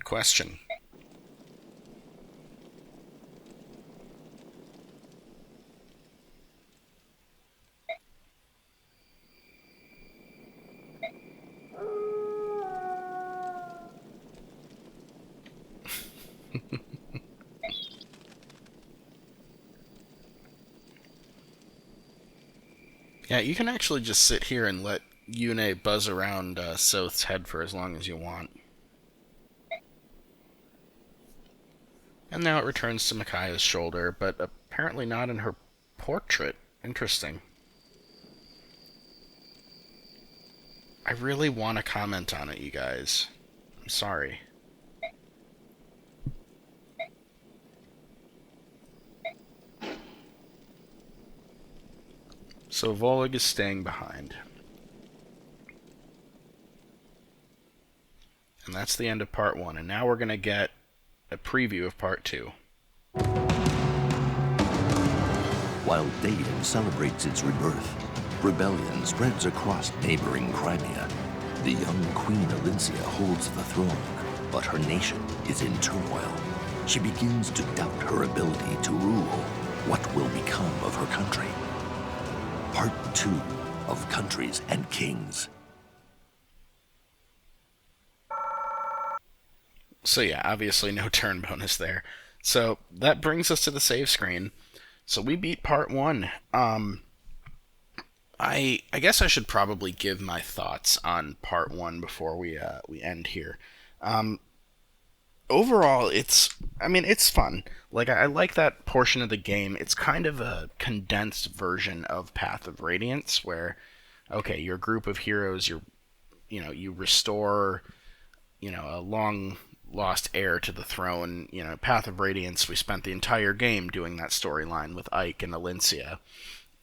question. Yeah, you can actually just sit here and let Yune buzz around Soth's head for as long as you want. And now it returns to Micaiah's shoulder, but apparently not in her portrait. Interesting. I really want to comment on it, you guys. I'm sorry. So Volg is staying behind. And that's the end of part 1. And now we're going to get a preview of part 2. While Daein celebrates its rebirth, rebellion spreads across neighboring Crimea. The young Queen Alincia holds the throne, but her nation is in turmoil. She begins to doubt her ability to rule. What will become of her country? Part 2 of Countries and Kings. So yeah, obviously no turn bonus there. So that brings us to the save screen. So we beat part 1. I guess I should probably give my thoughts on part 1 before we end here. Overall, it's fun. Like, I like that portion of the game. It's kind of a condensed version of Path of Radiance, where, okay, your group of heroes, you restore, a long lost heir to the throne. Path of Radiance, we spent the entire game doing that storyline with Ike and Alincia,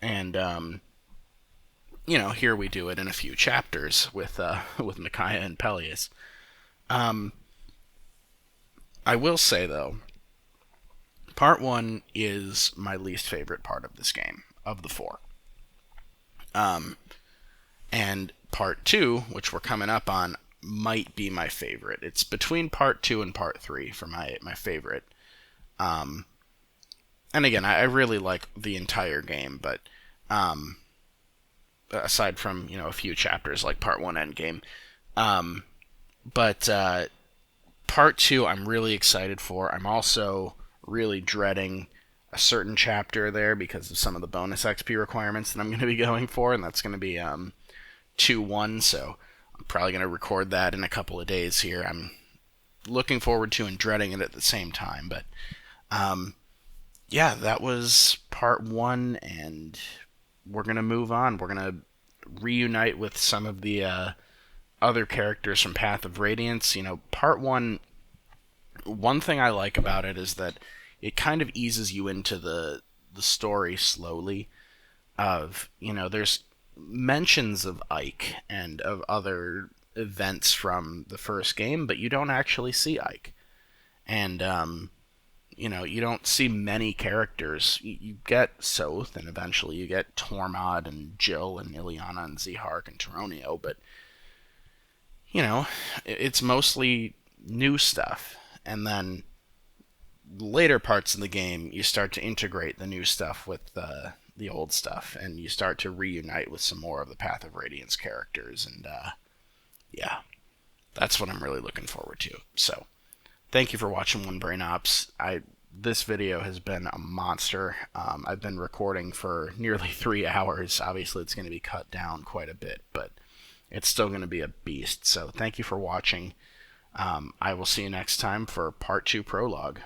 and here we do it in a few chapters with Micaiah and Peleus. I will say, though, part 1 is my least favorite part of this game, of the 4. And part 2, which we're coming up on, might be my favorite. It's between part 2 and part 3 for my favorite. And again, I really like the entire game, but aside from, a few chapters like part 1 Endgame. But part 2 I'm really excited for. I'm also really dreading a certain chapter there because of some of the bonus XP requirements that I'm going to be going for, and that's going to be 2-1, so I'm probably going to record that in a couple of days here. I'm looking forward to and dreading it at the same time, but yeah, that was part 1, and we're going to move on. We're going to reunite with some of the other characters from Path of Radiance. Part 1, one thing I like about it is that it kind of eases you into the story slowly. There's mentions of Ike and of other events from the first game, but you don't actually see Ike. And, you don't see many characters. You get Soth, and eventually you get Tormod and Jill and Ileana and Zihark and Taronio, but, it's mostly new stuff. And then later parts of the game, you start to integrate the new stuff with the old stuff, and you start to reunite with some more of the Path of Radiance characters, and yeah, that's what I'm really looking forward to. So, thank you for watching One Brain Ops. This video has been a monster. I've been recording for nearly 3 hours. Obviously, it's going to be cut down quite a bit, but it's still going to be a beast. So, thank you for watching. I will see you next time for Part 2 Prologue.